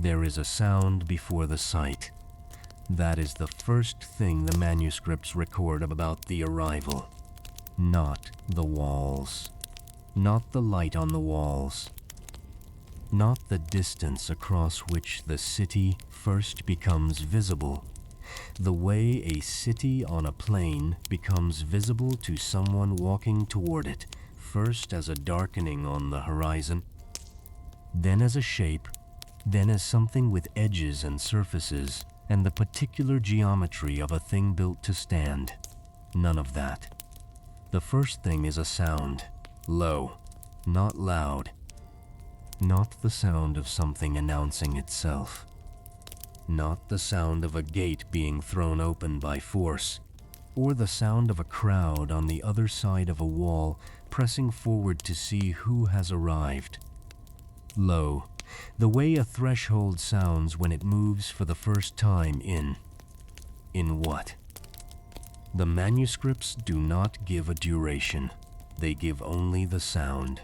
There is a sound before the sight. That is the first thing the manuscripts record about the arrival. Not the walls. Not the light on the walls. Not the distance across which the city first becomes visible. The way a city on a plain becomes visible to someone walking toward it, first as a darkening on the horizon, then as a shape, then as something with edges and surfaces, and the particular geometry of a thing built to stand. None of that. The first thing is a sound, low, not loud, not the sound of something announcing itself, not the sound of a gate being thrown open by force, or the sound of a crowd on the other side of a wall pressing forward to see who has arrived. Low, the way a threshold sounds when it moves for the first time in what? The manuscripts do not give a duration. They give only the sound.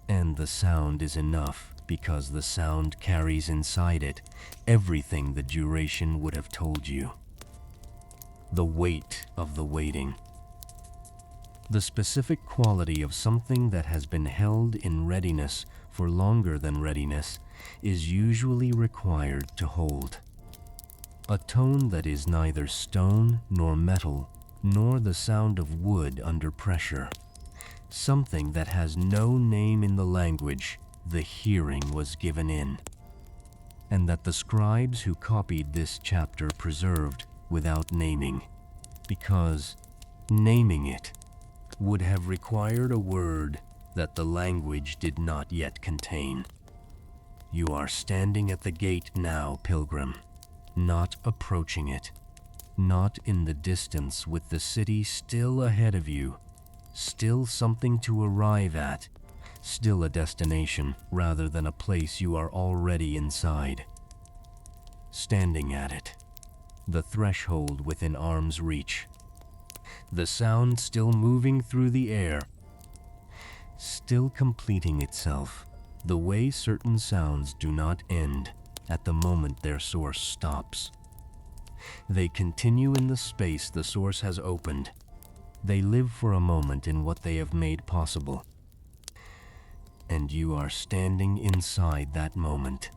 And the sound is enough because the sound carries inside it everything the duration would have told you. The weight of the waiting. The specific quality of something that has been held in readiness for longer than readiness is usually required to hold. A tone that is neither stone nor metal, nor the sound of wood under pressure. Something that has no name in the language the hearing was given in, and that the scribes who copied this chapter preserved without naming, because naming it would have required a word that the language did not yet contain. You are standing at the gate now, pilgrim, not approaching it, not in the distance with the city still ahead of you, still something to arrive at, still a destination rather than a place you are already inside. Standing at it, the threshold within arm's reach, the sound still moving through the air, still completing itself, the way certain sounds do not end at the moment their source stops. They continue in the space the source has opened. They live for a moment in what they have made possible. And you are standing inside that moment,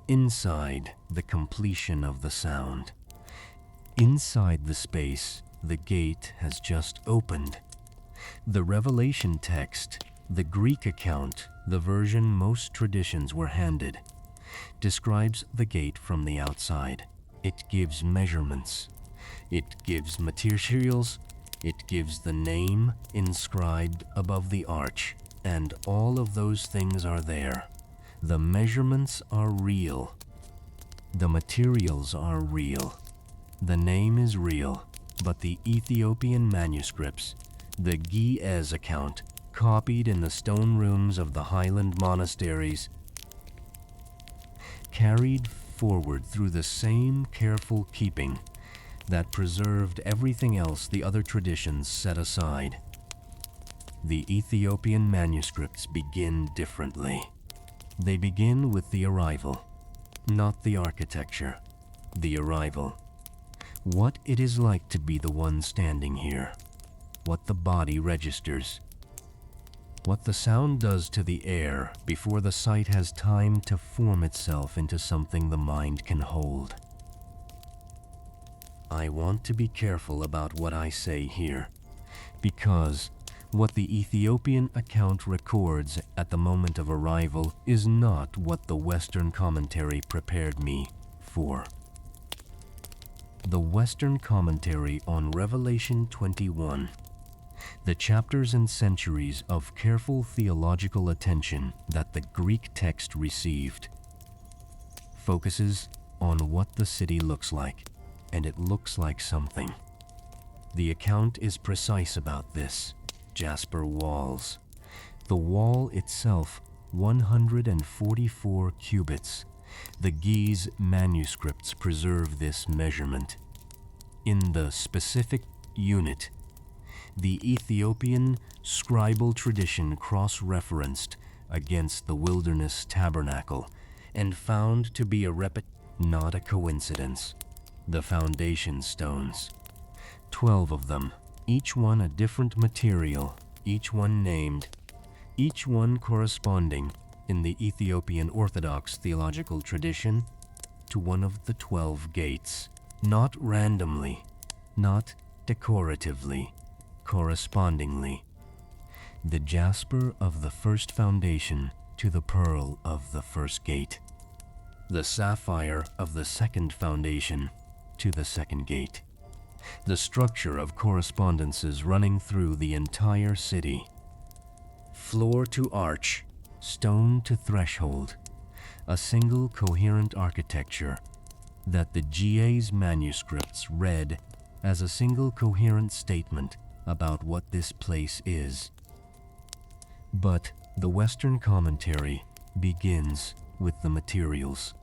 inside the completion of the sound. Inside the space, the gate has just opened. The Revelation text, the Greek account, the version most traditions were handed, describes the gate from the outside. It gives measurements. It gives materials. It gives the name inscribed above the arch, and all of those things are there. The measurements are real. The materials are real. The name is real, but the Ethiopian manuscripts, the Ge'ez account, copied in the stone rooms of the highland monasteries, carried forward through the same careful keeping that preserved everything else the other traditions set aside. The Ethiopian manuscripts begin differently. They begin with the arrival, not the architecture, the arrival. What it is like to be the one standing here, what the body registers, what the sound does to the air before the sight has time to form itself into something the mind can hold. I want to be careful about what I say here, because what the Ethiopian account records at the moment of arrival is not what the Western commentary prepared me for. The Western commentary on Revelation 21, the chapters and centuries of careful theological attention that the Greek text received, focuses on what the city looks like, and it looks like something. The account is precise about this. Jasper walls. The wall itself, 144 cubits. The Ge'ez manuscripts preserve this measurement. In the specific unit, the Ethiopian scribal tradition cross-referenced against the wilderness tabernacle and found to be not a coincidence. The foundation stones. 12 of them, each one a different material, each one named, each one corresponding in the Ethiopian Orthodox theological tradition to one of the 12 gates, not randomly, not decoratively, correspondingly. The jasper of the first foundation to the pearl of the first gate, the sapphire of the second foundation to the second gate, the structure of correspondences running through the entire city, floor to arch, stone to threshold, a single coherent architecture that the GA's manuscripts read as a single coherent statement about what this place is. But the Western commentary begins with the materials,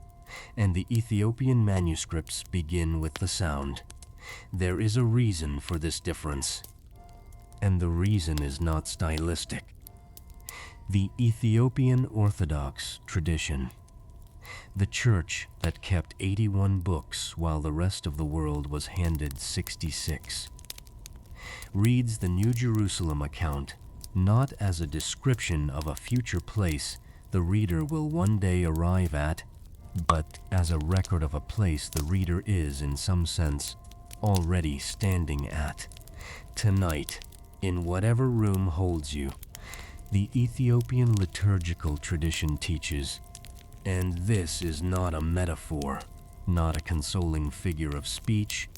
and the Ethiopian manuscripts begin with the sound. There is a reason for this difference, and the reason is not stylistic. The Ethiopian Orthodox tradition, the church that kept 81 books while the rest of the world was handed 66, reads the New Jerusalem account not as a description of a future place the reader will one day arrive at, but as a record of a place the reader is, in some sense, already standing at. Tonight, in whatever room holds you, the Ethiopian liturgical tradition teaches, and this is not a metaphor, not a consoling figure of speech,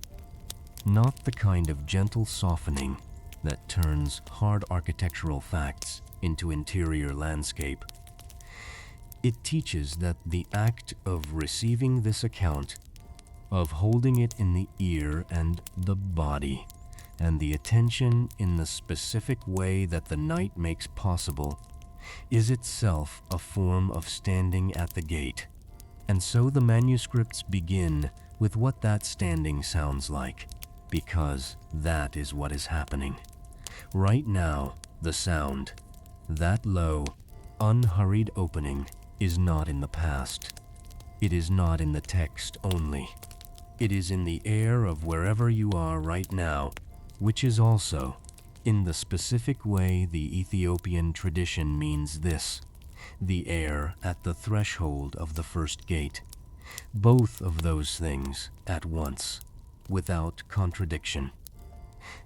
not the kind of gentle softening that turns hard architectural facts into interior landscape. It teaches that the act of receiving this account, of holding it in the ear and the body, and the attention in the specific way that the night makes possible, is itself a form of standing at the gate. And so the manuscripts begin with what that standing sounds like, because that is what is happening. Right now, the sound, that low, unhurried opening, is not in the past. It is not in the text only. It is in the air of wherever you are right now, which is also, in the specific way the Ethiopian tradition means this, the air at the threshold of the first gate. Both of those things at once, without contradiction.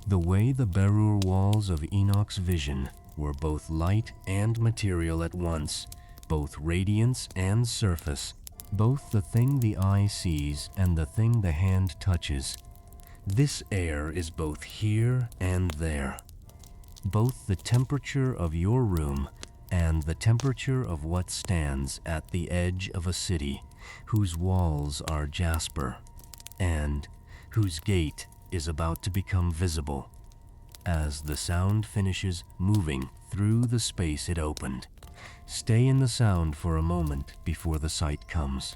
The way the Berur walls of Enoch's vision were both light and material at once, both radiance and surface, both the thing the eye sees and the thing the hand touches. This air is both here and there, both the temperature of your room and the temperature of what stands at the edge of a city whose walls are jasper and whose gate is about to become visible as the sound finishes moving through the space it opened. Stay in the sound for a moment before the sight comes,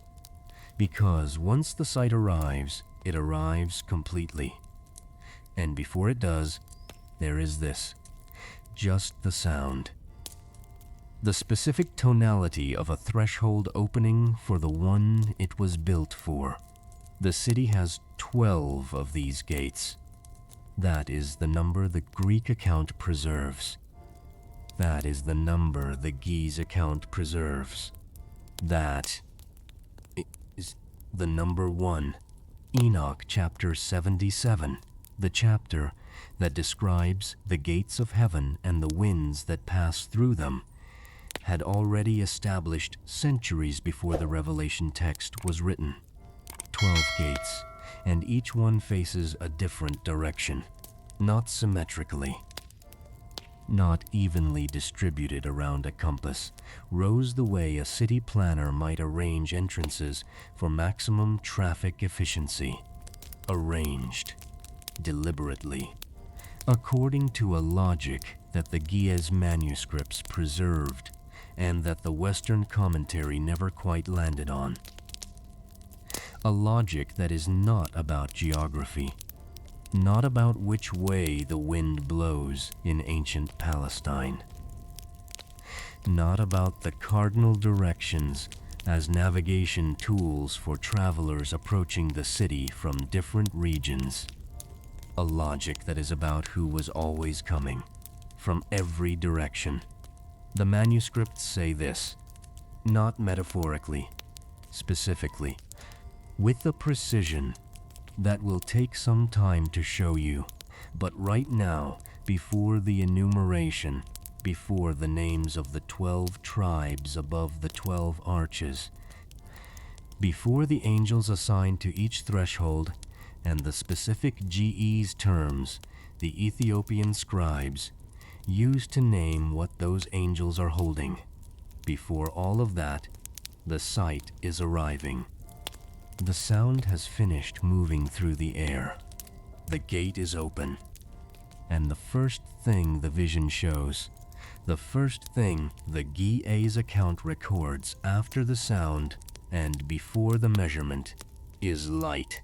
because once the sight arrives, it arrives completely. And before it does, there is this, just the sound. The specific tonality of a threshold opening for the one it was built for. The city has 12 of these gates. That is the number the Greek account preserves. That is the number the Giz account preserves. That is the number 1. Enoch chapter 77, the chapter that describes the gates of heaven and the winds that pass through them, had already established centuries before the Revelation text was written. 12 gates, and each one faces a different direction, not symmetrically, not evenly distributed around a compass, rose the way a city planner might arrange entrances for maximum traffic efficiency. Arranged, deliberately, according to a logic that the Giz manuscripts preserved and that the Western commentary never quite landed on. A logic that is not about geography, not about which way the wind blows in ancient Palestine, not about the cardinal directions as navigation tools for travelers approaching the city from different regions. A logic that is about who was always coming, from every direction. The manuscripts say this, not metaphorically, specifically, with a precision that will take some time to show you, but right now, before the enumeration, before the names of the 12 tribes above the 12 arches, before the angels assigned to each threshold, and the specific GE's terms, the Ethiopian scribes, used to name what those angels are holding. Before all of that, the sight is arriving. The sound has finished moving through the air. The gate is open. And the first thing the vision shows, the first thing the GE's account records after the sound and before the measurement, is light.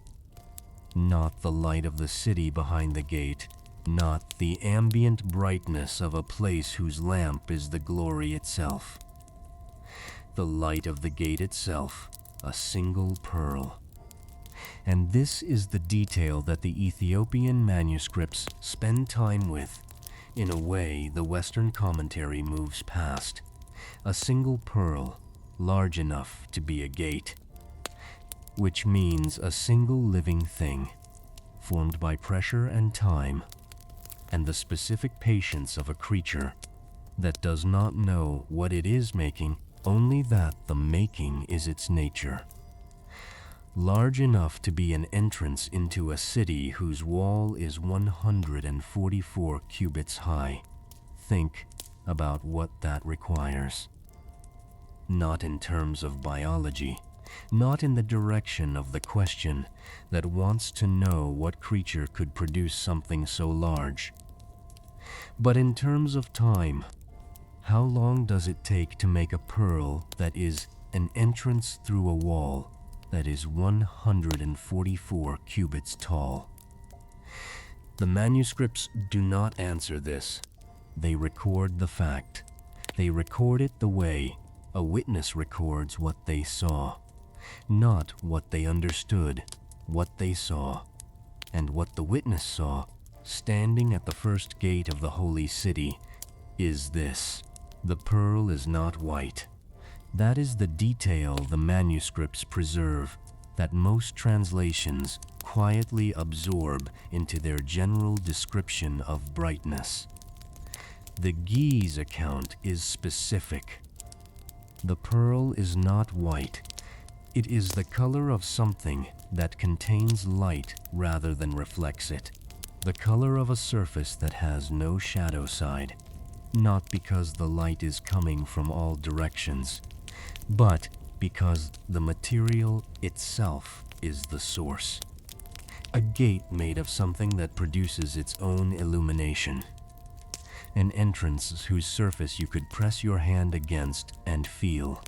Not the light of the city behind the gate, not the ambient brightness of a place whose lamp is the glory itself. The light of the gate itself, a single pearl. And this is the detail that the Ethiopian manuscripts spend time with, in a way the Western commentary moves past. A single pearl, large enough to be a gate, which means a single living thing, formed by pressure and time, and the specific patience of a creature that does not know what it is making, only that the making is its nature. Large enough to be an entrance into a city whose wall is 144 cubits high. Think about what that requires. Not in terms of biology, not in the direction of the question that wants to know what creature could produce something so large, but in terms of time. How long does it take to make a pearl that is an entrance through a wall that is 144 cubits tall? The manuscripts do not answer this. They record the fact. They record it the way a witness records what they saw, not what they understood, what they saw. And what the witness saw, standing at the first gate of the holy city, is this. The pearl is not white. That is the detail the manuscripts preserve, that most translations quietly absorb into their general description of brightness. The GE's account is specific. The pearl is not white. It is the color of something that contains light rather than reflects it. The color of a surface that has no shadow side, not because the light is coming from all directions, but because the material itself is the source. A gate made of something that produces its own illumination. An entrance whose surface you could press your hand against and feel.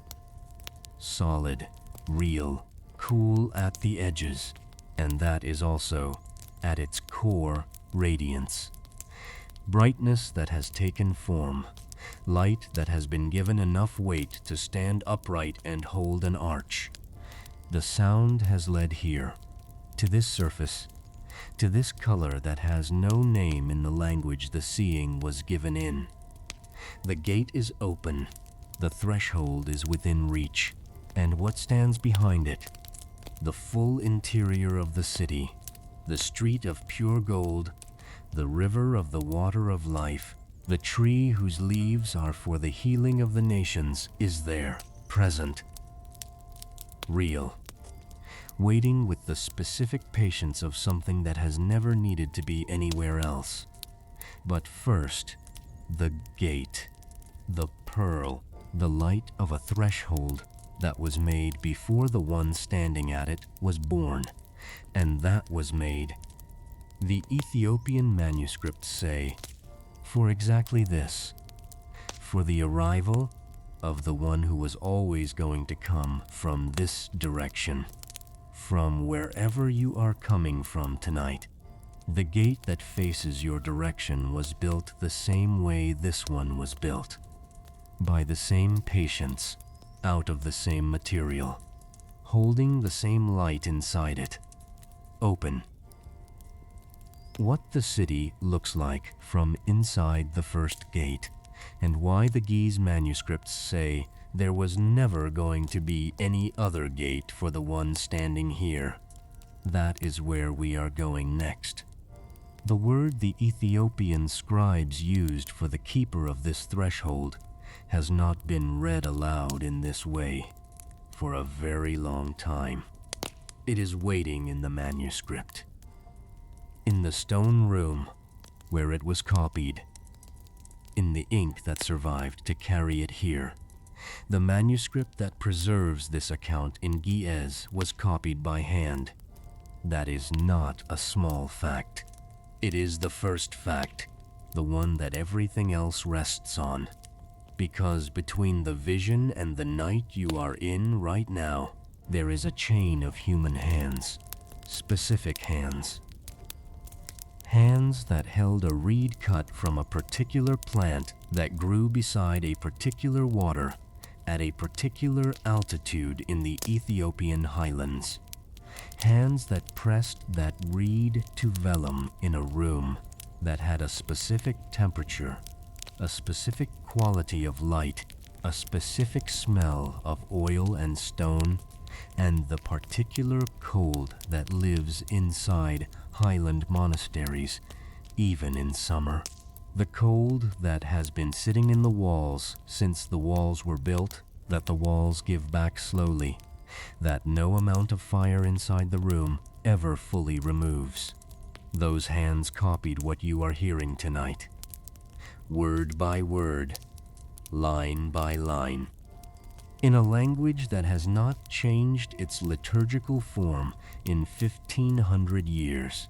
Solid, real, cool at the edges, and that is also, at its core, radiance. Brightness that has taken form, light that has been given enough weight to stand upright and hold an arch. The sound has led here, to this surface, to this color that has no name in the language the seeing was given in. The gate is open, the threshold is within reach, and what stands behind it? The full interior of the city, the street of pure gold, the river of the water of life, the tree whose leaves are for the healing of the nations, is there, present, real, waiting with the specific patience of something that has never needed to be anywhere else. But first, the gate, the pearl, the light of a threshold that was made before the one standing at it was born, and that was made. The Ethiopian manuscripts say, for exactly this, for the arrival of the one who was always going to come from this direction, from wherever you are coming from tonight. The gate that faces your direction was built the same way this one was built, by the same patience, out of the same material, holding the same light inside it. Open. What the city looks like from inside the first gate, and why the Gi's manuscripts say there was never going to be any other gate for the one standing here. That is where we are going next. The word the Ethiopian scribes used for the keeper of this threshold has not been read aloud in this way for a very long time. It is waiting in the manuscript, in the stone room where it was copied, in the ink that survived to carry it here. The manuscript that preserves this account in Ge'ez was copied by hand. That is not a small fact. It is the first fact, the one that everything else rests on. Because between the vision and the night you are in right now, there is a chain of human hands, specific hands. Hands that held a reed cut from a particular plant that grew beside a particular water at a particular altitude in the Ethiopian highlands. Hands that pressed that reed to vellum in a room that had a specific temperature, a specific quality of light, a specific smell of oil and stone, and the particular cold that lives inside highland monasteries, even in summer. The cold that has been sitting in the walls since the walls were built, that the walls give back slowly, that no amount of fire inside the room ever fully removes. Those hands copied what you are hearing tonight, word by word, line by line, in a language that has not changed its liturgical form in 1500 years.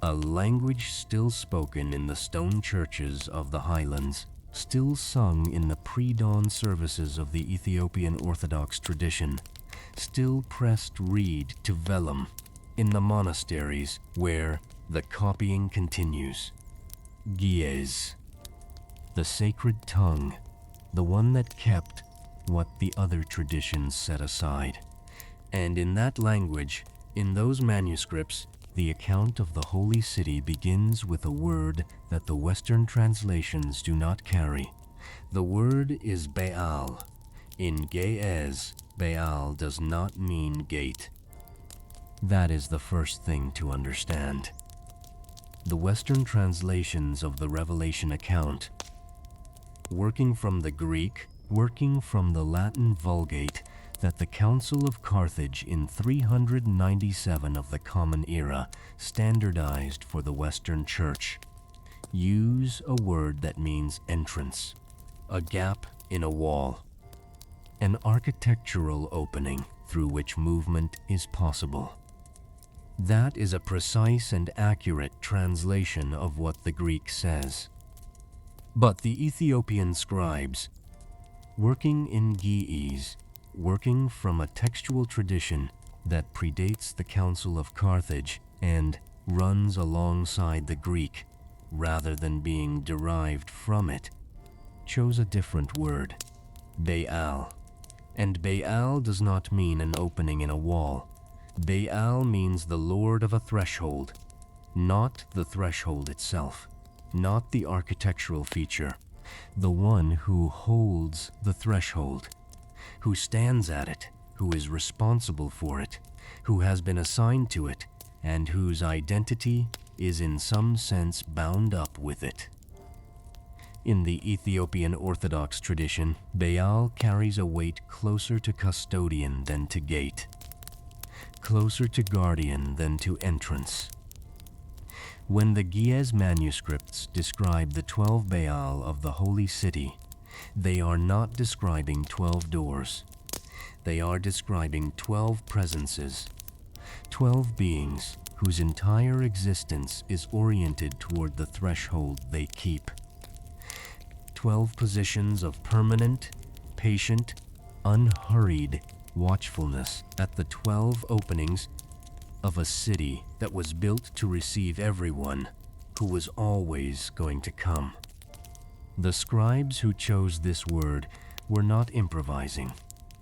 A language still spoken in the stone churches of the highlands, still sung in the pre-dawn services of the Ethiopian Orthodox tradition, still pressed reed to vellum in the monasteries where the copying continues. Ge'ez, the sacred tongue, the one that kept what the other traditions set aside. And in that language, in those manuscripts, the account of the holy city begins with a word that the Western translations do not carry. The word is Bä'al. In Ge'ez, Bä'al does not mean gate. That is the first thing to understand. The Western translations of the Revelation account, working from the Greek, working from the Latin Vulgate, that the Council of Carthage in 397 of the Common Era standardized for the Western Church, use a word that means entrance, a gap in a wall, an architectural opening through which movement is possible. That is a precise and accurate translation of what the Greek says. But the Ethiopian scribes, working in Ge'ez, working from a textual tradition that predates the Council of Carthage and runs alongside the Greek rather than being derived from it, chose a different word, Bä'al. And Bä'al does not mean an opening in a wall. Bä'al means the lord of a threshold, not the threshold itself, not the architectural feature, the one who holds the threshold, who stands at it, who is responsible for it, who has been assigned to it, and whose identity is in some sense bound up with it. In the Ethiopian Orthodox tradition, Bä'al carries a weight closer to custodian than to gate, closer to guardian than to entrance. When the Ge'ez manuscripts describe the 12 Bä'al of the Holy City, they are not describing 12 doors. They are describing 12 presences, 12 beings whose entire existence is oriented toward the threshold they keep. 12 positions of permanent, patient, unhurried watchfulness at the 12 openings of a city that was built to receive everyone who was always going to come. The scribes who chose this word were not improvising.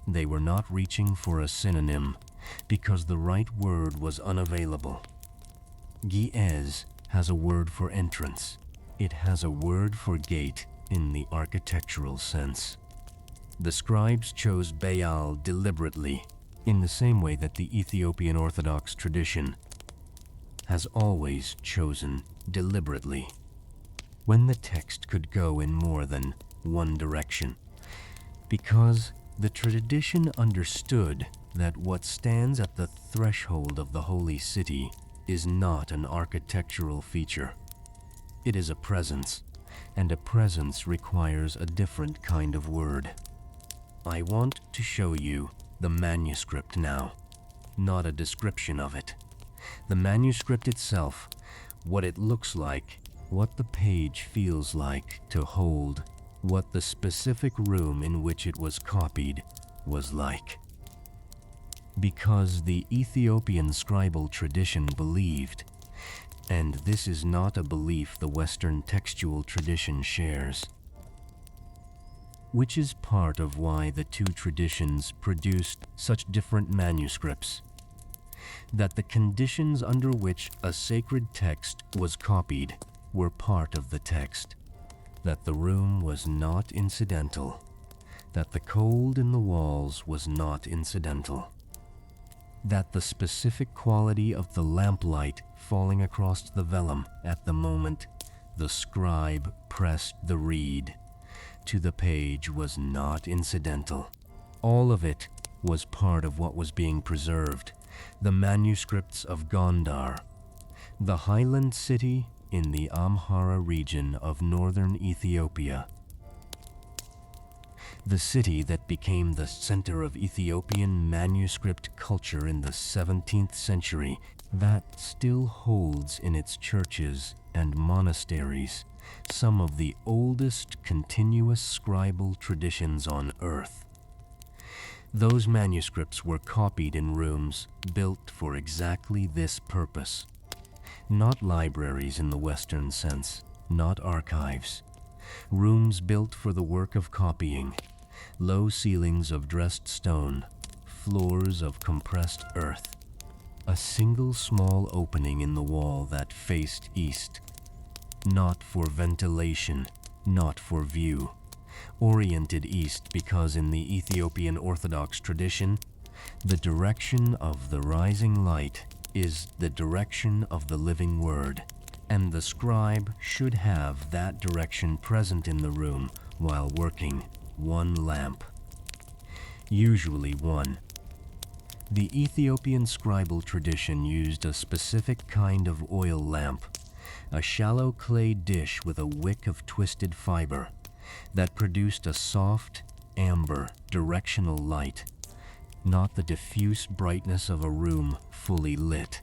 They were not reaching for a synonym because the right word was unavailable. Ge'ez has a word for entrance. It has a word for gate in the architectural sense. The scribes chose Bä'al deliberately, in the same way that the Ethiopian Orthodox tradition has always chosen deliberately. When the text could go in more than one direction, because the tradition understood that what stands at the threshold of the holy city is not an architectural feature. It is a presence, and a presence requires a different kind of word. I want to show you the manuscript now, not a description of it. The manuscript itself, what it looks like, what the page feels like to hold, what the specific room in which it was copied was like. Because the Ethiopian scribal tradition believed, and this is not a belief the Western textual tradition shares, which is part of why the two traditions produced such different manuscripts, that the conditions under which a sacred text was copied were part of the text, that the room was not incidental, that the cold in the walls was not incidental, that the specific quality of the lamplight falling across the vellum at the moment the scribe pressed the reed to the page was not incidental. All of it was part of what was being preserved, the manuscripts of Gondar, the highland city in the Amhara region of northern Ethiopia, the city that became the center of Ethiopian manuscript culture in the 17th century, that still holds in its churches and monasteries some of the oldest continuous scribal traditions on earth. Those manuscripts were copied in rooms built for exactly this purpose. Not libraries in the Western sense, not archives. Rooms built for the work of copying, low ceilings of dressed stone, floors of compressed earth, a single small opening in the wall that faced east, not for ventilation, not for view, oriented east because in the Ethiopian Orthodox tradition, the direction of the rising light is the direction of the living word, and the scribe should have that direction present in the room while working. One lamp, usually one. The Ethiopian scribal tradition used a specific kind of oil lamp, a shallow clay dish with a wick of twisted fiber that produced a soft, amber, directional light, not the diffuse brightness of a room fully lit.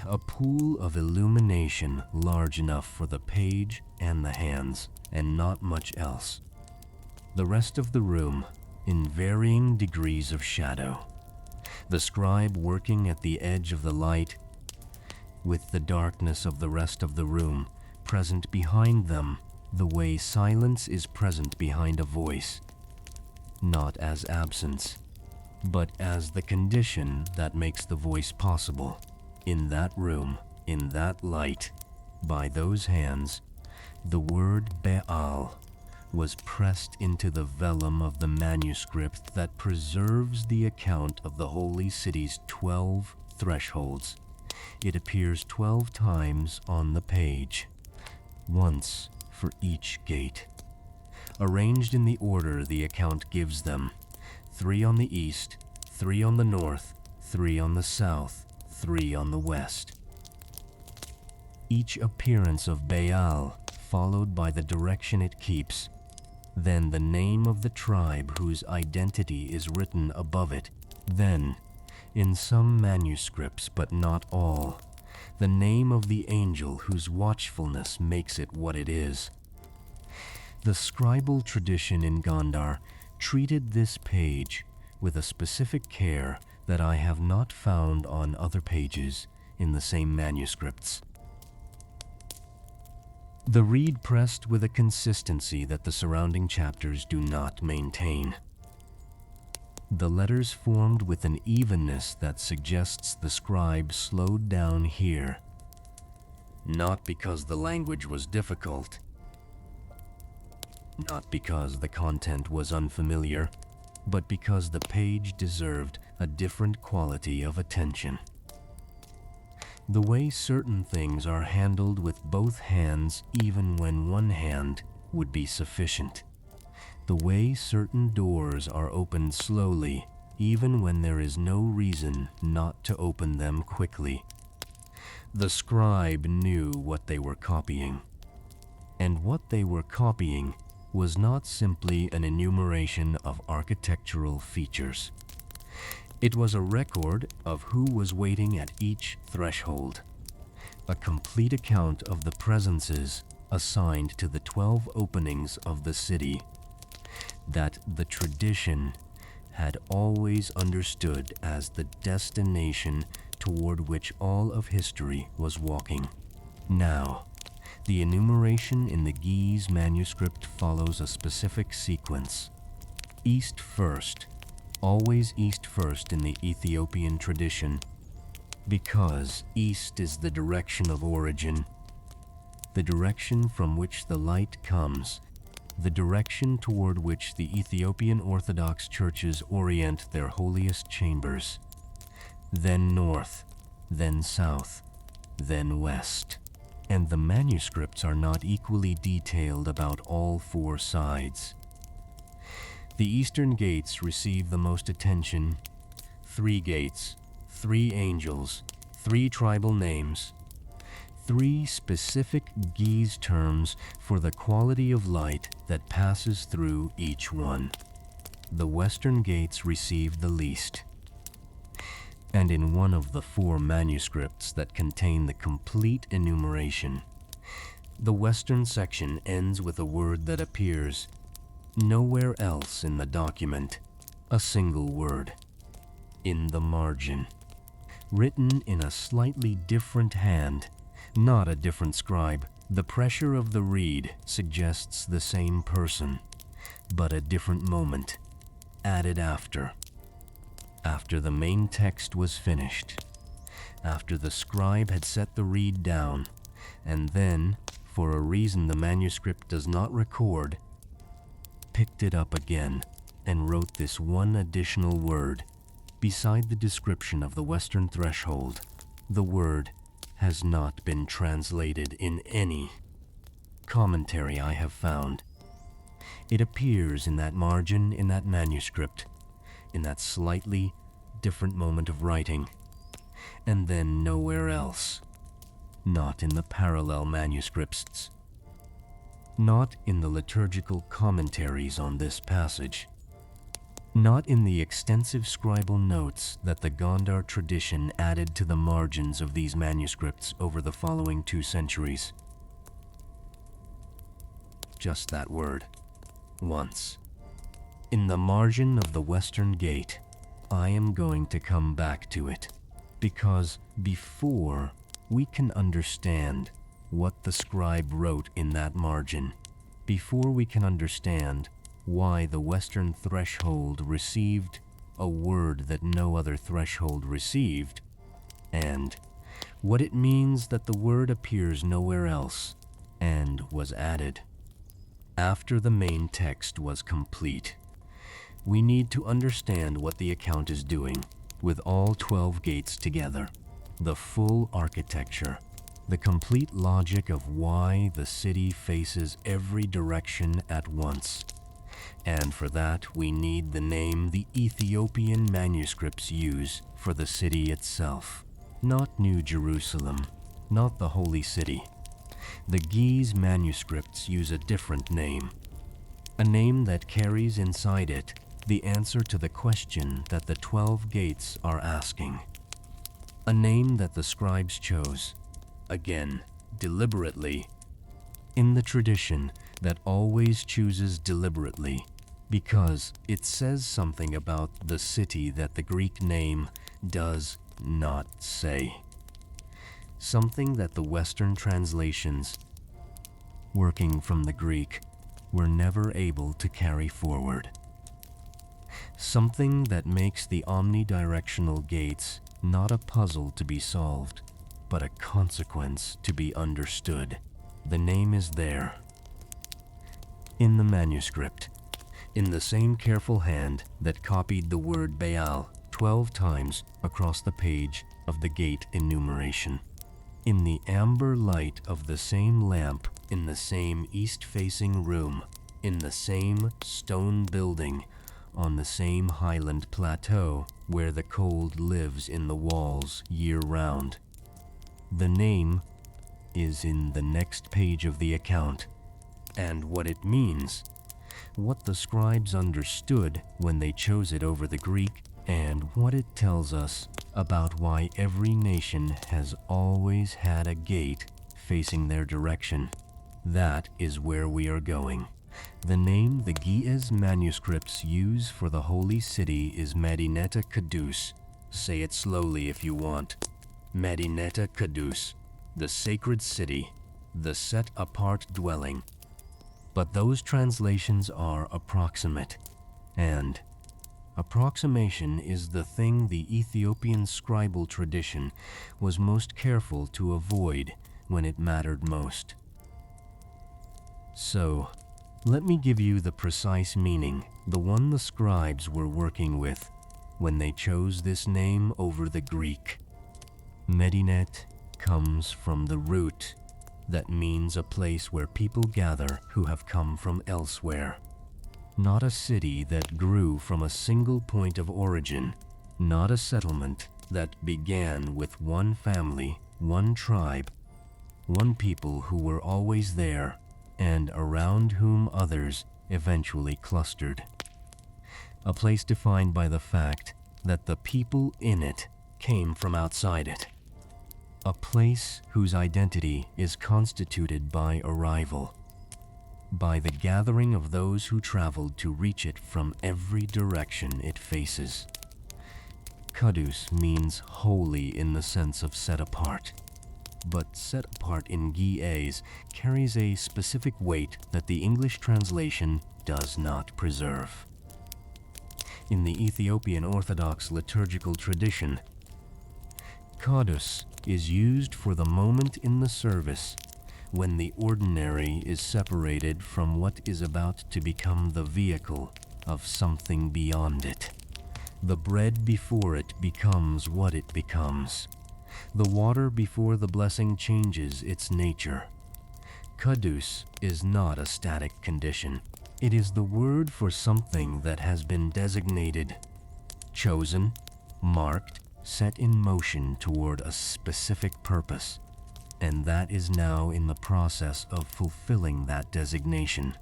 A pool of illumination large enough for the page and the hands, and not much else. The rest of the room in varying degrees of shadow. The scribe working at the edge of the light, with the darkness of the rest of the room present behind them, the way silence is present behind a voice, not as absence, but as the condition that makes the voice possible. In that room, in that light, by those hands, the word Bä'al was pressed into the vellum of the manuscript that preserves the account of the holy city's 12 thresholds. It appears 12 times on the page, once for each gate. Arranged in the order the account gives them, 3 on the east, 3 on the north, 3 on the south, 3 on the west. Each appearance of Bä'al followed by the direction it keeps, then the name of the tribe whose identity is written above it, then, in some manuscripts but not all, the name of the angel whose watchfulness makes it what it is. The scribal tradition in Gondar treated this page with a specific care that I have not found on other pages in the same manuscripts. The reed pressed with a consistency that the surrounding chapters do not maintain. The letters formed with an evenness that suggests the scribe slowed down here. Not because the language was difficult, not because the content was unfamiliar, but because the page deserved a different quality of attention. The way certain things are handled with both hands, even when one hand would be sufficient. The way certain doors are opened slowly, even when there is no reason not to open them quickly. The scribe knew what they were copying. And what they were copying was not simply an enumeration of architectural features. It was a record of who was waiting at each threshold, a complete account of the presences assigned to the 12 openings of the city that the tradition had always understood as the destination toward which all of history was walking. Now, the enumeration in the Ge'ez manuscript follows a specific sequence. East first, always east first in the Ethiopian tradition, because east is the direction of origin, the direction from which the light comes, the direction toward which the Ethiopian Orthodox churches orient their holiest chambers, then north, then south, then west. And the manuscripts are not equally detailed about all four sides. The eastern gates receive the most attention. 3 gates, 3 angels, 3 tribal names, 3 specific Ge'ez terms for the quality of light that passes through each one. The western gates receive the least. And in one of the 4 manuscripts that contain the complete enumeration, the western section ends with a word that appears nowhere else in the document, a single word, in the margin, written in a slightly different hand, not a different scribe. The pressure of the reed suggests the same person, but a different moment, added after the main text was finished, after the scribe had set the reed down, and then, for a reason the manuscript does not record, picked it up again and wrote this one additional word beside the description of the western threshold. The word has not been translated in any commentary I have found. It appears in that margin in that manuscript, in that slightly different moment of writing, and then nowhere else, not in the parallel manuscripts, not in the liturgical commentaries on this passage, not in the extensive scribal notes that the Gondar tradition added to the margins of these manuscripts over the following 2 centuries. Just that word, once. In the margin of the western gate, I am going to come back to it, because before we can understand what the scribe wrote in that margin, before we can understand why the western threshold received a word that no other threshold received, and what it means that the word appears nowhere else and was added after the main text was complete, we need to understand what the account is doing with all 12 gates together, the full architecture, the complete logic of why the city faces every direction at once. And for that, we need the name the Ethiopian manuscripts use for the city itself. Not New Jerusalem, not the Holy City. The Ge'ez manuscripts use a different name, a name that carries inside it the answer to the question that the 12 gates are asking. A name that the scribes chose, again, deliberately, in the tradition that always chooses deliberately, because it says something about the city that the Greek name does not say. Something that the Western translations working from the Greek, were never able to carry forward. Something that makes the omnidirectional gates not a puzzle to be solved, but a consequence to be understood. The name is there, in the manuscript, in the same careful hand that copied the word Bä'al 12 times across the page of the gate enumeration. In the amber light of the same lamp, in the same east-facing room, in the same stone building, on the same highland plateau where the cold lives in the walls year-round. The name is in the next page of the account, and what it means, what the scribes understood when they chose it over the Greek, and what it tells us about why every nation has always had a gate facing their direction. That is where we are going. The name the Ge'ez manuscripts use for the holy city is Mädinätä Qəddus. Say it slowly if you want. Mädinätä Qəddus, the sacred city, the set-apart dwelling. But those translations are approximate, and approximation is the thing the Ethiopian scribal tradition was most careful to avoid when it mattered most. So, let me give you the precise meaning, the one the scribes were working with when they chose this name over the Greek. Mädinät comes from the root that means a place where people gather who have come from elsewhere. Not a city that grew from a single point of origin, not a settlement that began with one family, one tribe, one people who were always there, and around whom others eventually clustered. A place defined by the fact that the people in it came from outside it. A place whose identity is constituted by arrival, by the gathering of those who traveled to reach it from every direction it faces. Qəddus means holy in the sense of set apart, but set apart in Ge'ez carries a specific weight that the English translation does not preserve. In the Ethiopian Orthodox liturgical tradition, Qəddus is used for the moment in the service when the ordinary is separated from what is about to become the vehicle of something beyond it. The bread before it becomes what it becomes. The water before the blessing changes its nature. Qəddus is not a static condition. It is the word for something that has been designated, chosen, marked, set in motion toward a specific purpose, and that is now in the process of fulfilling that designation.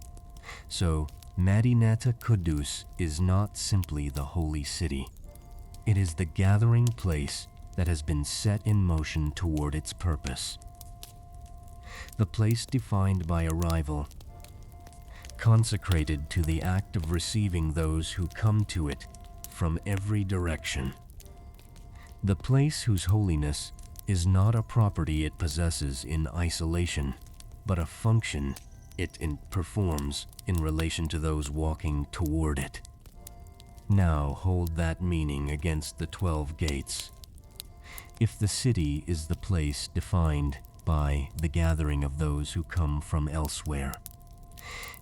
So, Mädinätä Qəddus is not simply the holy city. It is the gathering place that has been set in motion toward its purpose. The place defined by arrival, consecrated to the act of receiving those who come to it from every direction. The place whose holiness is not a property it possesses in isolation, but a function it performs in relation to those walking toward it. Now hold that meaning against the 12 gates. If the city is the place defined by the gathering of those who come from elsewhere,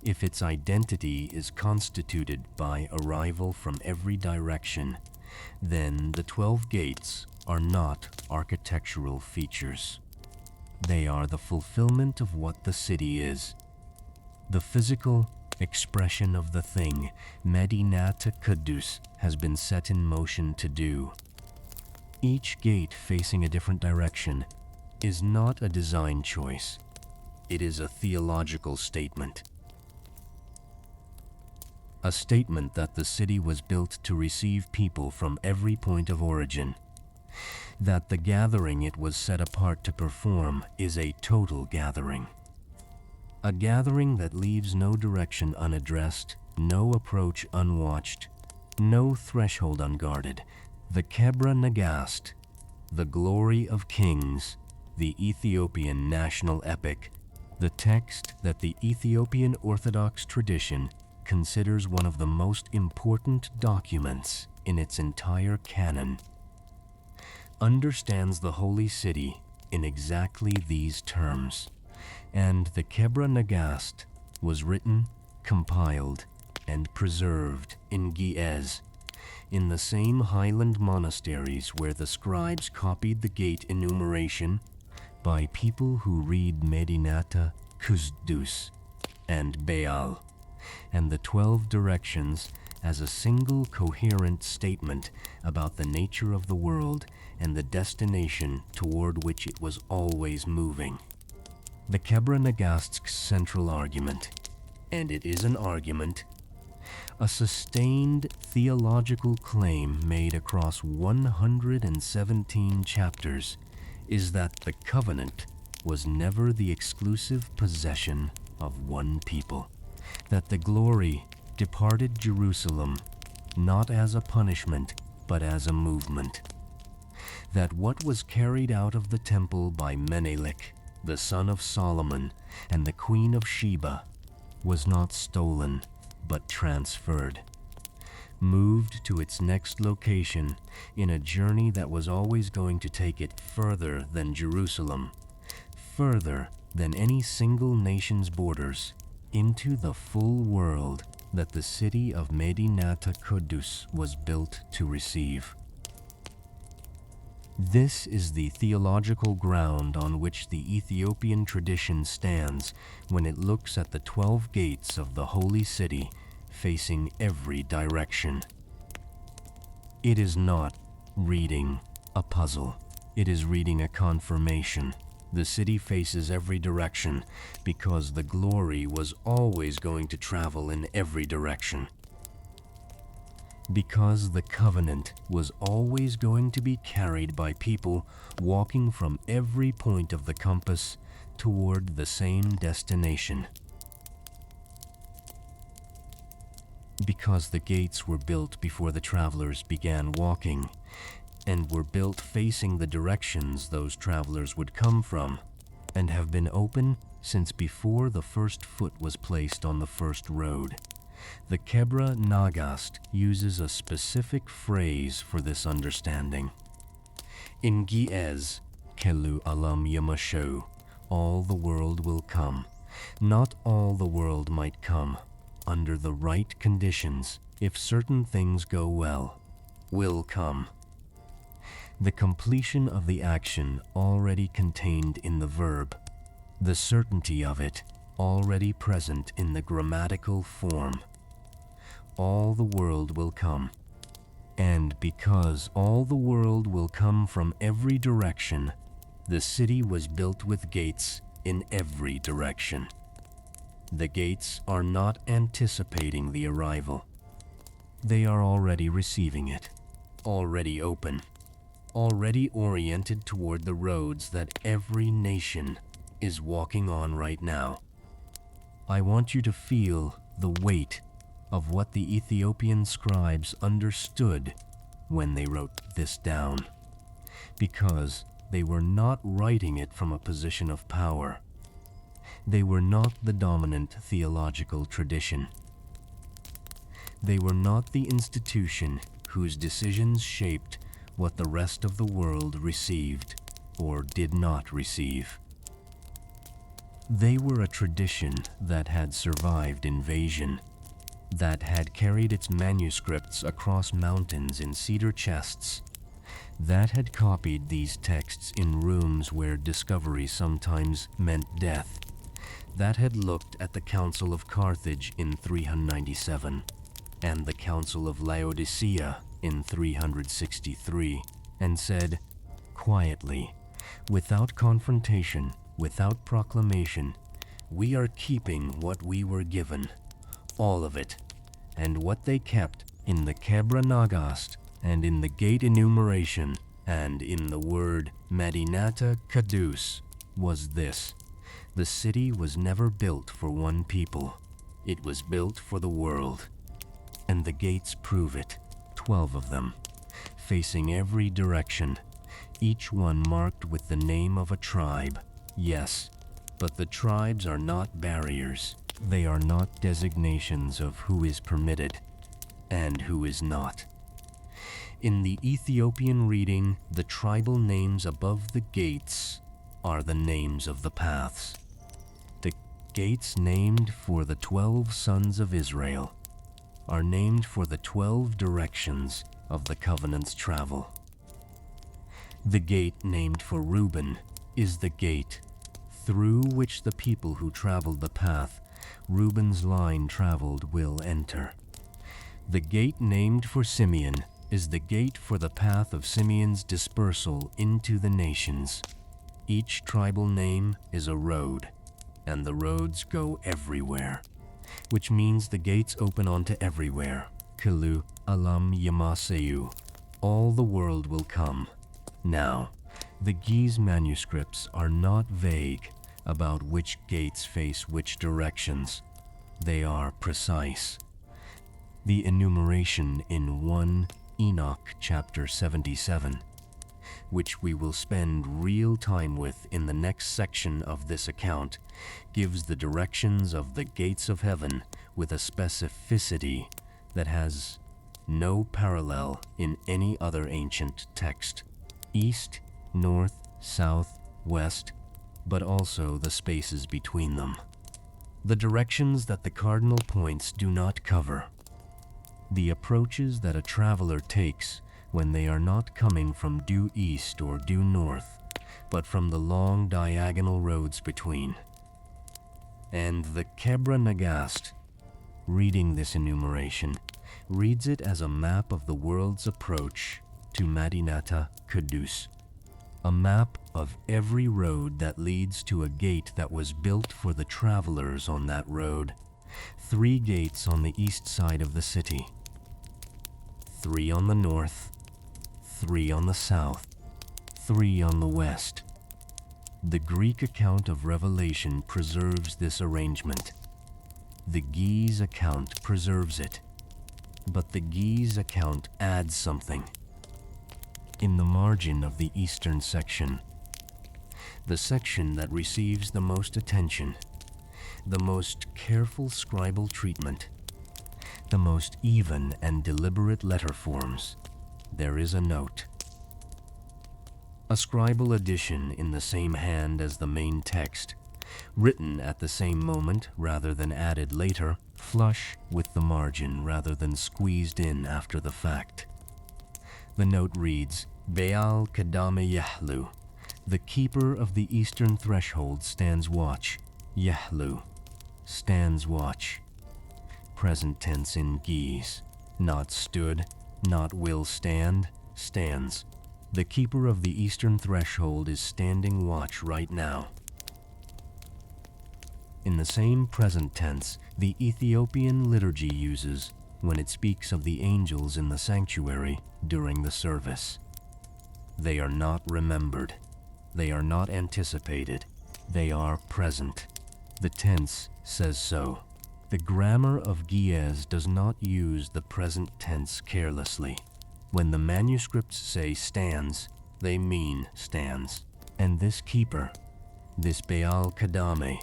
if its identity is constituted by arrival from every direction, then the 12 gates are not architectural features. They are the fulfillment of what the city is, the physical expression of the thing Mädinätä Qəddus has been set in motion to do. Each gate facing a different direction is not a design choice. It is a theological statement. A statement that the city was built to receive people from every point of origin, that the gathering it was set apart to perform is a total gathering. A gathering that leaves no direction unaddressed, no approach unwatched, no threshold unguarded. The Kebra Nagast, the glory of kings, the Ethiopian national epic, the text that the Ethiopian Orthodox tradition considers one of the most important documents in its entire canon, understands the holy city in exactly these terms, and the Kebra Nagast was written, compiled, and preserved in Ge'ez, in the same highland monasteries where the scribes copied the gate enumeration by people who read Mädinätä Qəddus and Bä'al, and the 12 directions as a single coherent statement about the nature of the world and the destination toward which it was always moving. The Kebra Nagast's central argument, and it is an argument, a sustained theological claim made across 117 chapters, is that the covenant was never the exclusive possession of one people, that the glory departed Jerusalem not as a punishment but as a movement, that what was carried out of the temple by Menelik, the son of Solomon, and the queen of Sheba, was not stolen but transferred, moved to its next location in a journey that was always going to take it further than Jerusalem, further than any single nation's borders, into the full world that the city of Mädinätä Qəddus was built to receive. This is the theological ground on which the Ethiopian tradition stands when it looks at the 12 gates of the holy city facing every direction. It is not reading a puzzle. It is reading a confirmation. The city faces every direction because the glory was always going to travel in every direction. Because the covenant was always going to be carried by people walking from every point of the compass toward the same destination. Because the gates were built before the travelers began walking, and were built facing the directions those travelers would come from, and have been open since before the first foot was placed on the first road. The Kebra Nagast uses a specific phrase for this understanding. In Ge'ez, Kəllü Alam yəmaṣṣə'u, all the world will come. Not all the world might come, under the right conditions, if certain things go well, will come. The completion of the action already contained in the verb, the certainty of it already present in the grammatical form. All the world will come. And because all the world will come from every direction, the city was built with gates in every direction. The gates are not anticipating the arrival. They are already receiving it, already open, already oriented toward the roads that every nation is walking on right now. I want you to feel the weight of what the Ethiopian scribes understood when they wrote this down, because they were not writing it from a position of power. They were not the dominant theological tradition. They were not the institution whose decisions shaped what the rest of the world received or did not receive. They were a tradition that had survived invasion, that had carried its manuscripts across mountains in cedar chests, that had copied these texts in rooms where discovery sometimes meant death, that had looked at the Council of Carthage in 397 and the Council of Laodicea in 363 and said, quietly, without confrontation, without proclamation, we are keeping what we were given, all of it, and what they kept in the Kebra Nagast and in the gate enumeration and in the word Mädinätä Qəddus was this: the city was never built for one people, it was built for the world. And the gates prove it, 12 of them, facing every direction, each one marked with the name of a tribe, yes, But the tribes are not barriers. They are not designations of who is permitted and who is not. In the Ethiopian reading, the tribal names above the gates are the names of the paths. The gates named for the 12 sons of Israel are named for the 12 directions of the covenant's travel. The gate named for Reuben is the gate through which the people who traveled the path Reuben's line traveled will enter. The gate named for Simeon is the gate for the path of Simeon's dispersal into the nations. Each tribal name is a road, and the roads go everywhere, which means the gates open onto everywhere. Kəllü Alam yəmaṣṣə'u. All the world will come. Now, the Ge'ez manuscripts are not vague about which gates face which directions. They are precise. The enumeration in 1 Enoch chapter 77, which we will spend real time with in the next section of this account, gives the directions of the gates of heaven with a specificity that has no parallel in any other ancient text. East, north, south, west, but also the spaces between them. The directions that the cardinal points do not cover. The approaches that a traveler takes when they are not coming from due east or due north, but from the long diagonal roads between. And the Kebra Nagast, reading this enumeration, reads it as a map of the world's approach to Mädinätä Qəddus, a map of every road that leads to a gate that was built for the travelers on that road. 3 gates on the east side of the city, 3 on the north, 3 on the south, 3 on the west. The Greek account of Revelation preserves this arrangement. The Ge'ez account preserves it, but the Ge'ez account adds something. In the margin of the eastern section, the section that receives the most attention, the most careful scribal treatment, the most even and deliberate letter forms, there is a note. A scribal addition in the same hand as the main text, written at the same moment rather than added later, flush with the margin rather than squeezed in after the fact. The note reads, Bä'al Kəllü, the keeper of the eastern threshold stands watch. Yählü, stands watch. Present tense in Ge'ez, not stood, not will stand, stands. The keeper of the eastern threshold is standing watch right now. In the same present tense, the Ethiopian liturgy uses when it speaks of the angels in the sanctuary during the service. They are not remembered. They are not anticipated. They are present. The tense says so. The grammar of Ge'ez does not use the present tense carelessly. When the manuscripts say stands, they mean stands. And this keeper, this Bä'al Kəllü,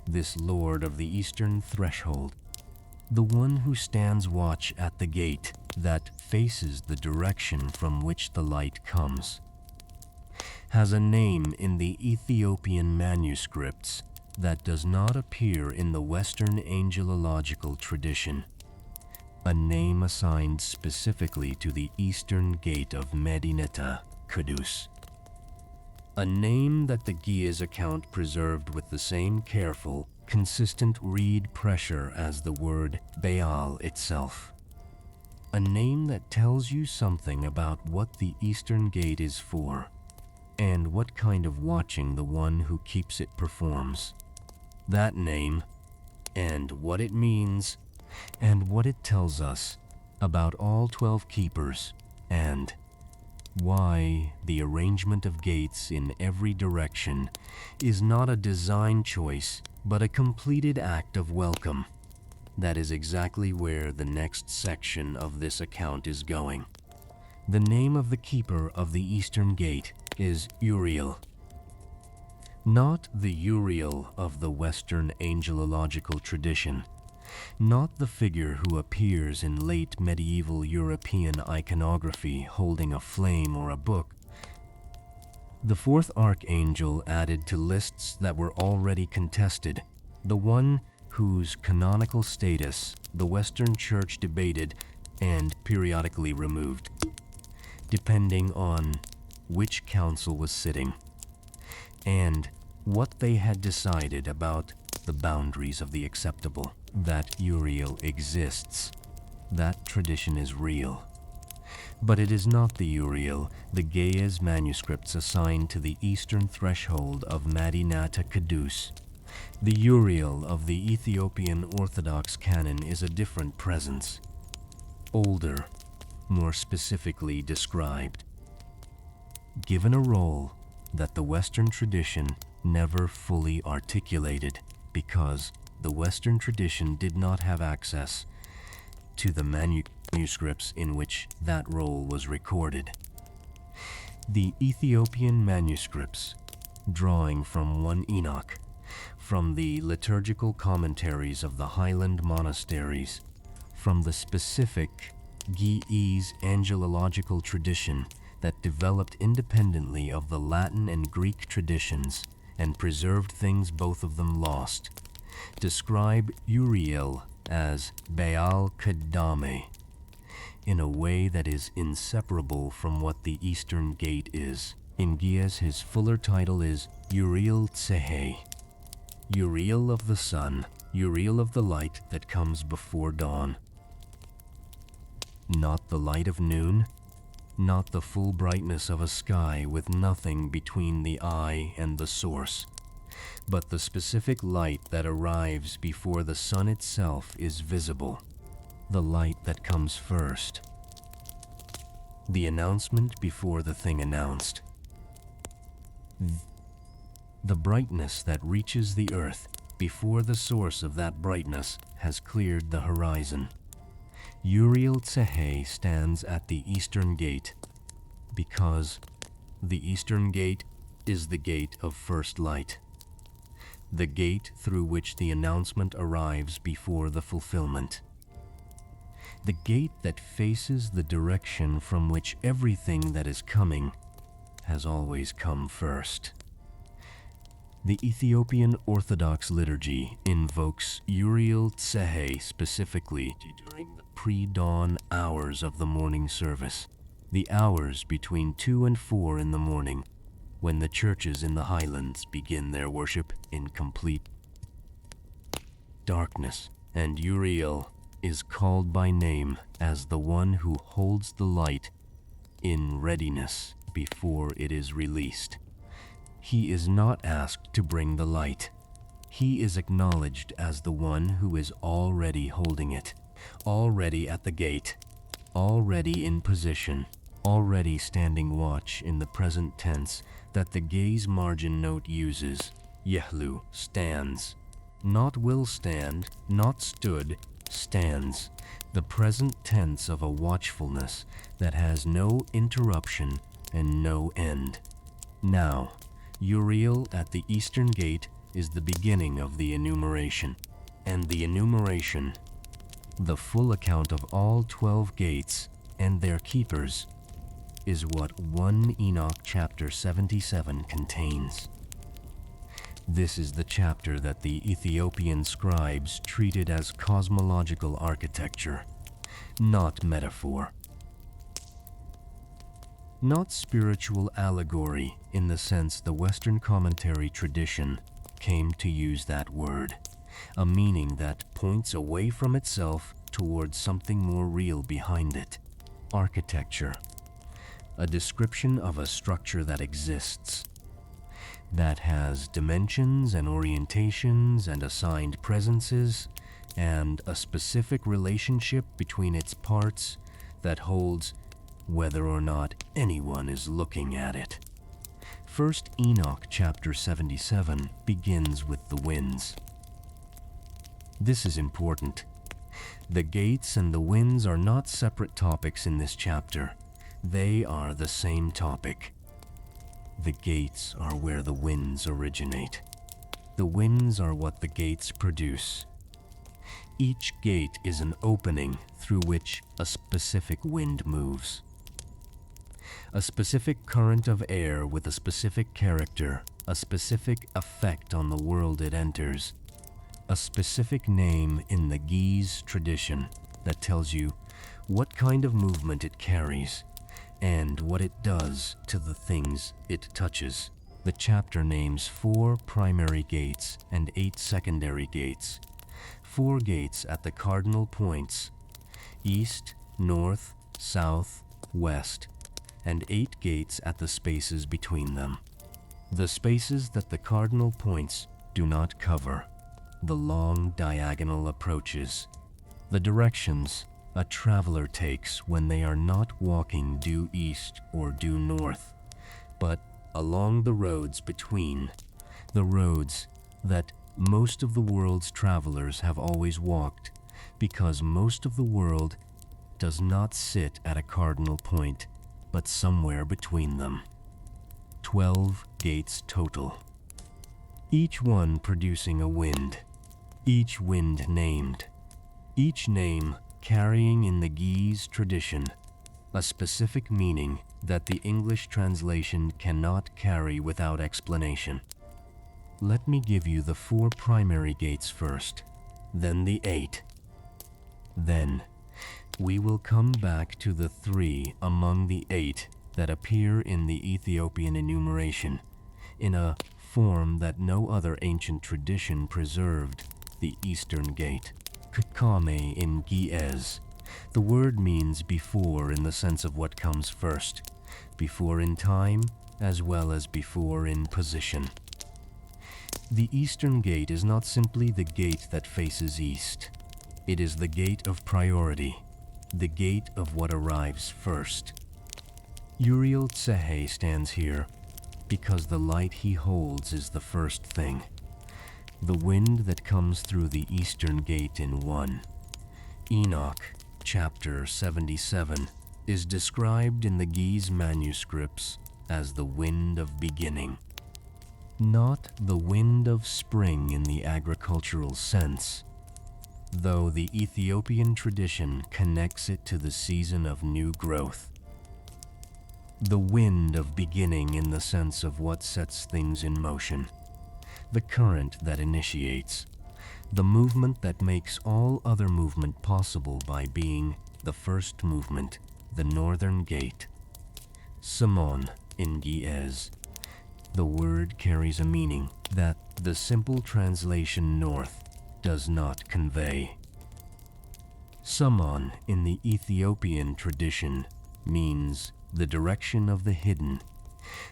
this lord of the eastern threshold, the one who stands watch at the gate that faces the direction from which the light comes, has a name in the Ethiopian manuscripts that does not appear in the Western angelological tradition, a name assigned specifically to the eastern gate of Mädinätä Qəddus. A name that the Ge'ez account preserved with the same careful, consistent reed pressure as the word Bä'al itself. A name that tells you something about what the eastern gate is for, and what kind of watching the one who keeps it performs. That name, and what it means, and what it tells us about all 12 keepers, and why the arrangement of gates in every direction is not a design choice, but a completed act of welcome. That is exactly where the next section of this account is going. The name of the keeper of the eastern gate is Uriel. Not the Uriel of the Western angelological tradition, not the figure who appears in late medieval European iconography holding a flame or a book. The fourth archangel added to lists that were already contested, the one whose canonical status the Western Church debated and periodically removed, depending on which council was sitting and what they had decided about the boundaries of the acceptable. That Uriel exists. That tradition is real. But it is not the Uriel, the Gaia's manuscripts assigned to the eastern threshold of Mädinätä Qəddus. The Uriel of the Ethiopian Orthodox canon is a different presence. Older, more specifically described. Given a role that the Western tradition never fully articulated because the Western tradition did not have access to the manuscripts in which that role was recorded. The Ethiopian manuscripts, drawing from 1 Enoch, from the liturgical commentaries of the highland monasteries, from the specific Ge'ez angelological tradition that developed independently of the Latin and Greek traditions and preserved things both of them lost, describe Uriel as Bä'al Kadame in a way that is inseparable from what the Eastern Gate is. In Ge'ez, his fuller title is Uriel Tsehay, Uriel of the sun, Uriel of the light that comes before dawn. Not the light of noon, not the full brightness of a sky with nothing between the eye and the source, but the specific light that arrives before the sun itself is visible, the light that comes first. The announcement before the thing announced. The brightness that reaches the earth before the source of that brightness has cleared the horizon. Uriel Tsehay stands at the Eastern Gate because the Eastern Gate is the gate of first light, the gate through which the announcement arrives before the fulfillment, the gate that faces the direction from which everything that is coming has always come first. The Ethiopian Orthodox liturgy invokes Uriel Tsehay specifically during the pre-dawn hours of the morning service, the hours between 2 and 4 in the morning, when the churches in the highlands begin their worship in complete darkness, and Uriel is called by name as the one who holds the light in readiness before it is released. He is not asked to bring the light. He is acknowledged as the one who is already holding it, already at the gate, already in position, already standing watch in the present tense that the gaze margin note uses. Yehlu stands, not will stand, not stood, stands, the present tense of a watchfulness that has no interruption and no end. Now, Uriel at the Eastern Gate is the beginning of the enumeration, and the enumeration, the full account of all 12 gates and their keepers, is what 1 Enoch chapter 77 contains. This is the chapter that the Ethiopian scribes treated as cosmological architecture, not metaphor. Not spiritual allegory in the sense the Western commentary tradition came to use that word, a meaning that points away from itself towards something more real behind it. Architecture, a description of a structure that exists, that has dimensions and orientations and assigned presences, and a specific relationship between its parts that holds whether or not anyone is looking at it. 1 Enoch chapter 77 begins with the winds. This is important. The gates and the winds are not separate topics in this chapter. They are the same topic. The gates are where the winds originate. The winds are what the gates produce. Each gate is an opening through which a specific wind moves. A specific current of air with a specific character, a specific effect on the world it enters, a specific name in the Ge'ez tradition that tells you what kind of movement it carries and what it does to the things it touches. The chapter names 4 primary gates and 8 secondary gates. 4 gates at the cardinal points, east, north, south, west, and 8 gates at the spaces between them. The spaces that the cardinal points do not cover, the long diagonal approaches, the directions a traveler takes when they are not walking due east or due north, but along the roads between, the roads that most of the world's travelers have always walked, because most of the world does not sit at a cardinal point, but somewhere between them. 12 gates total, each one producing a wind, each wind named, each name carrying in the Ge'ez tradition a specific meaning that the English translation cannot carry without explanation. Let me give you the 4 primary gates first, then the 8. Then we will come back to the 3 among the 8 that appear in the Ethiopian enumeration, in a form that no other ancient tradition preserved, the Eastern Gate. Kame in Ge'ez. The word means before in the sense of what comes first, before in time as well as before in position. The Eastern Gate is not simply the gate that faces east. It is the gate of priority, the gate of what arrives first. Uriel Tsehay stands here because the light he holds is the first thing. The wind that comes through the Eastern Gate in 1. Enoch, chapter 77, is described in the Ge'ez manuscripts as the wind of beginning. Not the wind of spring in the agricultural sense, though the Ethiopian tradition connects it to the season of new growth. The wind of beginning in the sense of what sets things in motion, the current that initiates, the movement that makes all other movement possible by being the first movement, the Northern Gate. Simon in Ge'ez. The word carries a meaning that the simple translation north does not convey. Samon in the Ethiopian tradition means the direction of the hidden,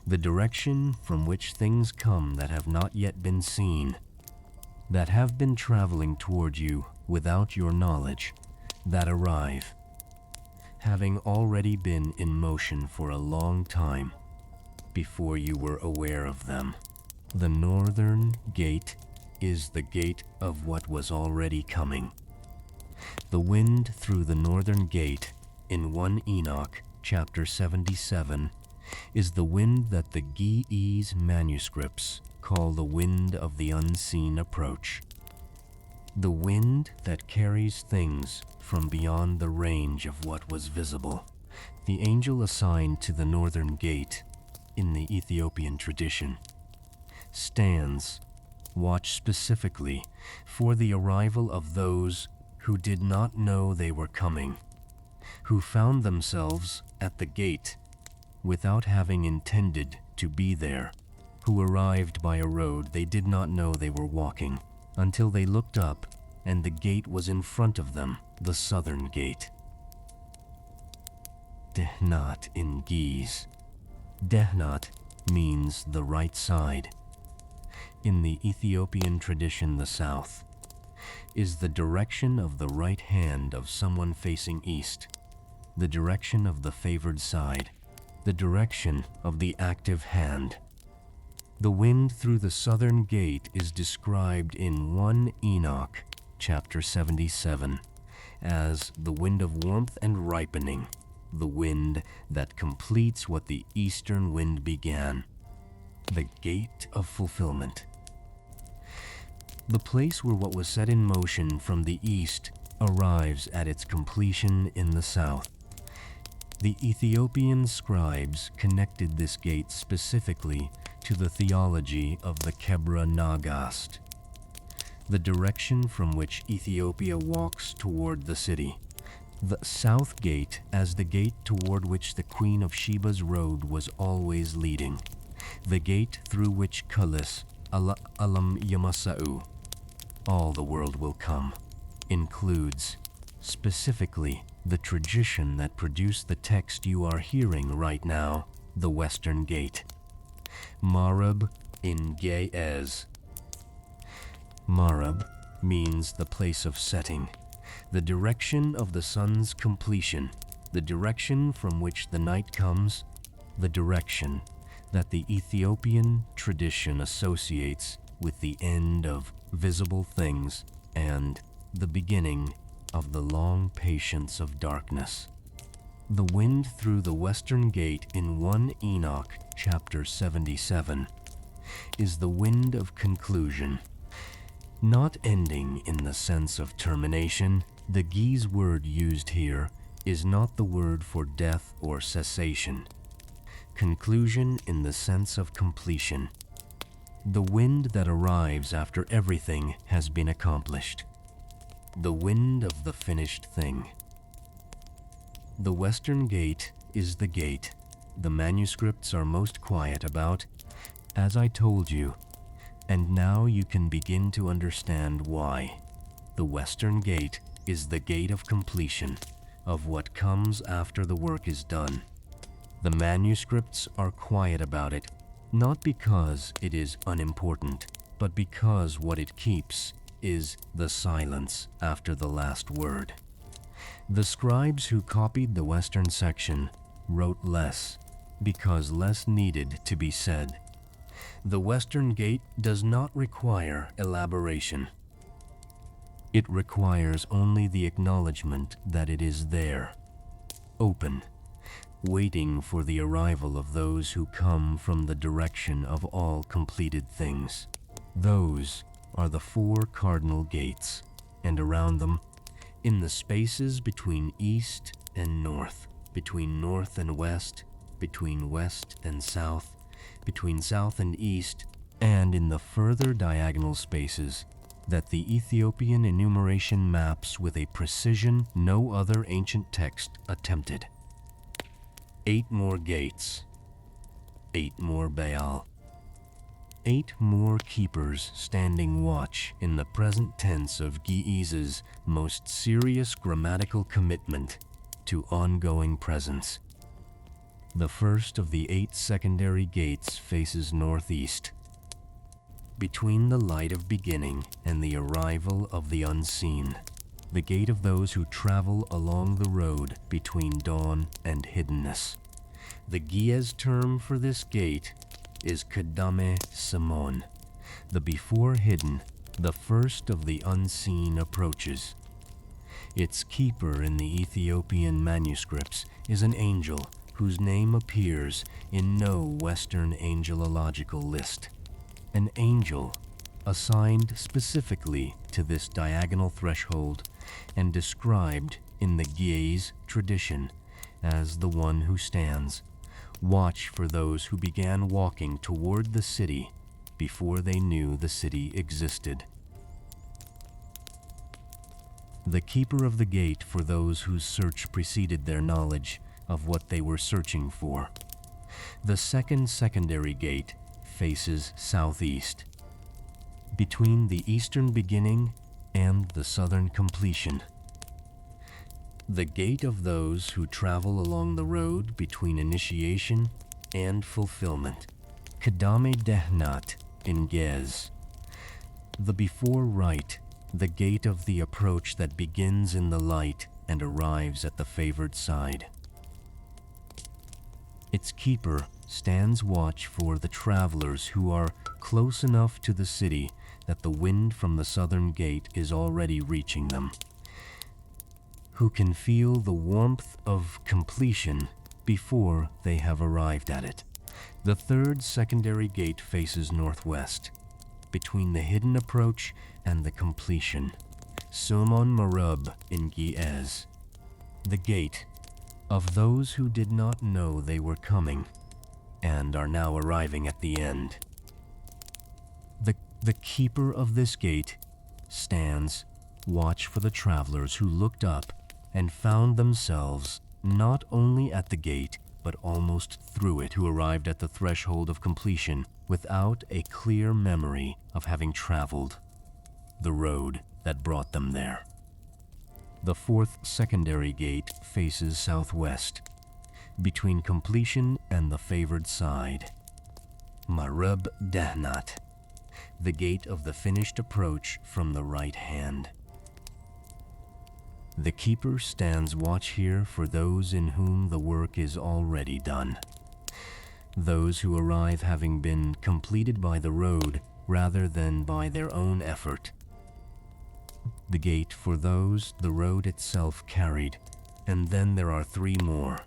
the direction from which things come that have not yet been seen, that have been traveling toward you without your knowledge, that arrive, having already been in motion for a long time before you were aware of them. The Northern Gate is the gate of what was already coming. The wind through the Northern Gate in 1 Enoch, chapter 77, is the wind that the Ge'ez manuscripts call the wind of the unseen approach. The wind that carries things from beyond the range of what was visible. The angel assigned to the Northern Gate in the Ethiopian tradition stands watch specifically for the arrival of those who did not know they were coming, who found themselves at the gate without having intended to be there, who arrived by a road they did not know they were walking, until they looked up and the gate was in front of them, the Southern Gate. Dehnat in Ge'ez. Dehnat means the right side. In the Ethiopian tradition, the south is the direction of the right hand of someone facing east, the direction of the favored side, the direction of the active hand. The wind through the Southern Gate is described in 1 Enoch, chapter 77, as the wind of warmth and ripening, the wind that completes what the eastern wind began. the gate of fulfillment. The place where what was set in motion from the east arrives at its completion in the south. The Ethiopian scribes connected this gate specifically to the theology of the Kebra Nagast, the direction from which Ethiopia walks toward the city. The south gate as the gate toward which the Queen of Sheba's road was always leading, the gate through which Kəllü Alam yəmaṣṣə'u, all the world will come, includes specifically the tradition that produced the text you are hearing right now, the Western Gate. Marab in Ge'ez. Marab means the place of setting, the direction of the sun's completion, the direction from which the night comes, the direction that the Ethiopian tradition associates with the end of visible things and the beginning of the long patience of darkness. The wind through the Western Gate in 1 Enoch chapter 77 is the wind of conclusion, not ending in the sense of termination. The Ge'ez word used here is not the word for death or cessation. Conclusion in the sense of completion. The wind that arrives after everything has been accomplished. The wind of the finished thing. The Western Gate is the gate the manuscripts are most quiet about, as I told you, and now you can begin to understand why. The Western Gate is the gate of completion, of what comes after the work is done. The manuscripts are quiet about it, not because it is unimportant, but because what it keeps is the silence after the last word. The scribes who copied the Western section wrote less, because less needed to be said. The Western Gate does not require elaboration. It requires only the acknowledgement that it is there, open, waiting for the arrival of those who come from the direction of all completed things. Those are the 4 cardinal gates, and around them, in the spaces between east and north, between north and west, between west and south, between south and east, and in the further diagonal spaces that the Ethiopian enumeration maps with a precision no other ancient text attempted. 8 more gates, 8 more Bä'al, 8 more keepers standing watch in the present tense of Ge'ez's most serious grammatical commitment to ongoing presence. The first of the 8 secondary gates faces northeast, between the light of beginning and the arrival of the unseen, the gate of those who travel along the road between dawn and hiddenness. The Ge'ez term for this gate is Kadame Simon, the before hidden, the first of the unseen approaches. Its keeper in the Ethiopian manuscripts is an angel whose name appears in no Western angelological list. An angel assigned specifically to this diagonal threshold and described in the Ge'ez tradition as the one who stands watch for those who began walking toward the city before they knew the city existed. The keeper of the gate for those whose search preceded their knowledge of what they were searching for. The second secondary gate faces southeast, between the eastern beginning and the southern completion. The gate of those who travel along the road between initiation and fulfillment. Kadame Dehnat in Ge'ez. The before right, the gate of the approach that begins in the light and arrives at the favored side. Its keeper stands watch for the travelers who are close enough to the city that the wind from the southern gate is already reaching them, who can feel the warmth of completion before they have arrived at it. The third secondary gate faces northwest, between the hidden approach and the completion. Sumon Marub in Ge'ez, the gate of those who did not know they were coming and are now arriving at the end. The keeper of this gate stands watch for the travelers who looked up and found themselves not only at the gate, but almost through it, who arrived at the threshold of completion without a clear memory of having traveled the road that brought them there. The fourth secondary gate faces southwest, between completion and the favored side. Marub Dehnat, the gate of the finished approach from the right hand. The keeper stands watch here for those in whom the work is already done, those who arrive having been completed by the road rather than by their own effort. The gate for those the road itself carried, and then there are three more.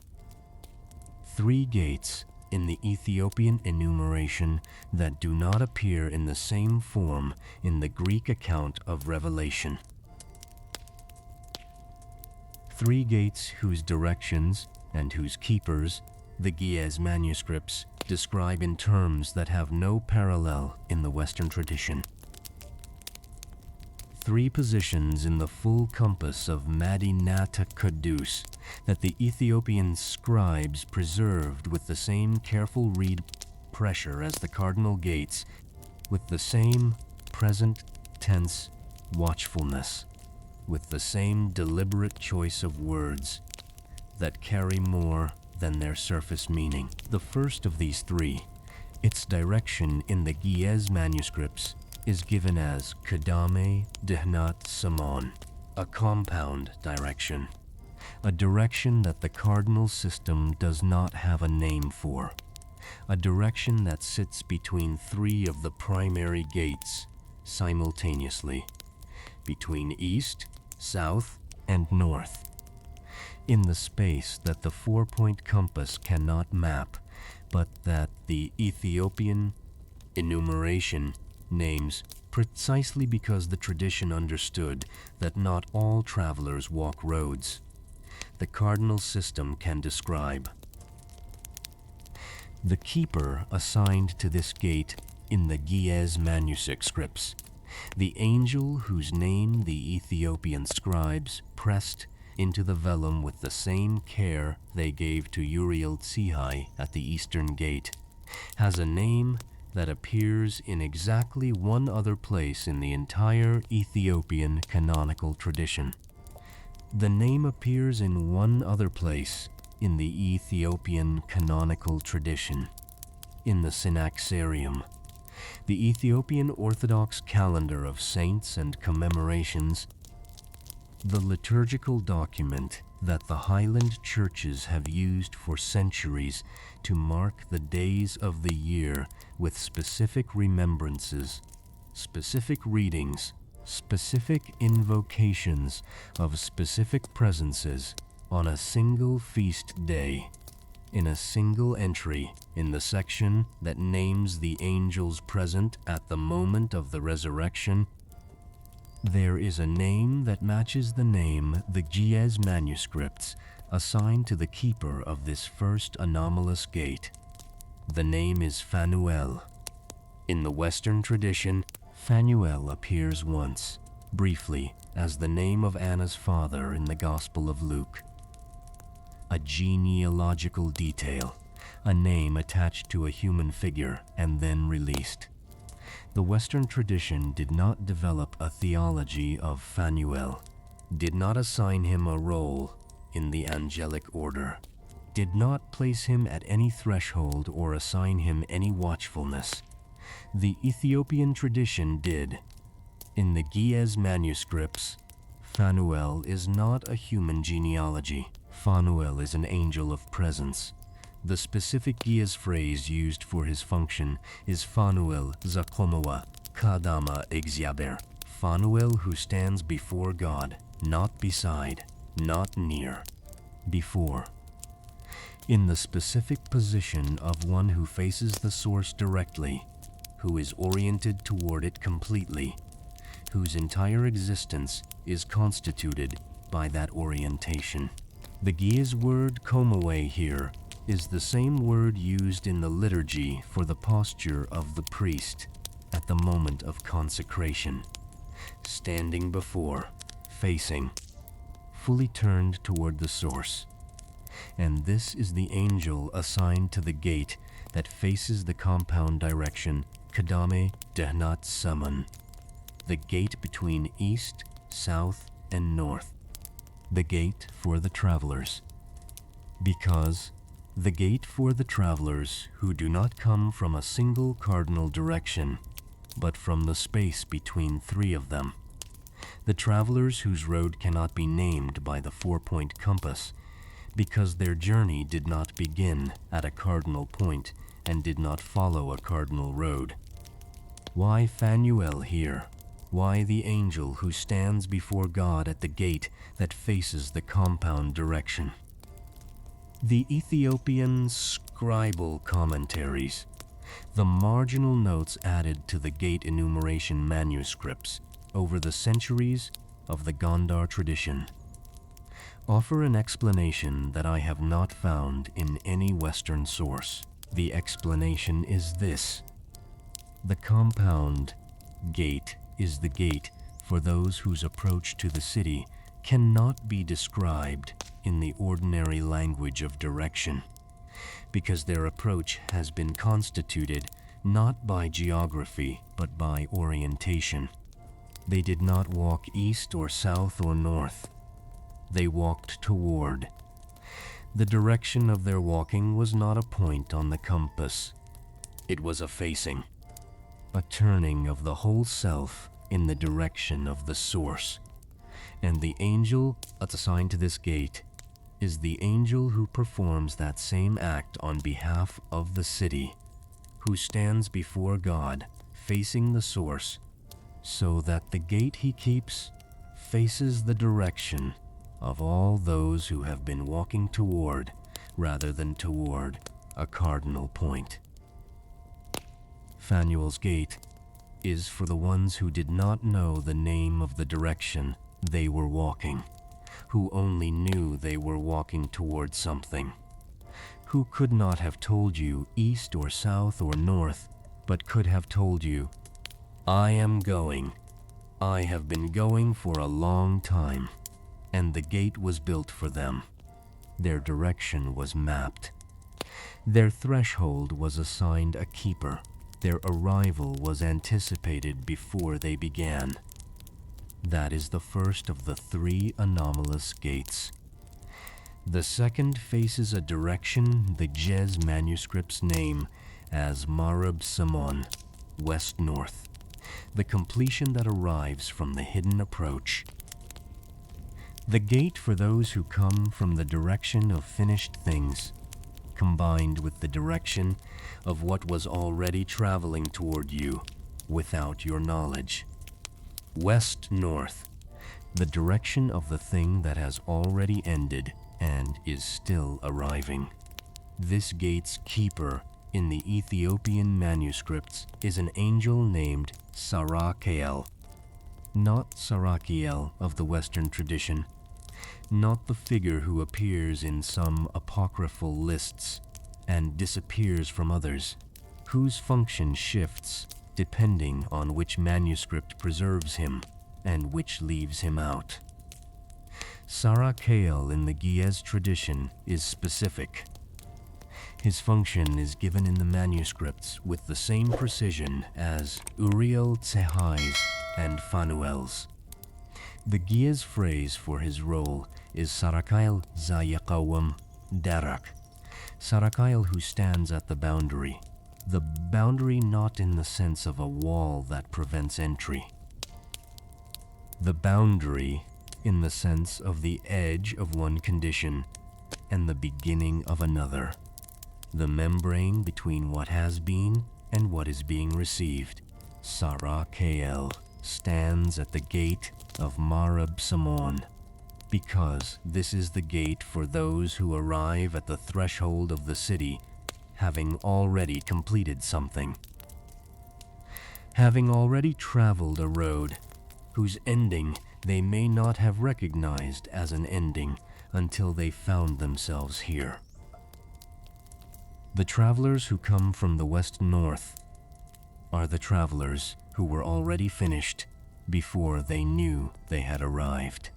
Three gates in the Ethiopian enumeration that do not appear in the same form in the Greek account of Revelation. Three gates whose directions and whose keepers the Ge'ez manuscripts describe in terms that have no parallel in the Western tradition. Three positions in the full compass of Mädinätä Qəddus that the Ethiopian scribes preserved with the same careful reed pressure as the cardinal gates, with the same present tense watchfulness, with the same deliberate choice of words that carry more than their surface meaning. The first of these three, its direction in the Ge'ez manuscripts, is given as Kadame Dehnat Samon, a compound direction, a direction that the cardinal system does not have a name for, a direction that sits between three of the primary gates simultaneously, between east, south, and north, in the space that the four-point compass cannot map, but that the Ethiopian enumeration names precisely because the tradition understood that not all travelers walk roads. The cardinal system can describe. The keeper assigned to this gate in the Ge'ez manuscripts, the angel whose name the Ethiopian scribes pressed into the vellum with the same care they gave to Uriel Tsehay at the eastern gate, has a name that appears in exactly one other place in the entire Ethiopian canonical tradition. The name appears in one other place in the Ethiopian canonical tradition, in the Synaxarium, the Ethiopian Orthodox calendar of saints and commemorations, the liturgical document that the highland churches have used for centuries to mark the days of the year with specific remembrances, specific readings, specific invocations of specific presences on a single feast day, in a single entry in the section that names the angels present at the moment of the resurrection. There is a name that matches the name the Ge'ez manuscripts assigned to the keeper of this first anomalous gate. The name is Phanuel. In the Western tradition, Phanuel appears once, briefly, as the name of Anna's father in the Gospel of Luke. A genealogical detail, a name attached to a human figure and then released. The Western tradition did not develop a theology of Phanuel, did not assign him a role in the angelic order, did not place him at any threshold or assign him any watchfulness. The Ethiopian tradition did. In the Ge'ez manuscripts, Phanuel is not a human genealogy. Phanuel is an angel of presence. The specific Ge'ez phrase used for his function is Phanuel Zakomowa Kadama Egziaber, Phanuel who stands before God, not beside, not near, before. in the specific position of one who faces the source directly, who is oriented toward it completely, whose entire existence is constituted by that orientation. The Gia's word komawe here is the same word used in the liturgy for the posture of the priest at the moment of consecration, standing before, facing, fully turned toward the source. And this is the angel assigned to the gate that faces the compound direction Kadame Dehnat Saman, the gate between east, south, and north, the gate for the travelers. Because the gate for the travelers who do not come from a single cardinal direction, but from the space between three of them, the travelers whose road cannot be named by the 4-point compass, because their journey did not begin at a cardinal point and did not follow a cardinal road. Why Phanuel here? Why the angel who stands before God at the gate that faces the compound direction? The Ethiopian scribal commentaries, the marginal notes added to the gate enumeration manuscripts over the centuries of the Gondar tradition, offer an explanation that I have not found in any Western source. The explanation is this: the compound gate is the gate for those whose approach to the city cannot be described in the ordinary language of direction, because their approach has been constituted not by geography but by orientation. They did not walk east or south or north. They walked toward. The direction of their walking was not a point on the compass. It was a facing, a turning of the whole self in the direction of the source. And the angel assigned to this gate is the angel who performs that same act on behalf of the city, who stands before God, facing the source, so that the gate he keeps faces the direction of all those who have been walking toward, rather than toward, a cardinal point. Phanuel's gate is for the ones who did not know the name of the direction they were walking, who only knew they were walking toward something, who could not have told you east or south or north, but could have told you, I am going. I have been going for a long time. And the gate was built for them. Their direction was mapped. Their threshold was assigned a keeper. Their arrival was anticipated before they began. That is the first of the 3 anomalous gates. The second faces a direction the Jez manuscripts name as Marab Samon, west-north, the completion that arrives from the hidden approach. The gate for those who come from the direction of finished things, combined with the direction of what was already traveling toward you without your knowledge. West-north, the direction of the thing that has already ended and is still arriving. This gate's keeper in the Ethiopian manuscripts is an angel named Sarakiel, not Sarakiel of the Western tradition, not the figure who appears in some apocryphal lists and disappears from others, whose function shifts depending on which manuscript preserves him and which leaves him out. Sarakiel in the Giez tradition is specific. His function is given in the manuscripts with the same precision as Uriel Tsehay's and Phanuel's. The Giez phrase for his role is Sarakiel Zayakawam Darak, Sarakiel who stands at the boundary not in the sense of a wall that prevents entry. The boundary in the sense of the edge of one condition and the beginning of another, the membrane between what has been and what is being received. Sarakiel stands at the gate of Marab Samon, because this is the gate for those who arrive at the threshold of the city having already completed something, having already traveled a road whose ending they may not have recognized as an ending until they found themselves here. The travelers who come from the west-north are the travelers who were already finished before they knew they had arrived,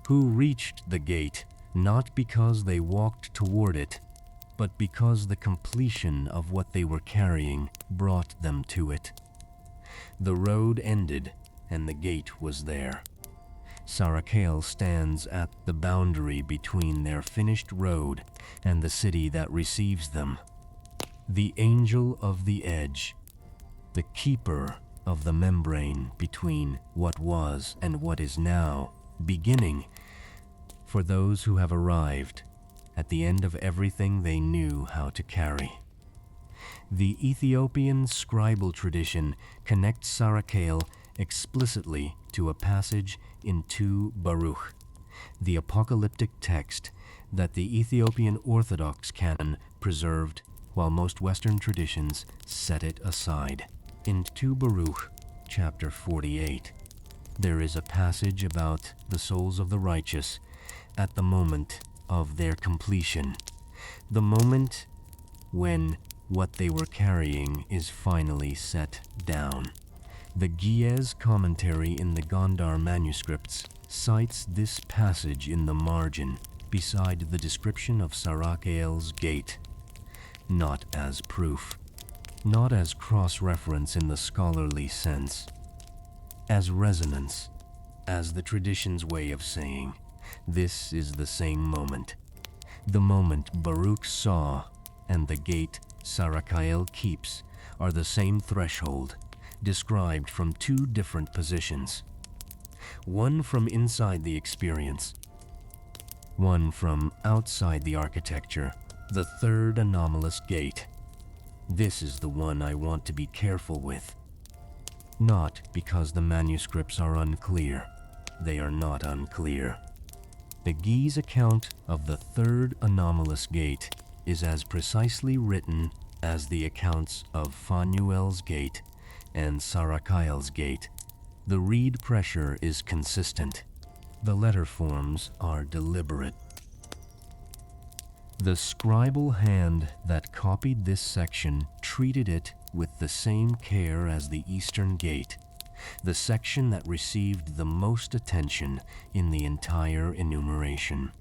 who reached the gate not because they walked toward it, but because the completion of what they were carrying brought them to it. The road ended and the gate was there. Sarakel stands at the boundary between their finished road and the city that receives them. The angel of the edge, the keeper of the membrane between what was and what is now, beginning for those who have arrived at the end of everything they knew how to carry. The Ethiopian scribal tradition connects Sarakel explicitly to a passage in 2 Baruch, the apocalyptic text that the Ethiopian Orthodox canon preserved while most Western traditions set it aside. In 2 Baruch, chapter 48, there is a passage about the souls of the righteous at the moment of their completion, the moment when what they were carrying is finally set down. The Ge'ez commentary in the Gondar manuscripts cites this passage in the margin beside the description of Sarakel's gate, not as proof, not as cross-reference in the scholarly sense, as resonance, as the tradition's way of saying, this is the same moment, the moment Baruch saw and the gate Sarakel keeps are the same threshold, described from 2 different positions, one from inside the experience, one from outside the architecture, the third anomalous gate. This is the one I want to be careful with. Not because the manuscripts are unclear. They are not unclear. The Ge'ez account of the third anomalous gate is as precisely written as the accounts of Phanuel's gate and Sarakel's gate. The reed pressure is consistent. The letter forms are deliberate. The scribal hand that copied this section treated it with the same care as the Eastern Gate, the section that received the most attention in the entire enumeration.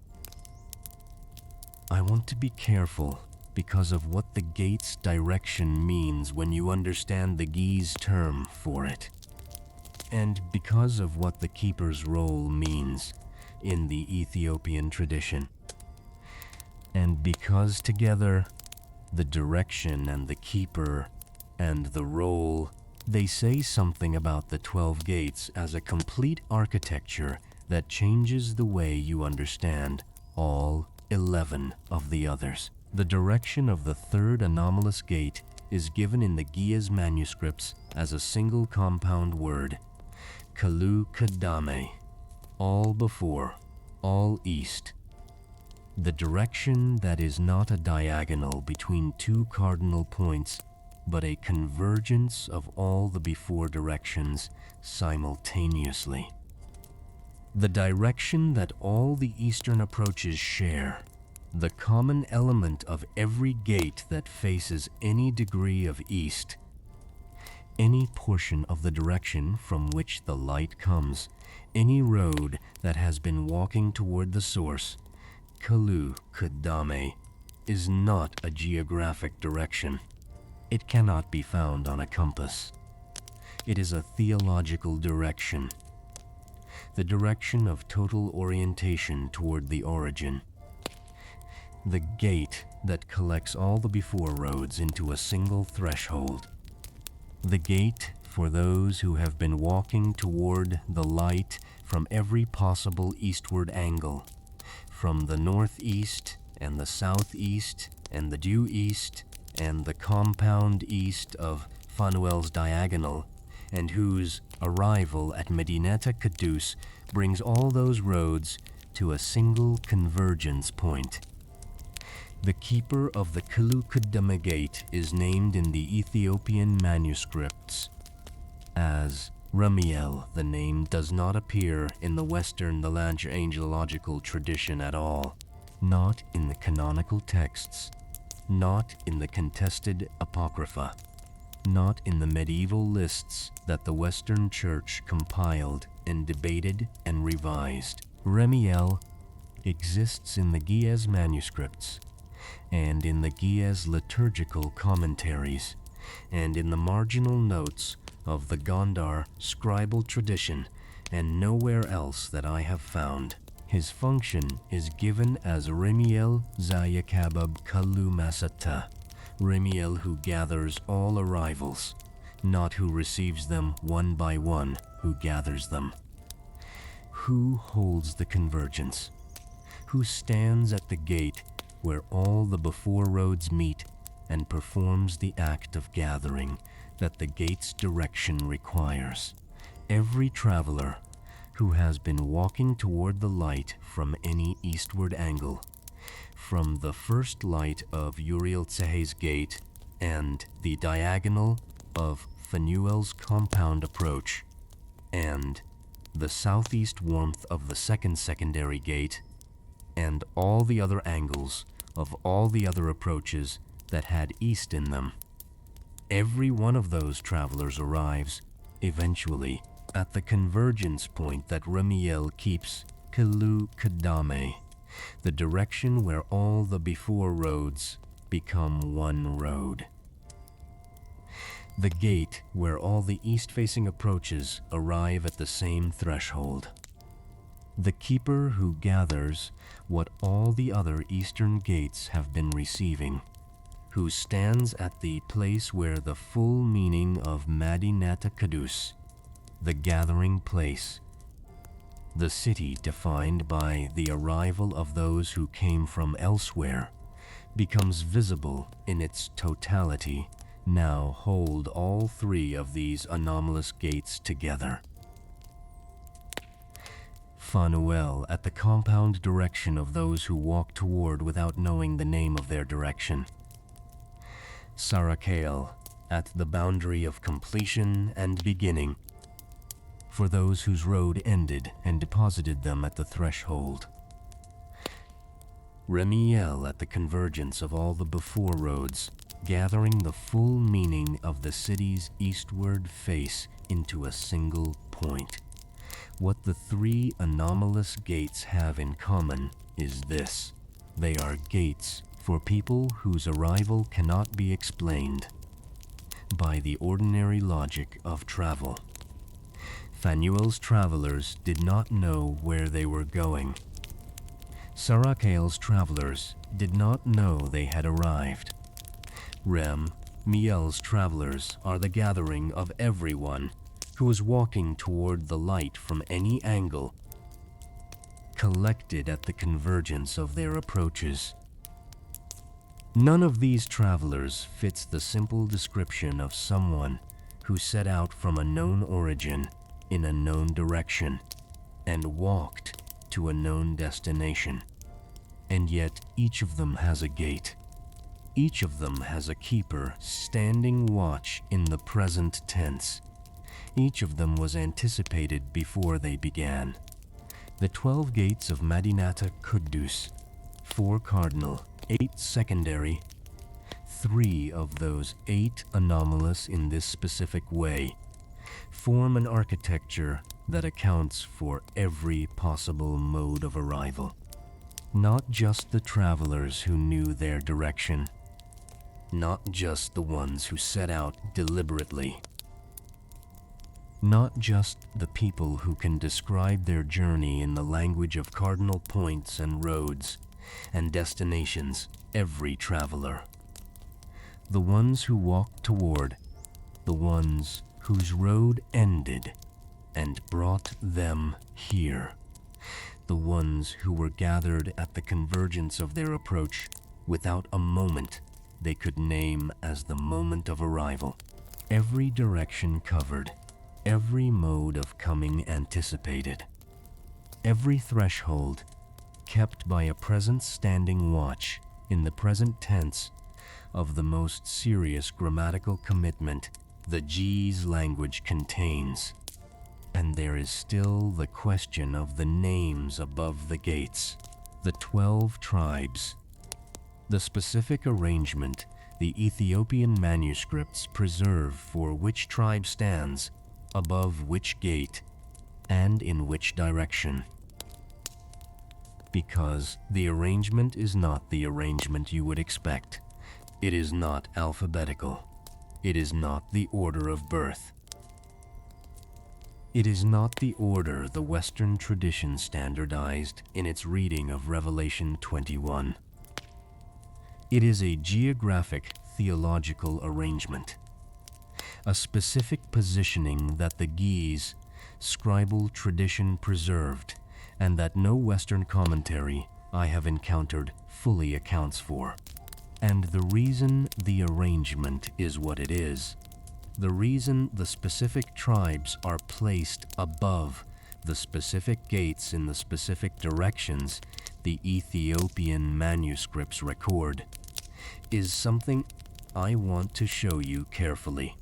I want to be careful because of what the gate's direction means when you understand the Ge'ez term for it, and because of what the keeper's role means in the Ethiopian tradition, and because together the direction and the keeper and the role, they say something about the 12 gates as a complete architecture that changes the way you understand all 11 of the others. The direction of the third anomalous gate is given in the Ge'ez manuscripts as a single compound word, Kəllü Alam, all before, all east. The direction that is not a diagonal between 2 cardinal points, but a convergence of all the before directions simultaneously. The direction that all the eastern approaches share, the common element of every gate that faces any degree of east, any portion of the direction from which the light comes, any road that has been walking toward the source, Kəllü Alam, is not a geographic direction. It cannot be found on a compass. It is a theological direction, the direction of total orientation toward the origin. The gate that collects all the before roads into a single threshold. The gate for those who have been walking toward the light from every possible eastward angle, from the northeast and the southeast and the due east and the compound east of Phanuel's diagonal and whose arrival at Mädinätä Qəddus brings all those roads to a single convergence point. The keeper of the Kəllü gate is named in the Ethiopian manuscripts as Peniel. The name does not appear in the Western angelological tradition at all, not in the canonical texts, not in the contested apocrypha, not in the medieval lists that the Western Church compiled and debated and revised. Peniel exists in the Ge'ez manuscripts, and in the Ge'ez liturgical commentaries, and in the marginal notes of the Gondar scribal tradition, and nowhere else that I have found. His function is given as Uriel Tsehay Kəllü Masata, Peniel who gathers all arrivals, not who receives them one by one, who gathers them. Who holds the convergence? Who stands at the gate where all the before roads meet and performs the act of gathering that the gate's direction requires? Every traveler who has been walking toward the light from any eastward angle, from the first light of Uriel Tsehay's gate and the diagonal of Phanuel's compound approach, and the southeast warmth of the second secondary gate, and all the other angles of all the other approaches that had east in them. Every one of those travelers arrives, eventually, at the convergence point that Peniel keeps Kəllü Alam, the direction where all the before roads become one road. The gate where all the east-facing approaches arrive at the same threshold. The keeper who gathers what all the other eastern gates have been receiving, who stands at the place where the full meaning of Mädinätä Qəddus, the gathering place, the city defined by the arrival of those who came from elsewhere, becomes visible in its totality, now hold all three of these anomalous gates together. Phanuel at the compound direction of those who walk toward without knowing the name of their direction. Sarakael at the boundary of completion and beginning, for those whose road ended and deposited them at the threshold. Peniel at the convergence of all the before roads, gathering the full meaning of the city's eastward face into a single point. What the three anomalous gates have in common is this: they are gates for people whose arrival cannot be explained by the ordinary logic of travel. Phanuel's travelers did not know where they were going. Sarakael's travelers did not know they had arrived. Peniel's travelers are the gathering of everyone who is walking toward the light from any angle, collected at the convergence of their approaches. None of these travelers fits the simple description of someone who set out from a known origin in a known direction and walked to a known destination. And yet each of them has a gate. Each of them has a keeper standing watch in the present tense. Each of them was anticipated before they began. The 12 gates of Mädinätä Qəddus, 4 cardinal, 8 secondary, 3 of those 8 anomalous in this specific way, form an architecture that accounts for every possible mode of arrival. Not just the travelers who knew their direction, not just the ones who set out deliberately, not just the people who can describe their journey in the language of cardinal points and roads and destinations, every traveler. The ones who walked toward, the ones whose road ended and brought them here, the ones who were gathered at the convergence of their approach without a moment they could name as the moment of arrival. Every direction covered, every mode of coming anticipated, every threshold kept by a present standing watch in the present tense of the most serious grammatical commitment the Ge'ez language contains. And there is still the question of the names above the gates, the 12 tribes, the specific arrangement the Ethiopian manuscripts preserve for which tribe stands above which gate and in which direction. Because the arrangement is not the arrangement you would expect. It is not alphabetical. It is not the order of birth. It is not the order the Western tradition standardized in its reading of Revelation 21. It is a geographic theological arrangement, a specific positioning that the Ge'ez scribal tradition preserved and that no Western commentary I have encountered fully accounts for. And the reason the arrangement is what it is, the reason the specific tribes are placed above the specific gates in the specific directions the Ethiopian manuscripts record, is something I want to show you carefully.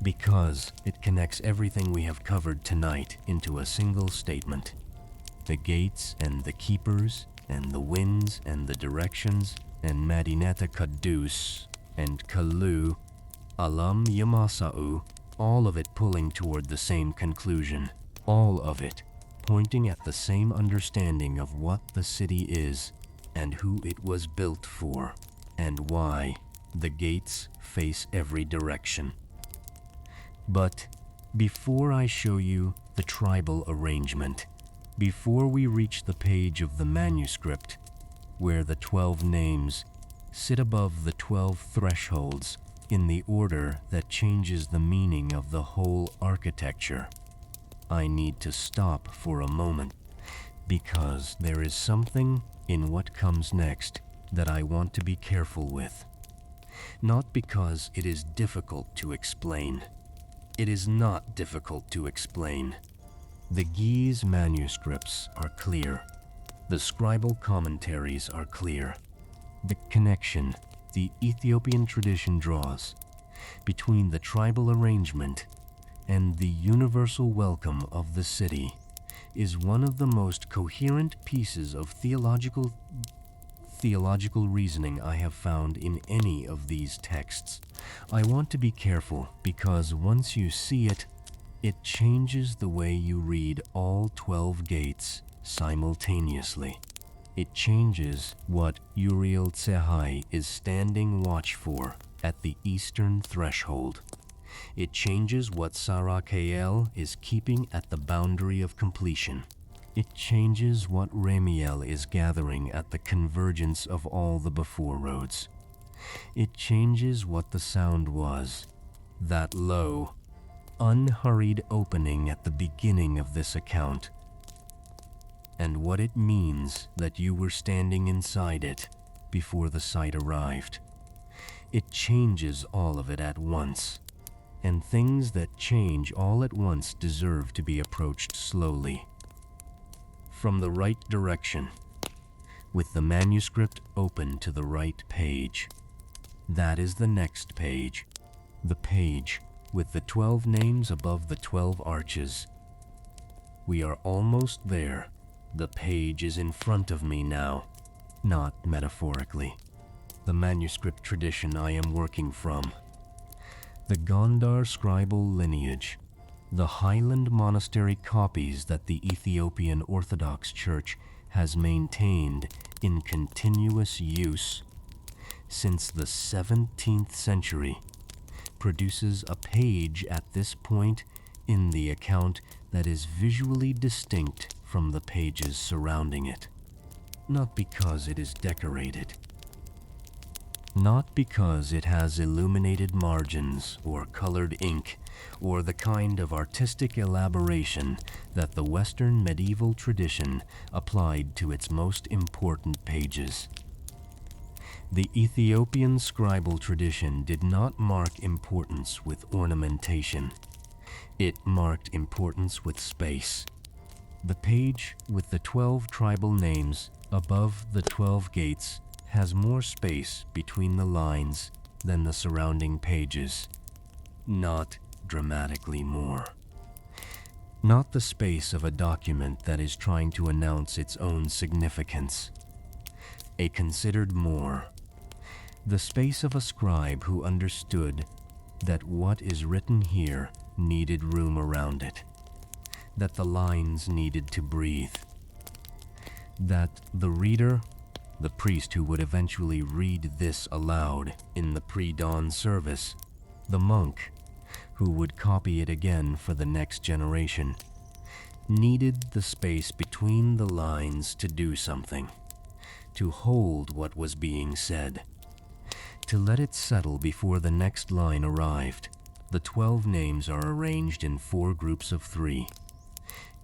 Because it connects everything we have covered tonight into a single statement. The gates and the keepers, and the winds and the directions, and Mädinätä Qəddus, and Kəllü Alam yəmaṣṣə'u, all of it pulling toward the same conclusion, all of it pointing at the same understanding of what the city is, and who it was built for, and why the gates face every direction. But before I show you the tribal arrangement, before we reach the page of the manuscript where the 12 names sit above the 12 thresholds in the order that changes the meaning of the whole architecture, I need to stop for a moment, because there is something in what comes next that I want to be careful with. Not because it is difficult to explain. It is not difficult to explain. The Ge'ez manuscripts are clear. The scribal commentaries are clear. The connection the Ethiopian tradition draws between the tribal arrangement and the universal welcome of the city is one of the most coherent pieces of theological reasoning I have found in any of these texts. I want to be careful because once you see it, it changes the way you read all 12 gates simultaneously. It changes what Uriel Tsehay is standing watch for at the eastern threshold. It changes what Peniel is keeping at the boundary of completion. It changes what Peniel is gathering at the convergence of all the before roads. It changes what the sound was, that low, unhurried opening at the beginning of this account, and what it means that you were standing inside it before the sight arrived. It changes all of it at once, and things that change all at once deserve to be approached slowly. From the right direction, with the manuscript open to the right page. That is the next page, the page with the 12 names above the 12 arches. We are almost there. The page is in front of me now, not metaphorically. The manuscript tradition I am working from. The Gondar scribal lineage, the highland monastery copies that the Ethiopian Orthodox Church has maintained in continuous use since the 17th century, produces a page at this point in the account that is visually distinct from the pages surrounding it. Not because it is decorated, not because it has illuminated margins or colored ink or the kind of artistic elaboration that the Western medieval tradition applied to its most important pages. The Ethiopian scribal tradition did not mark importance with ornamentation. It marked importance with space. The page with the 12 tribal names above the 12 gates has more space between the lines than the surrounding pages. Not dramatically more. Not the space of a document that is trying to announce its own significance. A considered more. The space of a scribe who understood that what is written here needed room around it, that the lines needed to breathe, that the reader, the priest who would eventually read this aloud in the pre-dawn service, the monk who would copy it again for the next generation, needed the space between the lines to do something, to hold what was being said, to let it settle before the next line arrived. The 12 names are arranged in 4 groups of 3.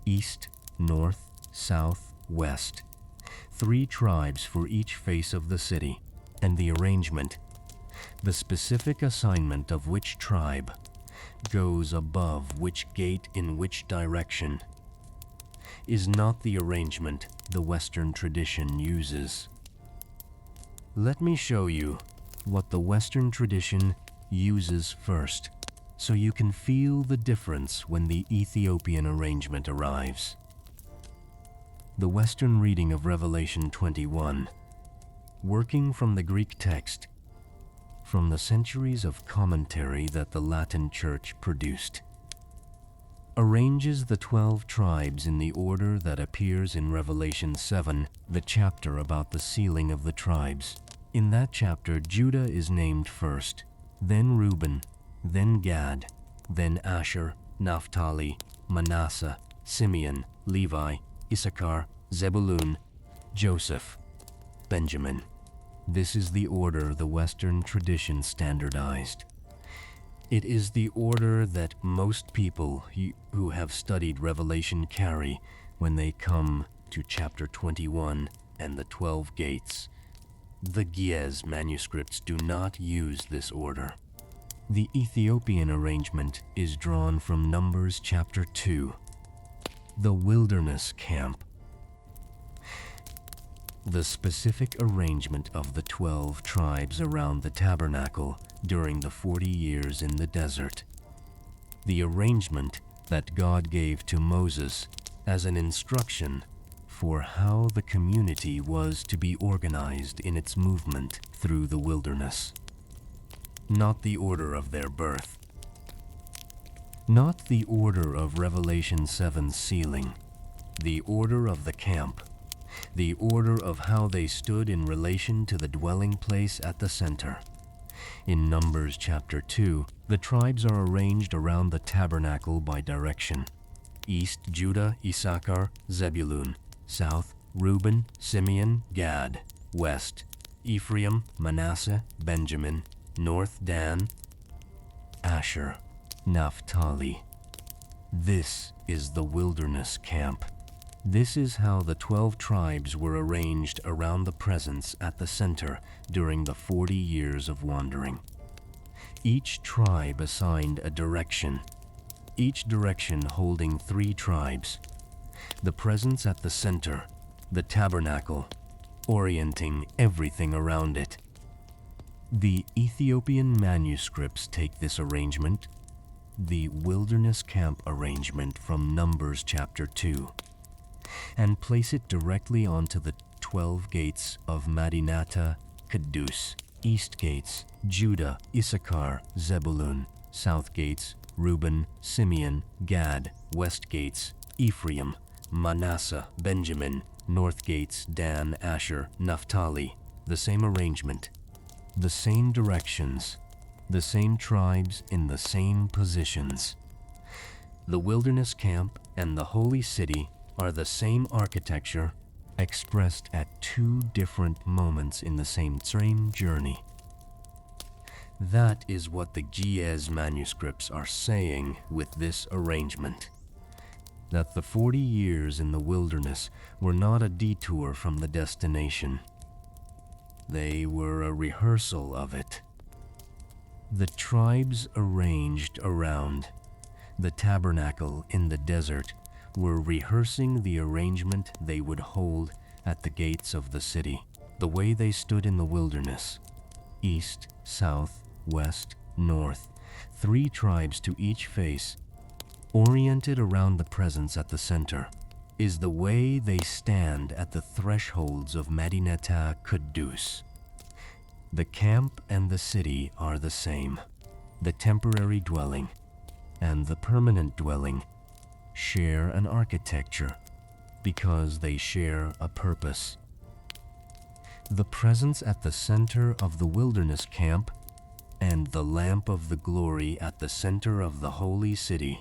East, north, south, west. 3 tribes for each face of the city, and the arrangement, the specific assignment of which tribe, goes above which gate in which direction, is not the arrangement the Western tradition uses. Let me show you what the Western tradition uses first, so you can feel the difference when the Ethiopian arrangement arrives. The Western reading of Revelation 21, working from the Greek text, from the centuries of commentary that the Latin Church produced, arranges the 12 tribes in the order that appears in Revelation 7, the chapter about the sealing of the tribes. In that chapter, Judah is named first, then Reuben, then Gad, then Asher, Naphtali, Manasseh, Simeon, Levi, Issachar, Zebulun, Joseph, Benjamin. This is the order the Western tradition standardized. It is the order that most people who have studied Revelation carry when they come to chapter 21 and the 12 gates. The Ge'ez manuscripts do not use this order. The Ethiopian arrangement is drawn from Numbers chapter 2, the wilderness camp. The specific arrangement of the 12 tribes around the tabernacle during the 40 years in the desert. The arrangement that God gave to Moses as an instruction for how the community was to be organized in its movement through the wilderness. Not the order of their birth. Not the order of Revelation 7's sealing. The order of the camp. The order of how they stood in relation to the dwelling place at the center. In Numbers chapter 2, the tribes are arranged around the tabernacle by direction. East, Judah, Issachar, Zebulun. South, Reuben, Simeon, Gad. West, Ephraim, Manasseh, Benjamin. North, Dan, Asher, Naphtali. This is the wilderness camp. This is how the 12 tribes were arranged around the presence at the center during the 40 years of wandering. Each tribe assigned a direction, each direction holding 3 tribes. The presence at the center, the tabernacle, orienting everything around it. The Ethiopian manuscripts take this arrangement, the wilderness camp arrangement from Numbers chapter 2, and place it directly onto the 12 gates of Mädinätä Qəddus. East gates, Judah, Issachar, Zebulun. South gates, Reuben, Simeon, Gad. West gates, Ephraim, Manasseh, Benjamin. North gates, Dan, Asher, Naphtali. The same arrangement, the same directions, the same tribes in the same positions. The wilderness camp and the holy city are the same architecture, expressed at 2 different moments in the same journey. That is what the Ge'ez manuscripts are saying with this arrangement. That the 40 years in the wilderness were not a detour from the destination. they were a rehearsal of it. The tribes arranged around the tabernacle in the desert were rehearsing the arrangement they would hold at the gates of the city, the way they stood in the wilderness, east, south, west, north, 3 tribes to each face, oriented around the presence at the center, is the way they stand at the thresholds of Mädinätä Qəddus. The camp and the city are the same. The temporary dwelling and the permanent dwelling share an architecture because they share a purpose. The presence at the center of the wilderness camp and the lamp of the glory at the center of the holy city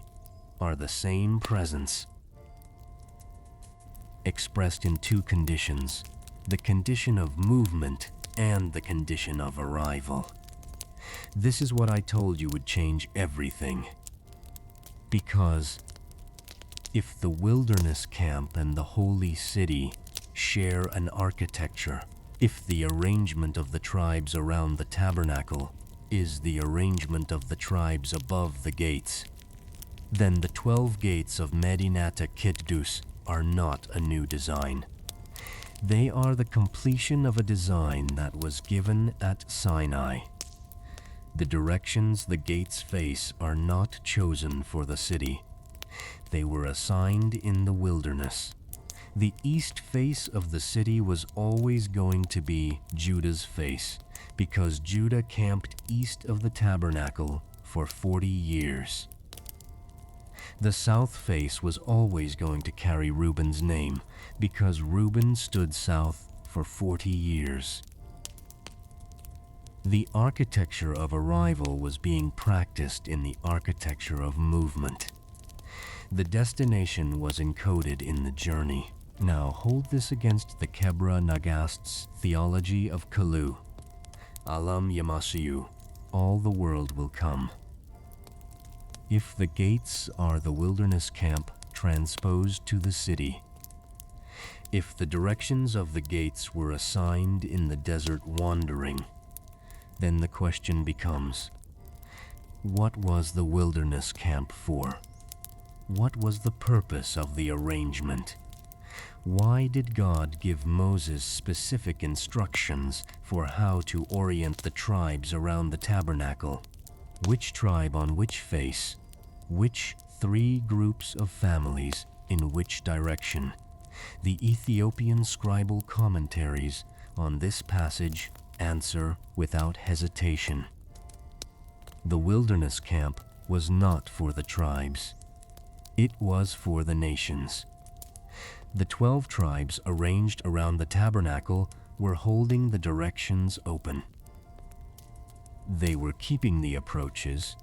are the same presence, expressed in 2 conditions, the condition of movement and the condition of arrival. This is what I told you would change everything. Because if the wilderness camp and the holy city share an architecture, if the arrangement of the tribes around the tabernacle is the arrangement of the tribes above the gates, then the 12 gates of Mädinätä Qəddus are not a new design. They are the completion of a design that was given at Sinai. The directions the gates face are not chosen for the city. They were assigned in the wilderness. The east face of the city was always going to be Judah's face, because Judah camped east of the tabernacle for 40 years. The south face was always going to carry Reuben's name, because Reuben stood south for 40 years. The architecture of arrival was being practiced in the architecture of movement. The destination was encoded in the journey. Now hold this against the Kebra Nagast's theology of Kəllü Alam yəmaṣṣə'u, all the world will come. If the gates are the wilderness camp transposed to the city, if the directions of the gates were assigned in the desert wandering, then the question becomes, what was the wilderness camp for? What was the purpose of the arrangement? Why did God give Moses specific instructions for how to orient the tribes around the tabernacle? Which tribe on which face? Which 3 groups of families in which direction? The Ethiopian scribal commentaries on this passage answer without hesitation. The wilderness camp was not for the tribes. It was for the nations. The 12 tribes arranged around the tabernacle were holding the directions open. They were keeping the approaches,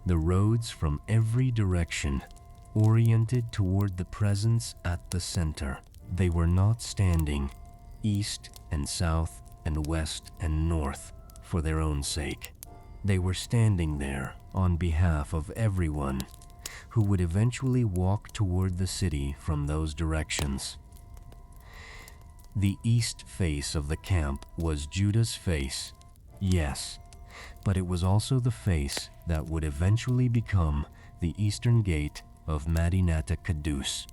the roads from every direction, oriented toward the presence at the center. They were not standing east and south and west and north for their own sake. They were standing there on behalf of everyone who would eventually walk toward the city from those directions. The east face of the camp was Judah's face, yes, but it was also the face that would eventually become the eastern gate of Mädinätä Qəddus,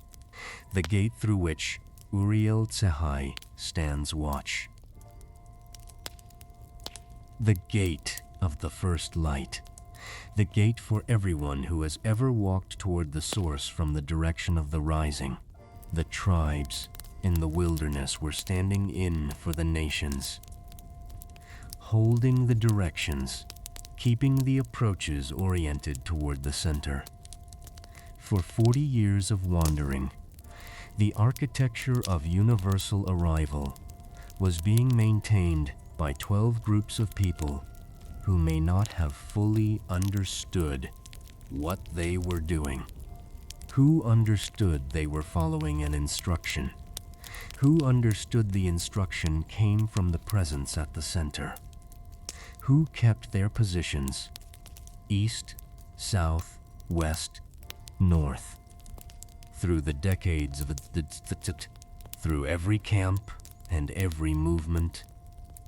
the gate through which Uriel Tsehay stands watch. The gate of the first light, the gate for everyone who has ever walked toward the source from the direction of the rising. The tribes in the wilderness were standing in for the nations, holding the directions, keeping the approaches oriented toward the center. For 40 years of wandering, the architecture of universal arrival was being maintained by 12 groups of people who may not have fully understood what they were doing. Who understood they were following an instruction? Who understood the instruction came from the presence at the center? Who kept their positions? East, south, west, north. Through the decades of through every camp and every movement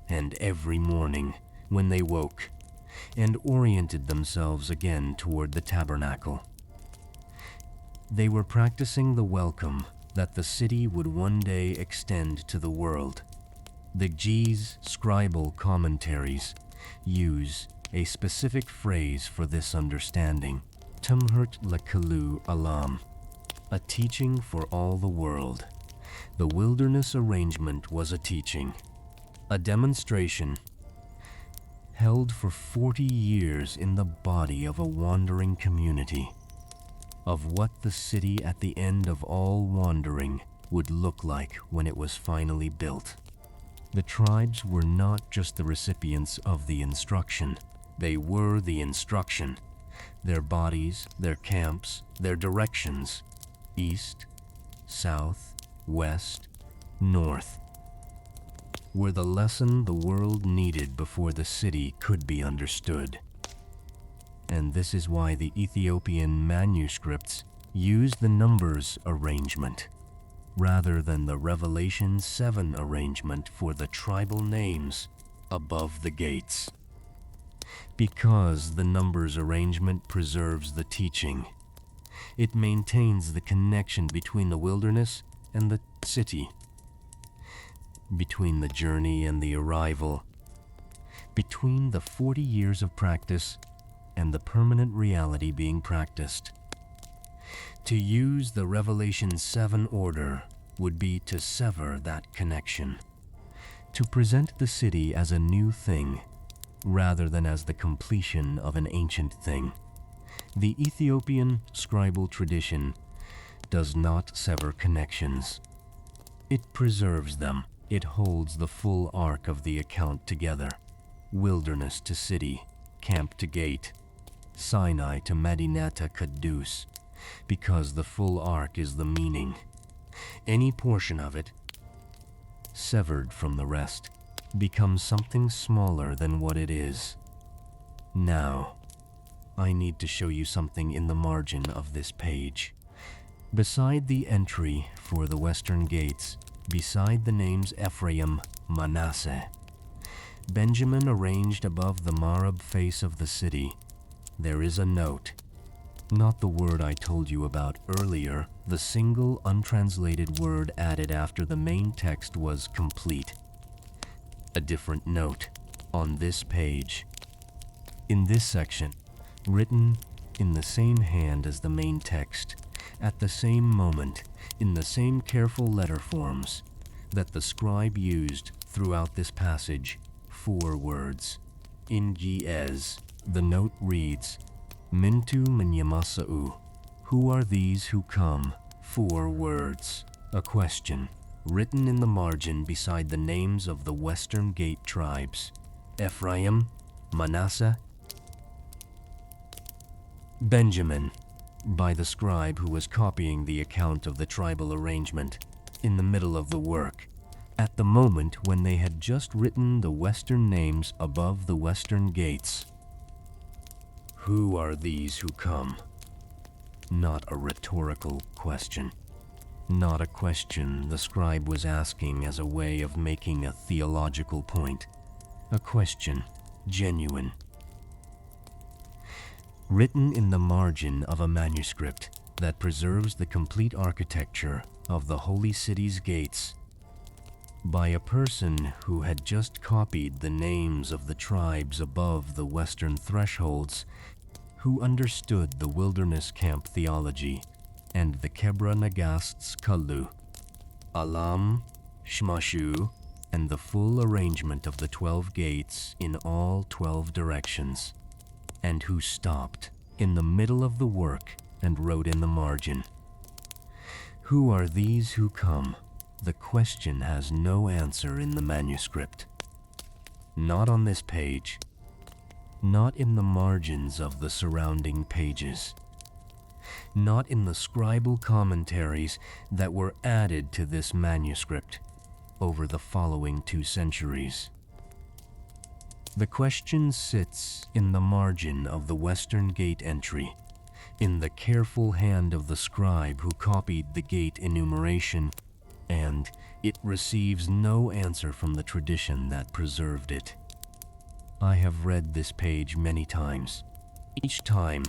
and every morning when they woke and oriented themselves again toward the tabernacle. They were practicing the welcome that the city would one day extend to the world. The G's scribal commentaries use a specific phrase for this understanding, Tǝmhǝrt lä-Kəllü Alam, a teaching for all the world. The wilderness arrangement was a teaching, a demonstration held for 40 years in the body of a wandering community, of what the city at the end of all wandering would look like when it was finally built. The tribes were not just the recipients of the instruction, they were the instruction. Their bodies, their camps, their directions, east, south, west, north, were the lesson the world needed before the city could be understood. And this is why the Ethiopian manuscripts use the numbers arrangement rather than the Revelation 7 arrangement for the tribal names above the gates. Because the numbers arrangement preserves the teaching, it maintains the connection between the wilderness and the city, between the journey and the arrival, between the 40 years of practice and the permanent reality being practiced. To use the Revelation 7 order would be to sever that connection, to present the city as a new thing rather than as the completion of an ancient thing. The Ethiopian scribal tradition does not sever connections. It preserves them. It holds the full arc of the account together. Wilderness to city, camp to gate, Sinai to Mädinätä Qəddus, because the full arc is the meaning. Any portion of it, severed from the rest, becomes something smaller than what it is. Now, I need to show you something in the margin of this page. Beside the entry for the western gates, beside the names Ephraim, Manasseh, Benjamin arranged above the Marab face of the city, there is a note. Not the word I told you about earlier, the single untranslated word added after the main text was complete. A different note on this page. In this section, written in the same hand as the main text, at the same moment, in the same careful letter forms that the scribe used throughout this passage, 4 words. In Ge'ez, the note reads, Məntu yəmaṣṣə'u. Who are these who come? 4 words. A question, written in the margin beside the names of the Western Gate tribes. Ephraim, Manasseh, Benjamin, by the scribe who was copying the account of the tribal arrangement, in the middle of the work, at the moment when they had just written the Western names above the Western gates. Who are these who come? Not a rhetorical question. Not a question the scribe was asking as a way of making a theological point. A question, genuine. Written in the margin of a manuscript that preserves the complete architecture of the Holy City's gates by a person who had just copied the names of the tribes above the western thresholds, who understood the wilderness camp theology and the Kebra Nagast's Kəllü Alam, yəmaṣṣə'u, and the full arrangement of the 12 gates in all 12 directions, and who stopped in the middle of the work and wrote in the margin, Who are these who come? The question has no answer in the manuscript. Not on this page. Not in the margins of the surrounding pages. Not in the scribal commentaries that were added to this manuscript over the following 2 centuries. The question sits in the margin of the Western Gate entry, in the careful hand of the scribe who copied the gate enumeration and it receives no answer from the tradition that preserved it. I have read this page many times. Each time,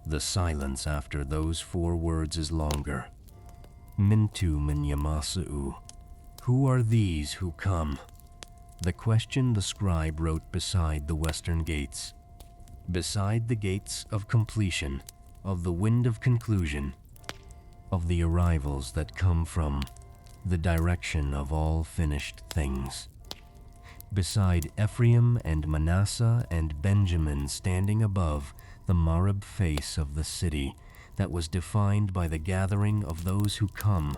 the silence after those 4 words is longer. Məntu yəmaṣṣə'u. Who are these who come? The question the scribe wrote beside the western gates. Beside the gates of completion, of the wind of conclusion, of the arrivals that come from the direction of all finished things. Beside Ephraim and Manasseh and Benjamin standing above the Marib face of the city that was defined by the gathering of those who come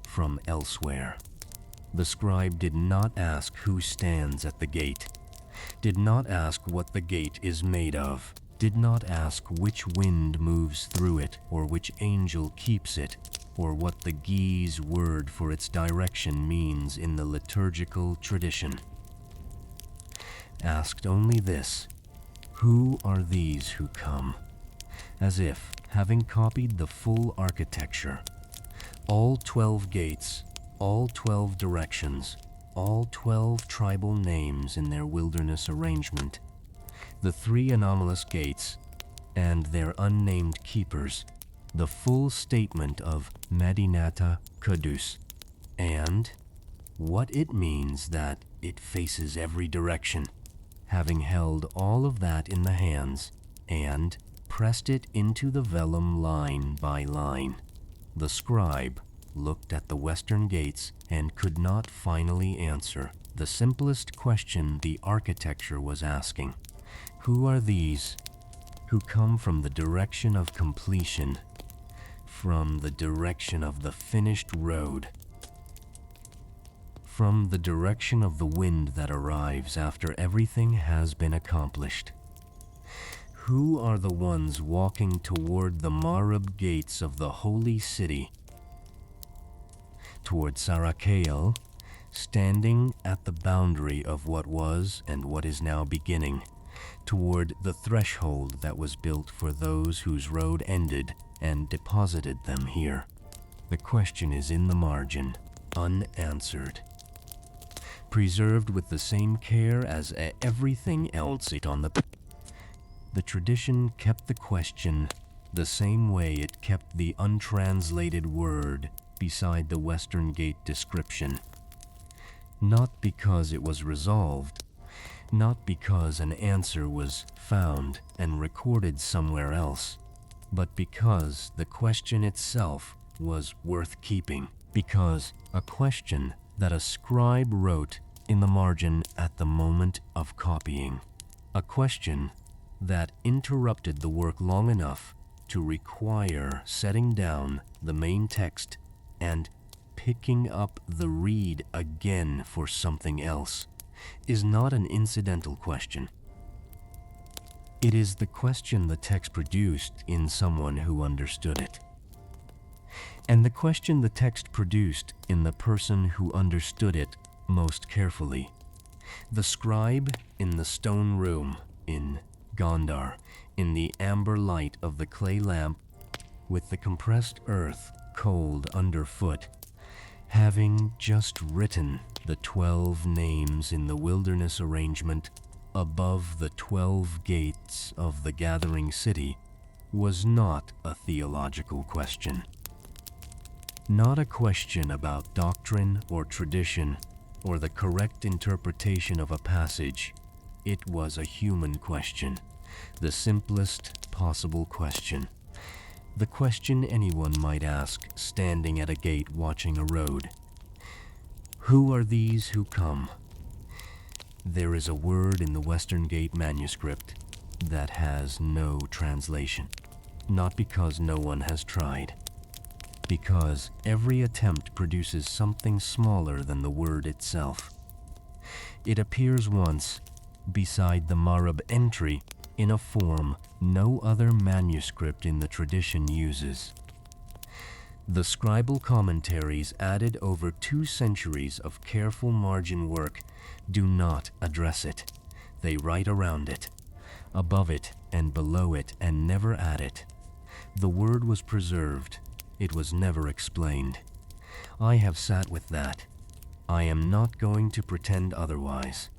from elsewhere. The scribe did not ask who stands at the gate, did not ask what the gate is made of, did not ask which wind moves through it or which angel keeps it, or what the Ge'ez word for its direction means in the liturgical tradition. Asked only this: who are these who come? As if, having copied the full architecture, all 12 gates, all 12 directions, all 12 tribal names in their wilderness arrangement, the 3 anomalous gates, and their unnamed keepers, the full statement of Mädinätä Qəddus, and what it means that it faces every direction, having held all of that in the hands and pressed it into the vellum line by line. The scribe looked at the western gates and could not finally answer the simplest question the architecture was asking. Who are these who come from the direction of completion, from the direction of the finished road, from the direction of the wind that arrives after everything has been accomplished? Who are the ones walking toward the Marib gates of the holy city, toward Sarakael, standing at the boundary of what was and what is now beginning, toward the threshold that was built for those whose road ended and deposited them here? The question is in the margin, unanswered, preserved with the same care as everything else on the... The tradition kept the question the same way it kept the untranslated word beside the western gate description. Not because it was resolved, not because an answer was found and recorded somewhere else, but because the question itself was worth keeping, because a question that a scribe wrote in the margin at the moment of copying, a question that interrupted the work long enough to require setting down the main text and picking up the reed again for something else, is not an incidental question. It is the question the text produced in someone who understood it, and the question the text produced in the person who understood it most carefully. The scribe in the stone room in Gondar, in the amber light of the clay lamp, with the compressed earth cold underfoot, having just written the 12 names in the wilderness arrangement above the 12 gates of the gathering city, was not a theological question. Not a question about doctrine or tradition or the correct interpretation of a passage. It was a human question, the simplest possible question. The question anyone might ask standing at a gate watching a road. Who are these who come? There is a word in the Western Gate manuscript that has no translation, not because no one has tried, because every attempt produces something smaller than the word itself. It appears once beside the Marib entry in a form no other manuscript in the tradition uses. The scribal commentaries added over 2 centuries of careful margin work do not address it. They write around it, above it and below it, and never add it. The word was preserved. It was never explained. I have sat with that. I am not going to pretend otherwise.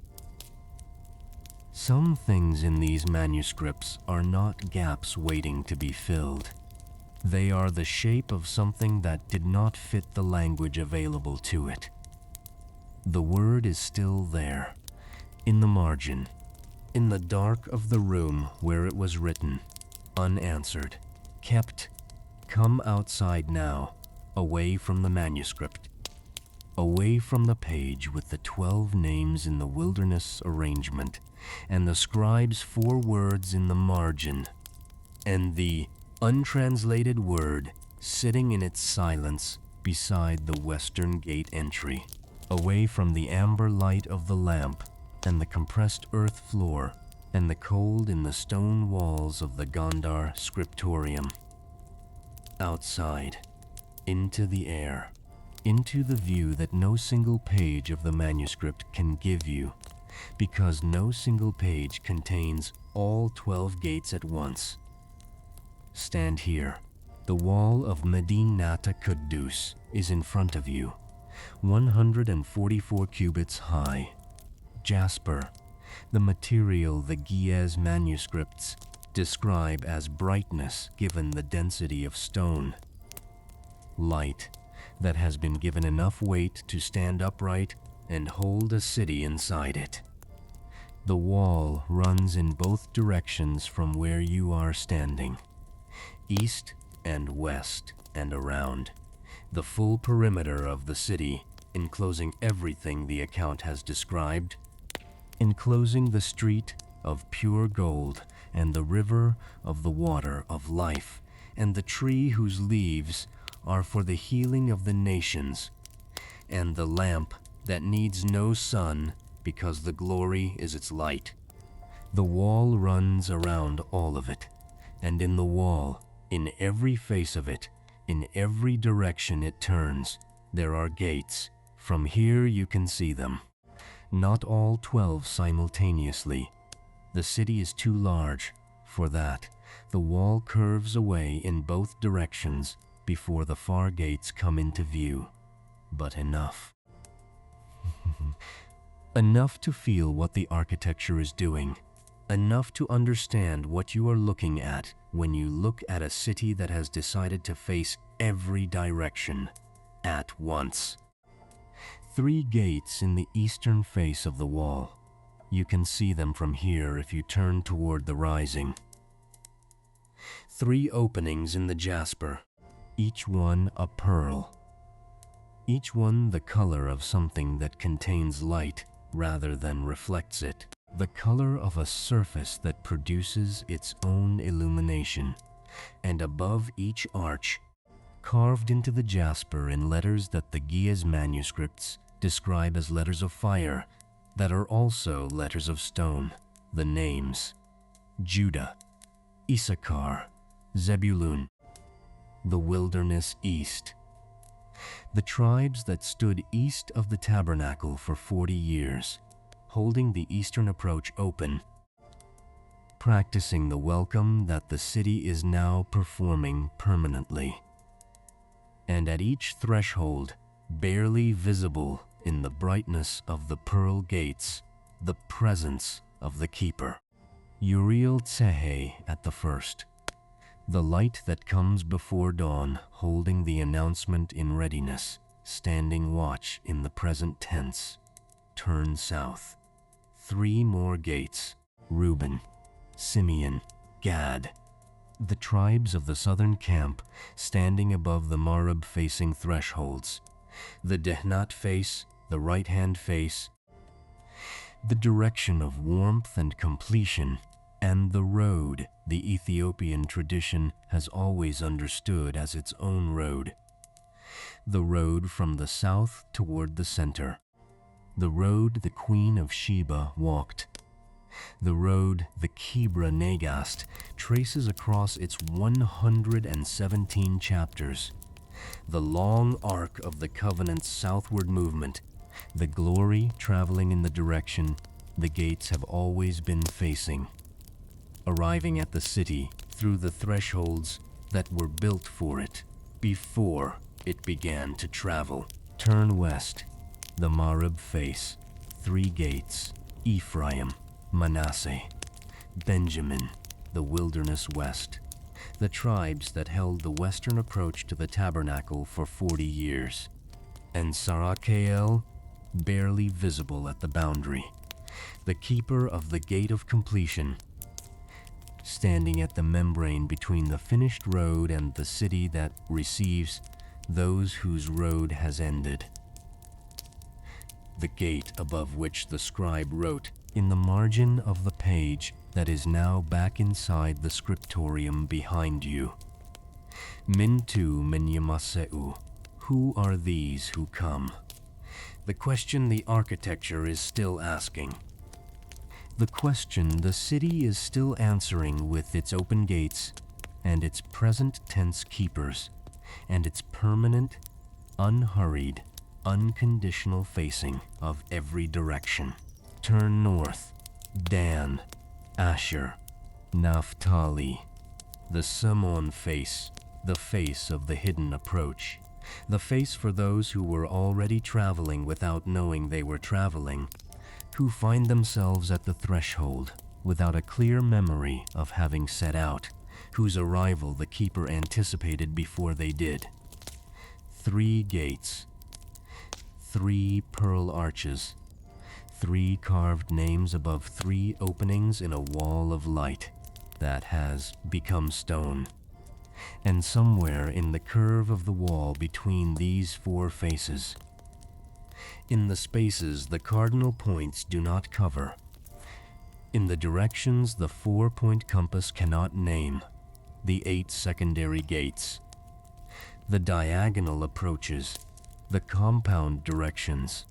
Some things in these manuscripts are not gaps waiting to be filled. They are the shape of something that did not fit the language available to it. The word is still there, in the margin, in the dark of the room where it was written, unanswered, kept. Come outside now, away from the manuscript, away from the page with the 12 names in the wilderness arrangement, and the scribe's 4 words in the margin, and the untranslated word sitting in its silence beside the western gate entry, away from the amber light of the lamp and the compressed earth floor and the cold in the stone walls of the Gondar scriptorium. Outside, into the air, into the view that no single page of the manuscript can give you, because no single page contains all 12 gates at once. Stand here. The wall of Mädinätä Qəddus is in front of you, 144 cubits high. Jasper, the material the Ge'ez manuscripts describe as brightness given the density of stone. Light that has been given enough weight to stand upright and hold a city inside it. The wall runs in both directions from where you are standing, east and west and around, the full perimeter of the city, enclosing everything the account has described, enclosing the street of pure gold and the river of the water of life and the tree whose leaves are for the healing of the nations, and the lamp that needs no sun because the glory is its light. The wall runs around all of it, and in the wall, in every face of it, in every direction it turns, there are gates. From here you can see them. Not all 12 simultaneously. The city is too large for that. The wall curves away in both directions before the far gates come into view. But enough. Enough to feel what the architecture is doing. Enough to understand what you are looking at when you look at a city that has decided to face every direction at once. 3 gates in the eastern face of the wall. You can see them from here if you turn toward the rising. 3 openings in the jasper, each one a pearl. Each one the color of something that contains light rather than reflects it. The color of a surface that produces its own illumination. And above each arch, carved into the jasper in letters that the Ge'ez manuscripts describe as letters of fire, that are also letters of stone, the names: Judah, Issachar, Zebulun, the wilderness east. The tribes that stood east of the tabernacle for 40 years, holding the eastern approach open, practicing the welcome that the city is now performing permanently. And at each threshold, barely visible in the brightness of the pearl gates, the presence of the keeper. Uriel Tsehay at the first, the light that comes before dawn, holding the announcement in readiness, standing watch in the present tense. Turn south. 3 more gates: Reuben, Simeon, Gad, the tribes of the southern camp standing above the Marib-facing thresholds, the Dehnat face, the right-hand face, the direction of warmth and completion, and the road the Ethiopian tradition has always understood as its own road. The road from the south toward the center. The road the Queen of Sheba walked. The road the Kebra Nagast traces across its 117 chapters. The long arc of the covenant's southward movement. The glory traveling in the direction the gates have always been facing. Arriving at the city through the thresholds that were built for it before it began to travel. Turn west, the Marib face, 3 gates, Ephraim, Manasseh, Benjamin, the wilderness west, the tribes that held the western approach to the tabernacle for 40 years, and Sarakael, barely visible at the boundary, the keeper of the gate of completion, standing at the membrane between the finished road and the city that receives those whose road has ended. The gate above which the scribe wrote in the margin of the page that is now back inside the scriptorium behind you. Məntu yəmaṣṣə'u. Who are these who come? The question the architecture is still asking. The question the city is still answering with its open gates and its present tense keepers and its permanent, unhurried, unconditional facing of every direction. Turn north, Dan, Asher, Naphtali, the Simon face, the face of the hidden approach, the face for those who were already traveling without knowing they were traveling, who find themselves at the threshold without a clear memory of having set out, whose arrival the keeper anticipated before they did. 3 gates, 3 pearl arches, 3 carved names above 3 openings in a wall of light that has become stone. And somewhere in the curve of the wall between these 4 faces, in the spaces the cardinal points do not cover, in the directions the 4-point compass cannot name, the 8 secondary gates, the diagonal approaches, the compound directions.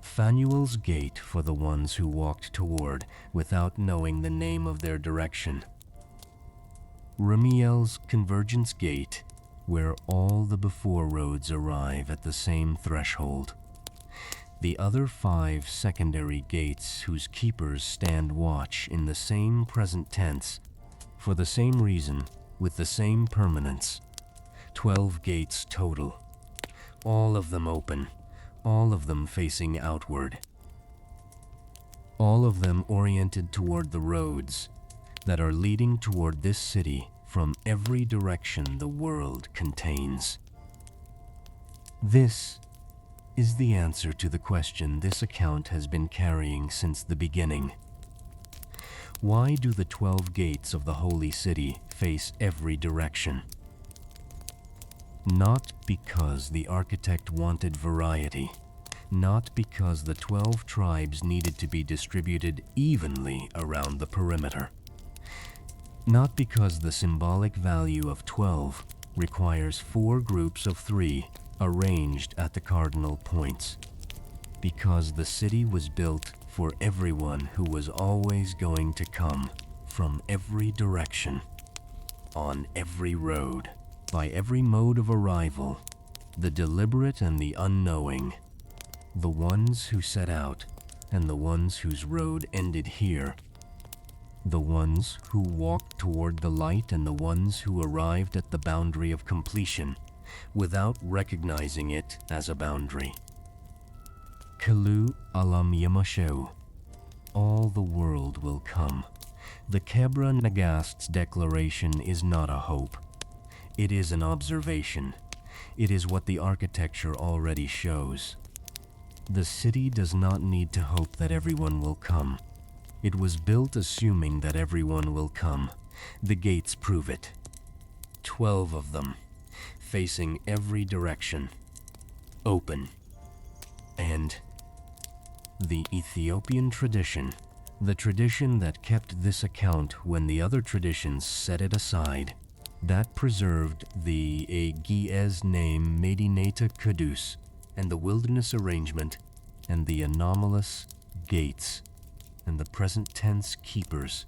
Phanuel's gate for the ones who walked toward without knowing the name of their direction. Reuben's convergence gate, where all the before roads arrive at the same threshold. The other 5 secondary gates whose keepers stand watch in the same present tense, for the same reason, with the same permanence. 12 gates total, all of them open, all of them facing outward, all of them oriented toward the roads that are leading toward this city from every direction the world contains. This is the answer to the question this account has been carrying since the beginning. Why do the 12 gates of the holy city face every direction? Not because the architect wanted variety, not because the 12 tribes needed to be distributed evenly around the perimeter, not because the symbolic value of 12 requires 4 groups of 3 arranged at the cardinal points, because the city was built for everyone who was always going to come from every direction, on every road, by every mode of arrival, the deliberate and the unknowing, the ones who set out and the ones whose road ended here, the ones who walked toward the light and the ones who arrived at the boundary of completion without recognizing it as a boundary. Kəllü Alam yəmaṣṣə'u. All the world will come. The Kebra Nagast's declaration is not a hope. It is an observation. It is what the architecture already shows. The city does not need to hope that everyone will come. It was built assuming that everyone will come. The gates prove it. 12 of them, facing every direction, open. And the Ethiopian tradition, the tradition that kept this account when the other traditions set it aside, that preserved the Ge'ez name Mädinätä Qəddus and the wilderness arrangement and the anomalous gates and the present tense keepers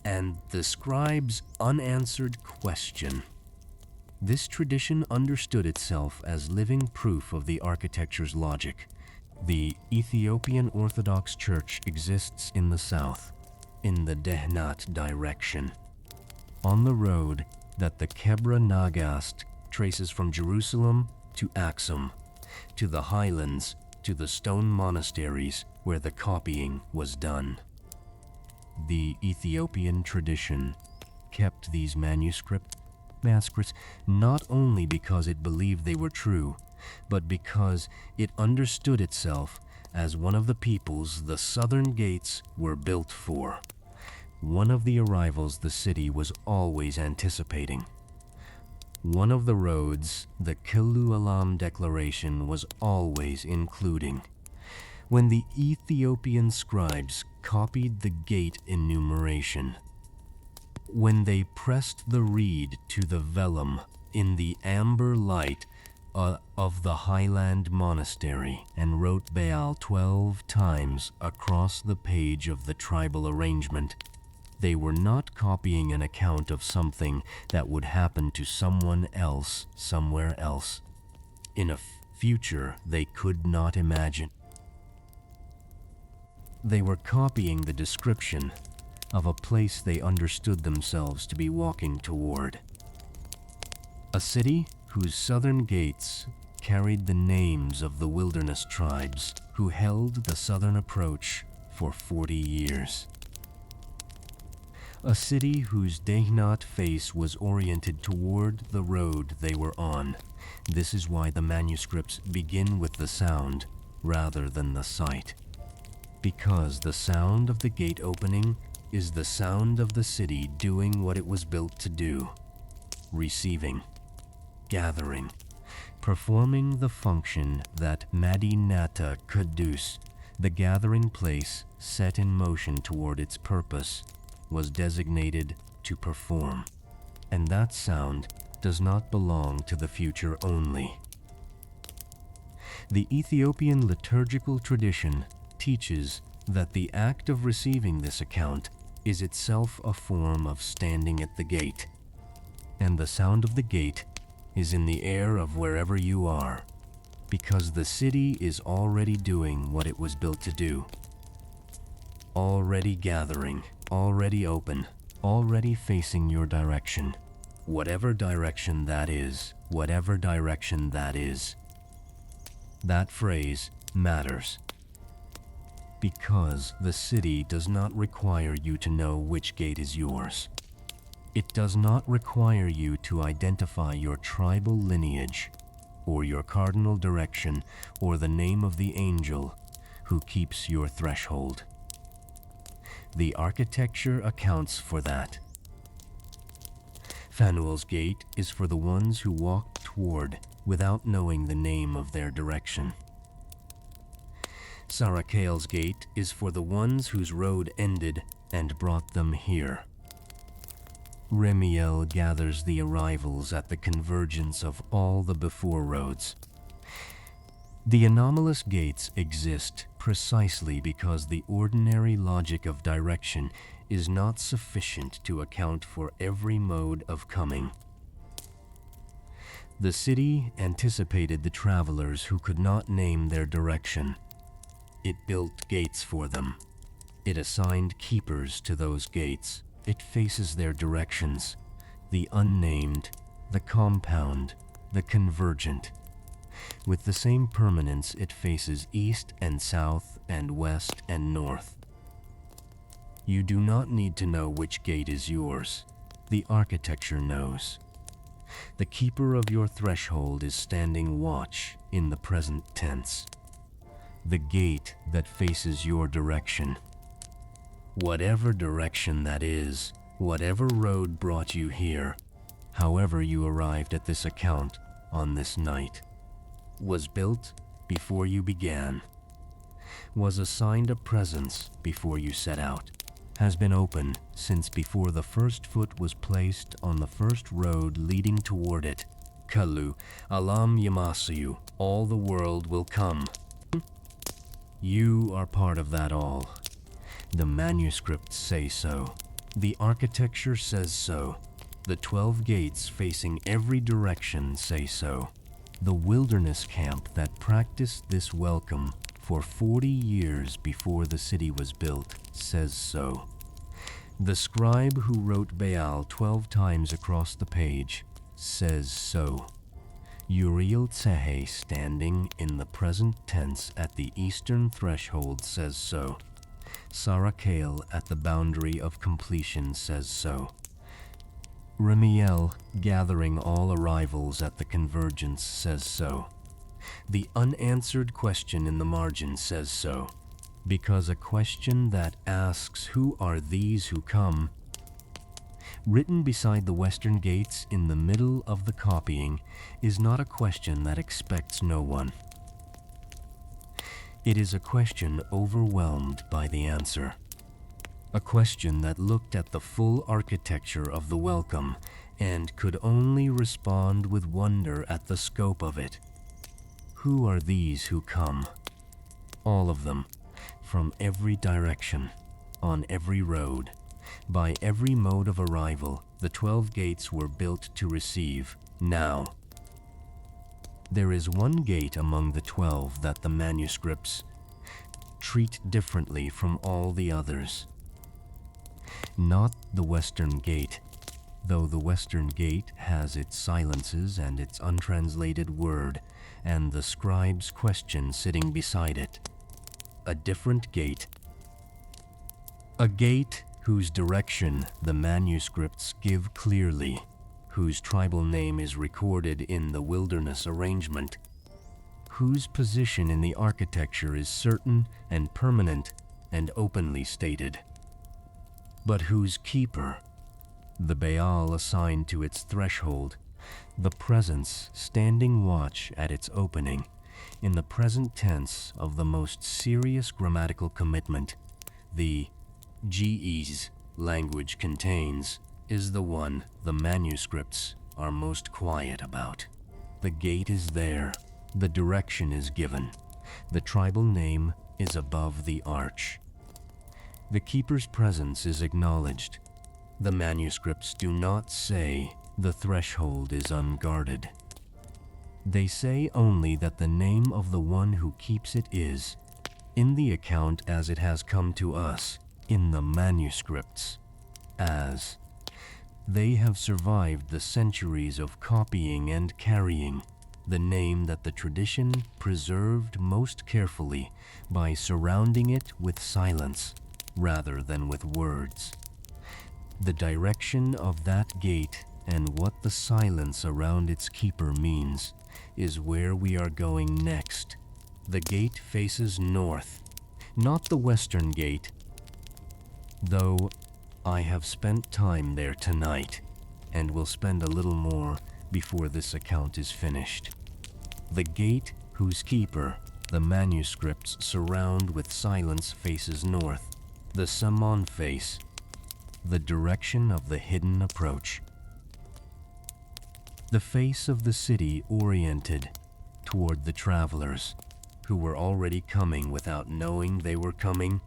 and the scribe's unanswered question. This tradition understood itself as living proof of the architecture's logic. The Ethiopian Orthodox Church exists in the south, in the Tǝmhǝrt direction, on the road that the Kebra Nagast traces from Jerusalem to Aksum, to the highlands, to the stone monasteries where the copying was done. The Ethiopian tradition kept these manuscripts not only because it believed they were true, but because it understood itself as one of the peoples the southern gates were built for, one of the arrivals the city was always anticipating. One of the roads the Kəllü Alam declaration was always including. When the Ethiopian scribes copied the gate enumeration, when they pressed the reed to the vellum in the amber light of the highland monastery and wrote Bä'al 12 times across the page of the tribal arrangement, they were not copying an account of something that would happen to someone else somewhere else, in a future they could not imagine. They were copying the description of a place they understood themselves to be walking toward. A city whose southern gates carried the names of the wilderness tribes who held the southern approach for 40 years. A city whose Dehnat face was oriented toward the road they were on. This is why the manuscripts begin with the sound rather than the sight. Because the sound of the gate opening is the sound of the city doing what it was built to do, receiving, gathering, performing the function that Mädinätä Qəddus, the gathering place set in motion toward its purpose, was designated to perform. And that sound does not belong to the future only. The Ethiopian liturgical tradition teaches that the act of receiving this account is itself a form of standing at the gate, and the sound of the gate is in the air of wherever you are, because the city is already doing what it was built to do, already gathering, already open, already facing your direction, whatever direction that is, whatever direction that is. That phrase matters, because the city does not require you to know which gate is yours. It does not require you to identify your tribal lineage, or your cardinal direction, or the name of the angel who keeps your threshold. The architecture accounts for that. Phanuel's gate is for the ones who walk toward without knowing the name of their direction. Sarakel's gate is for the ones whose road ended and brought them here. Peniel gathers the arrivals at the convergence of all the before roads. The anomalous gates exist precisely because the ordinary logic of direction is not sufficient to account for every mode of coming. The city anticipated the travelers who could not name their direction. It built gates for them. It assigned keepers to those gates. It faces their directions, the unnamed, the compound, the convergent. With the same permanence, it faces east and south and west and north. You do not need to know which gate is yours. The architecture knows. The keeper of your threshold is standing watch in the present tense. The gate that faces your direction. Whatever direction that is, whatever road brought you here, however you arrived at this account on this night, was built before you began, was assigned a presence before you set out, has been open since before the first foot was placed on the first road leading toward it. Kəllü Alam yəmaṣṣə'u, all the world will come. You are part of that all. The manuscripts say so. The architecture says so. The 12 gates facing every direction say so. The wilderness camp that practiced this welcome for 40 years before the city was built says so. The scribe who wrote Bä'al 12 times across the page says so. Uriel Tsehay, standing in the present tense at the eastern threshold, says so. Sarakale, at the boundary of completion, says so. Peniel, gathering all arrivals at the convergence, says so. The unanswered question in the margin says so, because a question that asks, "Who are these who come?" written beside the western gates in the middle of the copying, is not a question that expects no one. It is a question overwhelmed by the answer. A question that looked at the full architecture of the welcome and could only respond with wonder at the scope of it. Who are these who come? All of them, from every direction, on every road, by every mode of arrival. The 12 gates were built to receive. Now, there is one gate among the 12 that the manuscripts treat differently from all the others. Not the Western Gate, though the Western Gate has its silences and its untranslated word, and the scribe's question sitting beside it. A different gate. A gate whose direction the manuscripts give clearly, whose tribal name is recorded in the wilderness arrangement, whose position in the architecture is certain and permanent and openly stated, but whose keeper, the Bä'al assigned to its threshold, the presence standing watch at its opening, in the present tense of the most serious grammatical commitment, the GE's language contains, is the one the manuscripts are most quiet about. The gate is there, the direction is given, the tribal name is above the arch. The keeper's presence is acknowledged. The manuscripts do not say the threshold is unguarded. They say only that the name of the one who keeps it is, in the account as it has come to us, in the manuscripts, as they have survived the centuries of copying and carrying, the name that the tradition preserved most carefully by surrounding it with silence rather than with words. The direction of that gate and what the silence around its keeper means is where we are going next. The gate faces north, not the western gate, though I have spent time there tonight and will spend a little more before this account is finished. The gate whose keeper the manuscripts surround with silence faces north, the Samon face, the direction of the hidden approach. The face of the city oriented toward the travelers who were already coming without knowing they were coming,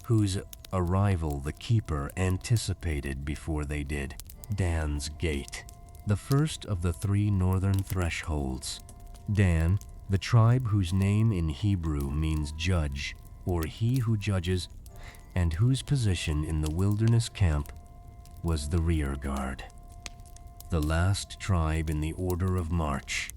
whose arrival the keeper anticipated before they did. Dan's Gate, the first of the 3 northern thresholds. Dan, the tribe whose name in Hebrew means judge, or he who judges, and whose position in the wilderness camp was the rearguard. The last tribe in the order of march.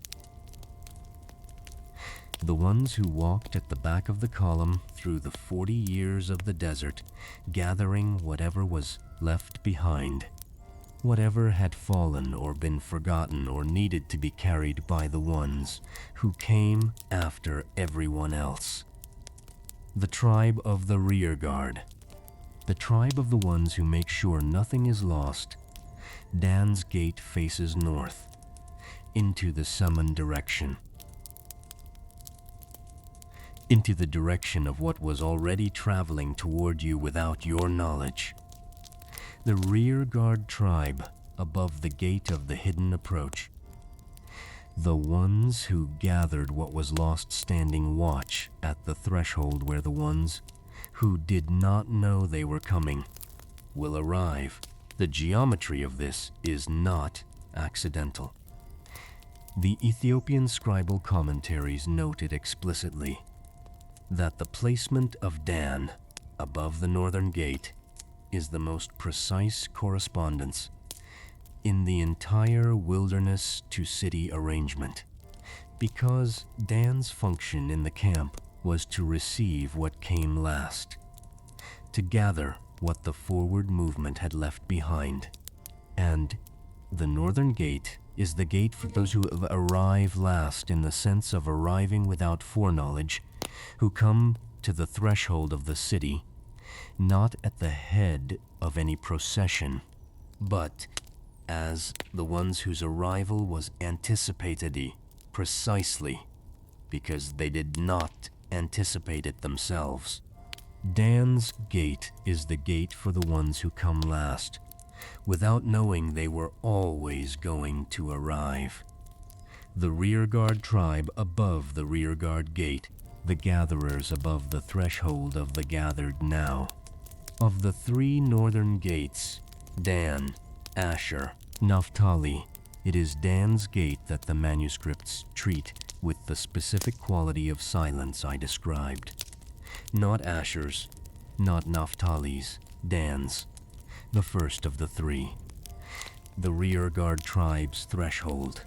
The ones who walked at the back of the column through the 40 years of the desert, gathering whatever was left behind, whatever had fallen or been forgotten or needed to be carried by the ones who came after everyone else. The tribe of the rearguard, the tribe of the ones who make sure nothing is lost. Dan's Gate faces north, into the Saman direction, into the direction of what was already traveling toward you without your knowledge. The rearguard tribe above the gate of the hidden approach. The ones who gathered what was lost standing watch at the threshold where the ones who did not know they were coming will arrive. The geometry of this is not accidental. The Ethiopian scribal commentaries note it explicitly, that the placement of Dan above the northern gate is the most precise correspondence, in the entire wilderness to city arrangement, because Dan's function in the camp was to receive what came last, to gather what the forward movement had left behind. And the northern gate is the gate for those who have arrived last, in the sense of arriving without foreknowledge, who come to the threshold of the city, not at the head of any procession, but as the ones whose arrival was anticipated precisely because they did not anticipate it themselves. Dan's gate is the gate for the ones who come last, without knowing they were always going to arrive. The rearguard tribe above the rearguard gate, the gatherers above the threshold of the gathered now. Of the three northern gates, Dan, Asher, Naphtali, it is Dan's gate that the manuscripts treat with the specific quality of silence I described. Not Asher's, not Naphtali's, Dan's, the first of the three. The rearguard tribe's threshold,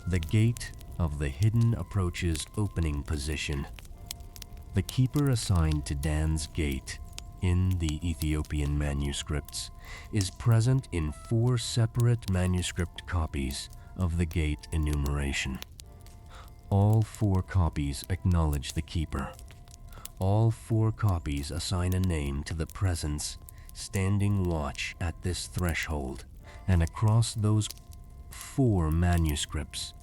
the gate of the hidden approach's opening position. The keeper assigned to Dan's gate in the Ethiopian manuscripts is present in 4 separate manuscript copies of the gate enumeration. All 4 copies acknowledge the keeper. All 4 copies assign a name to the presence standing watch at this threshold, and across those 4 manuscripts,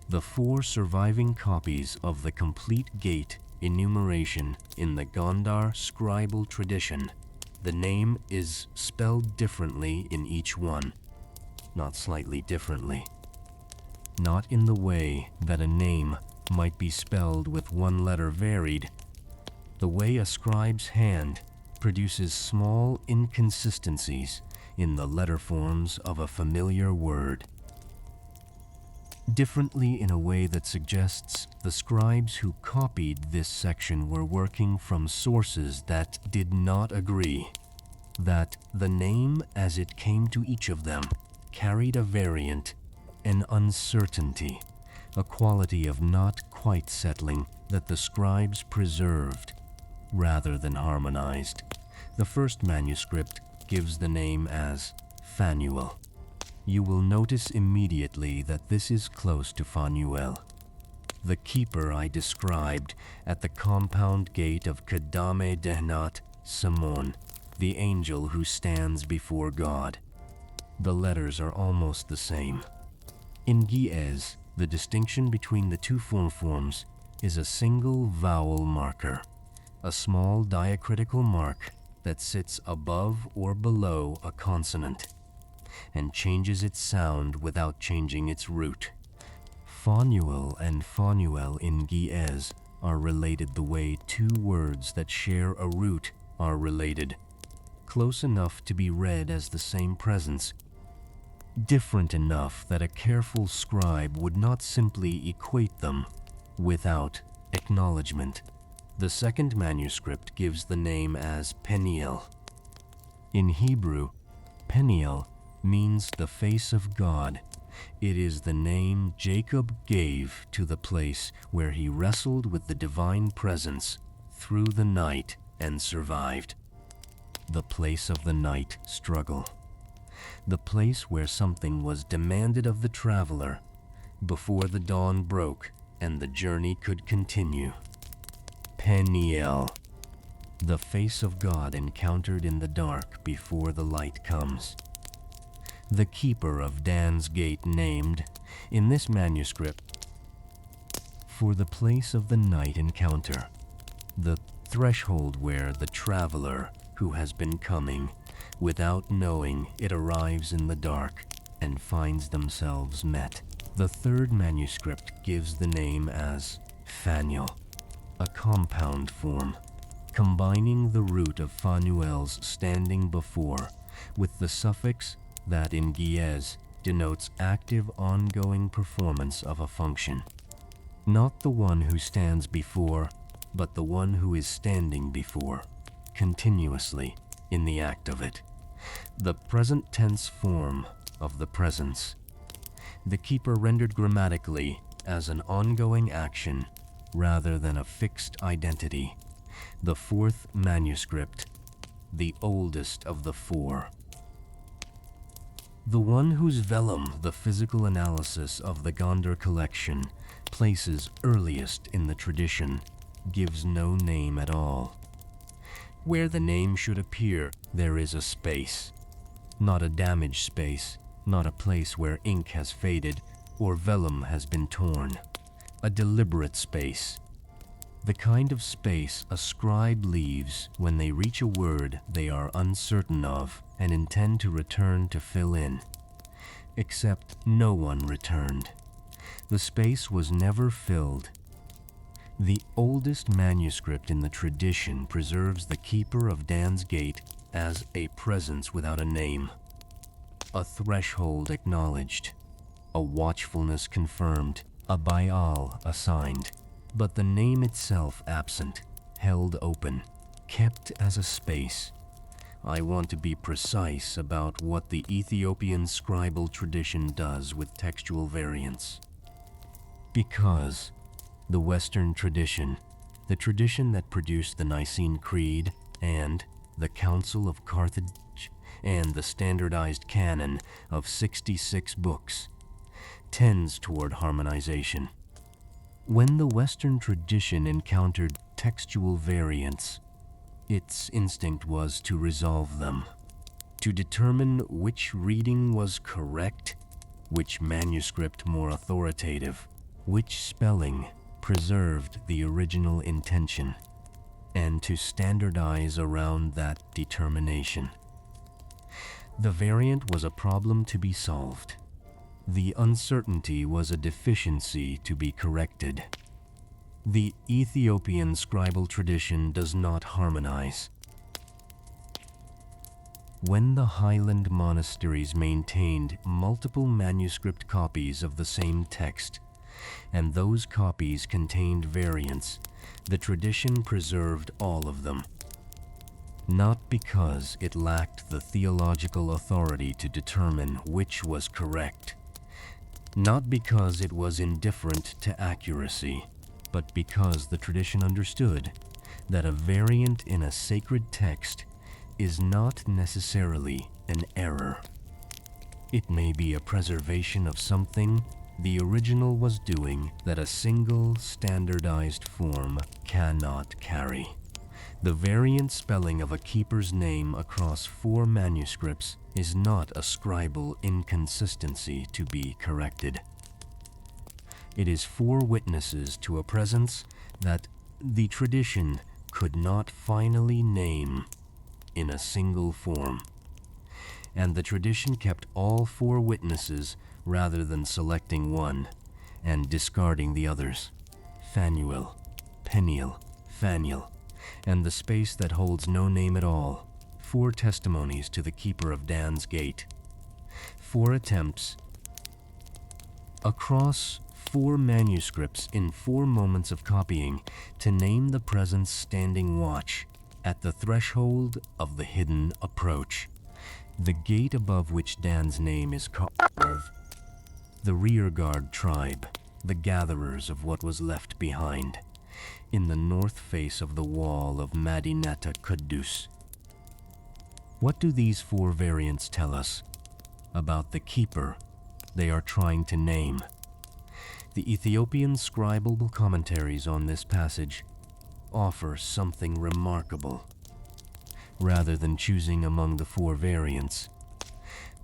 the 4 surviving copies of the complete gate enumeration in the Gondar scribal tradition, the name is spelled differently in each one, not slightly differently. Not in the way that a name might be spelled with one letter varied, the way a scribe's hand produces small inconsistencies in the letter forms of a familiar word. Differently in a way that suggests the scribes who copied this section were working from sources that did not agree, that the name as it came to each of them carried a variant, an uncertainty, a quality of not quite settling that the scribes preserved rather than harmonized. The first manuscript gives the name as Phanuel. You will notice immediately that this is close to Phanuel, the keeper I described at the compound gate of Kadame Dehnat Samon, the angel who stands before God. The letters are almost the same. In Ge'ez, the distinction between the 2 full forms is a single vowel marker, a small diacritical mark that sits above or below a consonant and changes its sound without changing its root. Phanuel and Phanuel in Ge'ez are related the way 2 words that share a root are related, close enough to be read as the same presence, different enough that a careful scribe would not simply equate them without acknowledgement. The second manuscript gives the name as Peniel. In Hebrew, Peniel means the face of God. It is the name Jacob gave to the place where he wrestled with the divine presence through the night and survived. The place of the night struggle. The place where something was demanded of the traveler before the dawn broke and the journey could continue. Peniel, the face of God encountered in the dark before the light comes. The keeper of Dan's gate named, in this manuscript, for the place of the night encounter, the threshold where the traveler who has been coming, without knowing it arrives in the dark and finds themselves met. The third manuscript gives the name as Phanuel, a compound form, combining the root of Phanuel's standing before with the suffix that in Ge'ez denotes active ongoing performance of a function. Not the one who stands before, but the one who is standing before, continuously in the act of it. The present tense form of the presence. The keeper rendered grammatically as an ongoing action rather than a fixed identity. The fourth manuscript, the oldest of the four. The one whose vellum the physical analysis of the Gondar collection places earliest in the tradition gives no name at all. Where the name should appear, there is a space. Not a damaged space, not a place where ink has faded or vellum has been torn. A deliberate space. The kind of space a scribe leaves when they reach a word they are uncertain of and intend to return to fill in. Except no one returned. The space was never filled. The oldest manuscript in the tradition preserves the keeper of Dan's Gate as a presence without a name, a threshold acknowledged, a watchfulness confirmed, a Bä'al assigned, but the name itself absent, held open, kept as a space. I want to be precise about what the Ethiopian scribal tradition does with textual variants. Because the Western tradition, the tradition that produced the Nicene Creed and the Council of Carthage and the standardized canon of 66 books, tends toward harmonization. When the Western tradition encountered textual variants, its instinct was to resolve them, to determine which reading was correct, which manuscript more authoritative, which spelling preserved the original intention, and to standardize around that determination. The variant was a problem to be solved. The uncertainty was a deficiency to be corrected. The Ethiopian scribal tradition does not harmonize. When the highland monasteries maintained multiple manuscript copies of the same text, and those copies contained variants, the tradition preserved all of them. Not because it lacked the theological authority to determine which was correct, not because it was indifferent to accuracy, but because the tradition understood that a variant in a sacred text is not necessarily an error. It may be a preservation of something the original was doing that a single standardized form cannot carry. The variant spelling of a keeper's name across 4 manuscripts is not a scribal inconsistency to be corrected. It is 4 witnesses to a presence that the tradition could not finally name in a single form. And the tradition kept all 4 witnesses rather than selecting one and discarding the others. Phanuel, Peniel, Faniel, and the space that holds no name at all. 4 testimonies to the keeper of Dan's Gate. 4 attempts across 4 manuscripts in 4 moments of copying to name the presence standing watch at the threshold of the hidden approach, the gate above which Dan's name is carved. The rearguard tribe, the gatherers of what was left behind, in the north face of the wall of Mädinätä Qəddus. What do these 4 variants tell us about the keeper they are trying to name? The Ethiopian scribal commentaries on this passage offer something remarkable. Rather than choosing among the 4 variants,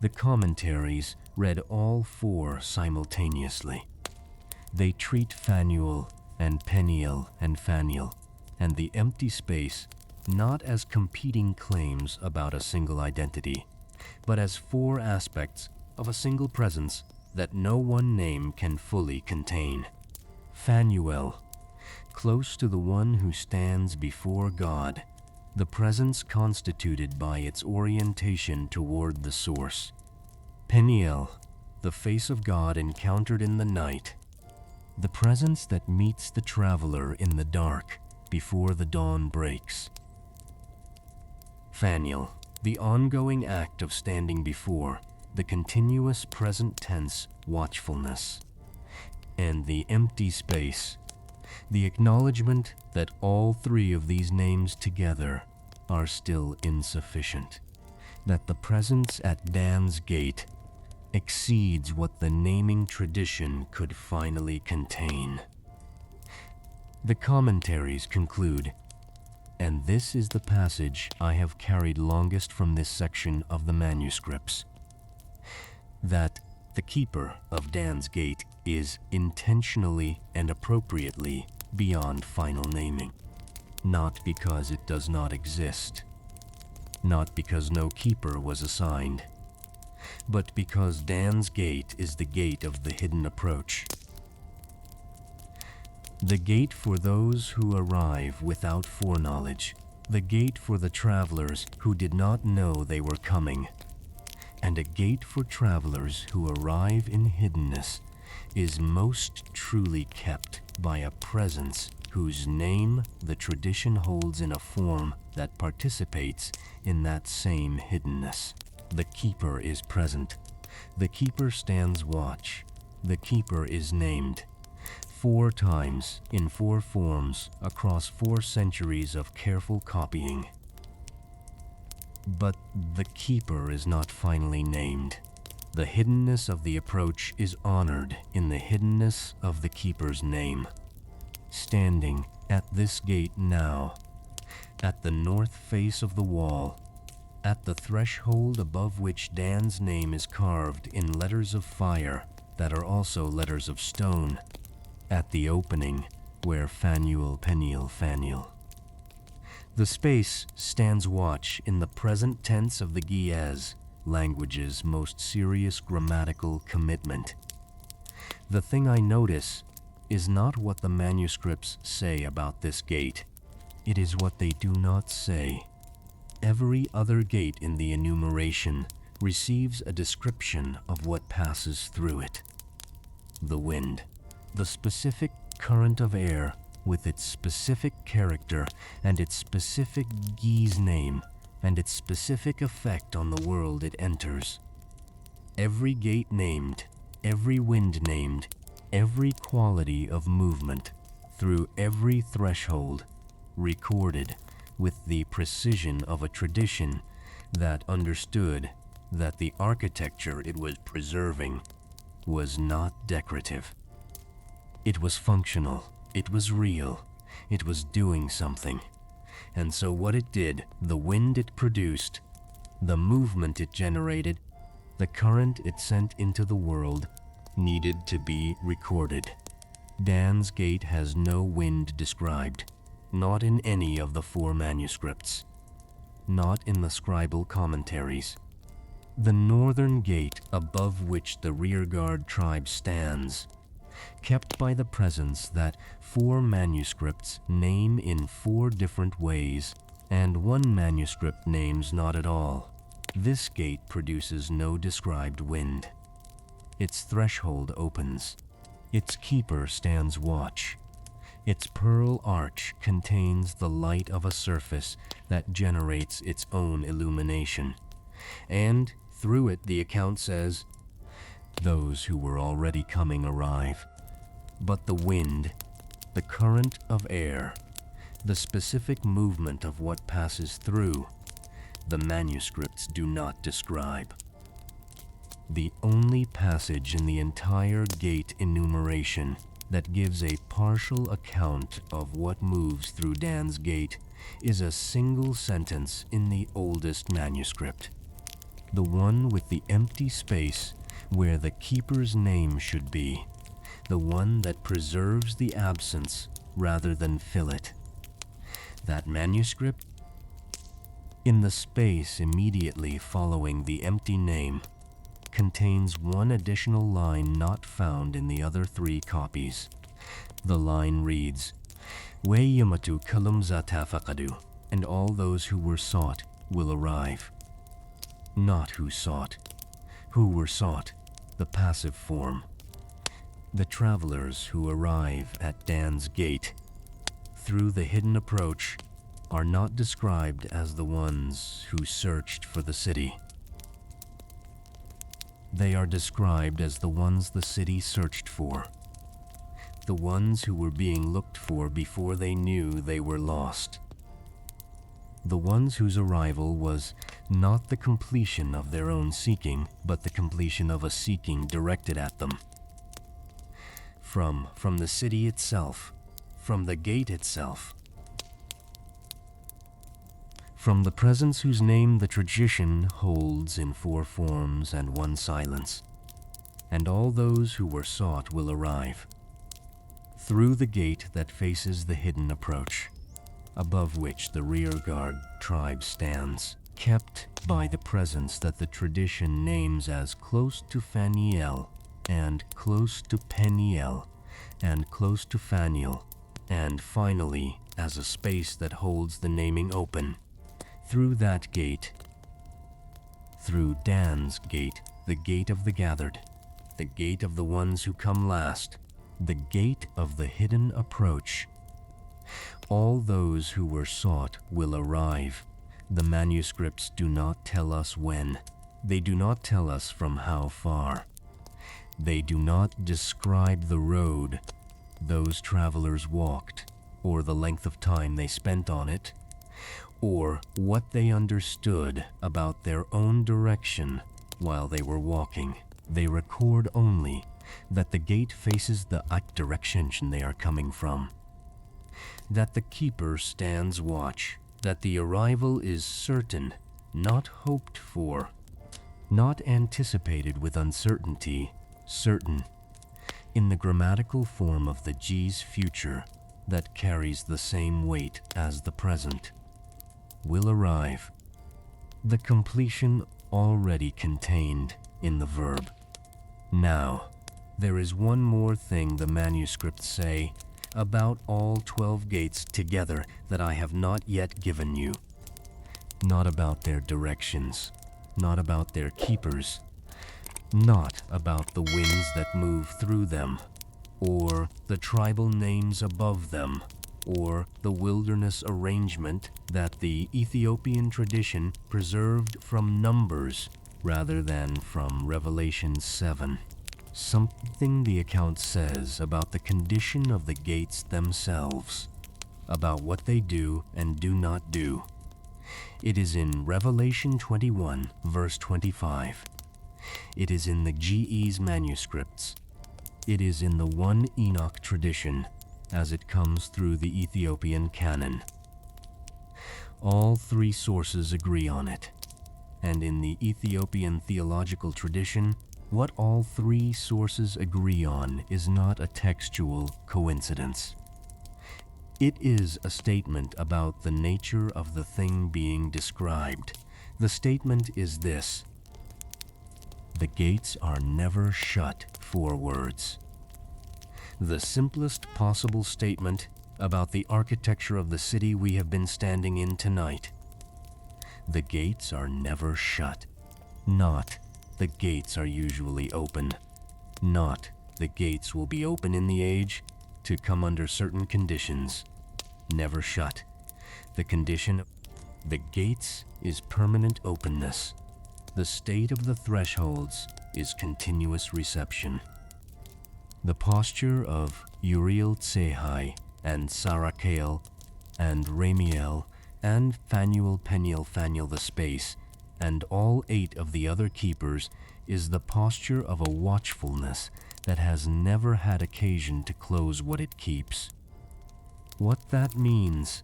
the commentaries read all 4 simultaneously. They treat Phanuel and Peniel and Faniel and the empty space not as competing claims about a single identity, but as 4 aspects of a single presence that no one name can fully contain. Phanuel, close to the one who stands before God, the presence constituted by its orientation toward the source. Peniel, the face of God encountered in the night, the presence that meets the traveler in the dark before the dawn breaks. Faniel, the ongoing act of standing before, the continuous present tense watchfulness, and the empty space, the acknowledgement that all three of these names together are still insufficient, that the presence at Dan's gate exceeds what the naming tradition could finally contain. The commentaries conclude, and this is the passage I have carried longest from this section of the manuscripts, that the keeper of Dan's gate is intentionally and appropriately beyond final naming, not because it does not exist, not because no keeper was assigned, but because Dan's gate is the gate of the hidden approach, the gate for those who arrive without foreknowledge, the gate for the travelers who did not know they were coming, and a gate for travelers who arrive in hiddenness is most truly kept by a presence whose name the tradition holds in a form that participates in that same hiddenness. The keeper is present. The keeper stands watch. The keeper is named. 4 times in 4 forms across 4 centuries of careful copying. But the keeper is not finally named. The hiddenness of the approach is honored in the hiddenness of the keeper's name. Standing at this gate now, at the north face of the wall, at the threshold above which Dan's name is carved in letters of fire that are also letters of stone, at the opening where Phanuel, Peniel, Faniel. The space stands watch in the present tense of the Ge'ez, language's most serious grammatical commitment. The thing I notice is not what the manuscripts say about this gate. It is what they do not say. Every other gate in the enumeration receives a description of what passes through it. The wind, the specific current of air with its specific character and its specific Ge'ez name and its specific effect on the world it enters. Every gate named, every wind named, every quality of movement through every threshold recorded with the precision of a tradition that understood that the architecture it was preserving was not decorative. It was functional, it was real, it was doing something. And so what it did, the wind it produced, the movement it generated, the current it sent into the world, needed to be recorded. Dan's gate has no wind described, not in any of the 4 manuscripts, not in the scribal commentaries. The northern gate above which the rearguard tribe stands, kept by the presence that 4 manuscripts name in 4 different ways, and 1 manuscript names not at all. This gate produces no described wind. Its threshold opens. Its keeper stands watch. Its pearl arch contains the light of a surface that generates its own illumination. And through it the account says, those who were already coming arrive. But the wind, the current of air, the specific movement of what passes through, the manuscripts do not describe. The only passage in the entire gate enumeration that gives a partial account of what moves through Dan's gate is a single sentence in the oldest manuscript, the one with the empty space where the keeper's name should be, the one that preserves the absence rather than fill it. That manuscript, in the space immediately following the empty name, contains 1 additional line not found in the other 3 copies. The line reads, "Weyumatu kalumzata faqadu," and all those who were sought will arrive. Not who sought. Who were sought, the passive form. The travelers who arrive at Dan's gate through the hidden approach are not described as the ones who searched for the city. They are described as the ones the city searched for, the ones who were being looked for before they knew they were lost, the ones whose arrival was not the completion of their own seeking, but the completion of a seeking directed at them. From the city itself, from the gate itself, from the presence whose name the tradition holds in 4 forms and 1 silence, and all those who were sought will arrive. Through the gate that faces the hidden approach, above which the rearguard tribe stands, kept by the presence that the tradition names as close to Faniel, and close to Peniel, and close to Faniel, and finally as a space that holds the naming open. Through that gate, through Dan's gate, the gate of the gathered, the gate of the ones who come last, the gate of the hidden approach, all those who were sought will arrive. The manuscripts do not tell us when. They do not tell us from how far. They do not describe the road those travelers walked, or the length of time they spent on it, or what they understood about their own direction while they were walking. They record only that the gate faces the direction they are coming from, that the keeper stands watch, that the arrival is certain, not hoped for, not anticipated with uncertainty, certain, in the grammatical form of the G's future that carries the same weight as the present, will arrive, the completion already contained in the verb. Now, there is one more thing the manuscripts say about all 12 gates together that I have not yet given you. Not about their directions, not about their keepers, not about the winds that move through them, or the tribal names above them, or the wilderness arrangement that the Ethiopian tradition preserved from Numbers rather than from Revelation 7. Something the account says about the condition of the gates themselves, about what they do and do not do. It is in Revelation 21, verse 25. It is in the GE's manuscripts. It is in the 1 Enoch tradition, as it comes through the Ethiopian canon. All 3 sources agree on it, and in the Ethiopian theological tradition, what all 3 sources agree on is not a textual coincidence. It is a statement about the nature of the thing being described. The statement is this: the gates are never shut, 4 words. The simplest possible statement about the architecture of the city we have been standing in tonight. The gates are never shut. Not, the gates are usually open. Not, the gates will be open in the age to come under certain conditions. Never shut. The condition of the gates is permanent openness. The state of the thresholds is continuous reception. The posture of Uriel Tsehay and Sarakael and Ramiel and Phanuel Peniel the space and all 8 of the other keepers is the posture of a watchfulness that has never had occasion to close what it keeps. What that means,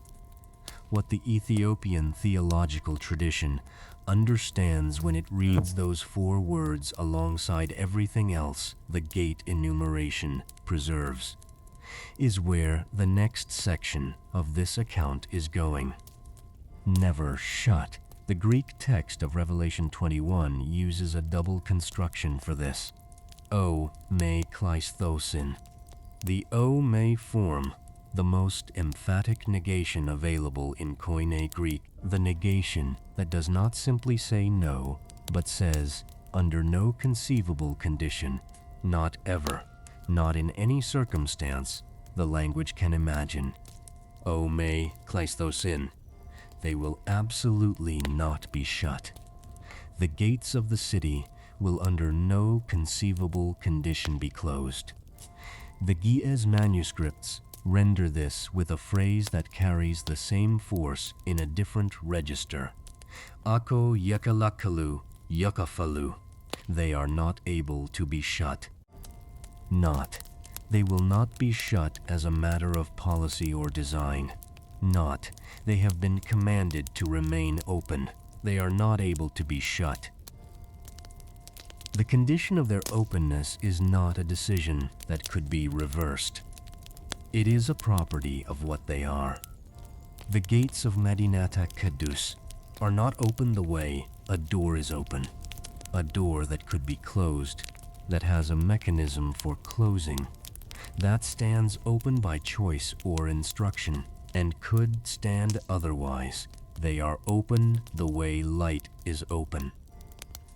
what the Ethiopian theological tradition understands when it reads those 4 words alongside everything else the gate enumeration preserves, is where the next section of this account is going. Never shut. The Greek text of Revelation 21 uses a double construction for this. O me kleisthosin. The O may form the most emphatic negation available in Koine Greek, the negation that does not simply say no, but says, under no conceivable condition, not ever, not in any circumstance, the language can imagine. O me kleisthosin. They will absolutely not be shut. The gates of the city will under no conceivable condition be closed. The Ge'ez manuscripts render this with a phrase that carries the same force in a different register. Ako lä-Kəllü, yakafalu. They are not able to be shut. Not. They will not be shut as a matter of policy or design. Not. They have been commanded to remain open. They are not able to be shut. The condition of their openness is not a decision that could be reversed. It is a property of what they are. The gates of Mädinätä Qəddus are not open the way a door is open, a door that could be closed, that has a mechanism for closing, that stands open by choice or instruction, and could stand otherwise. They are open the way light is open,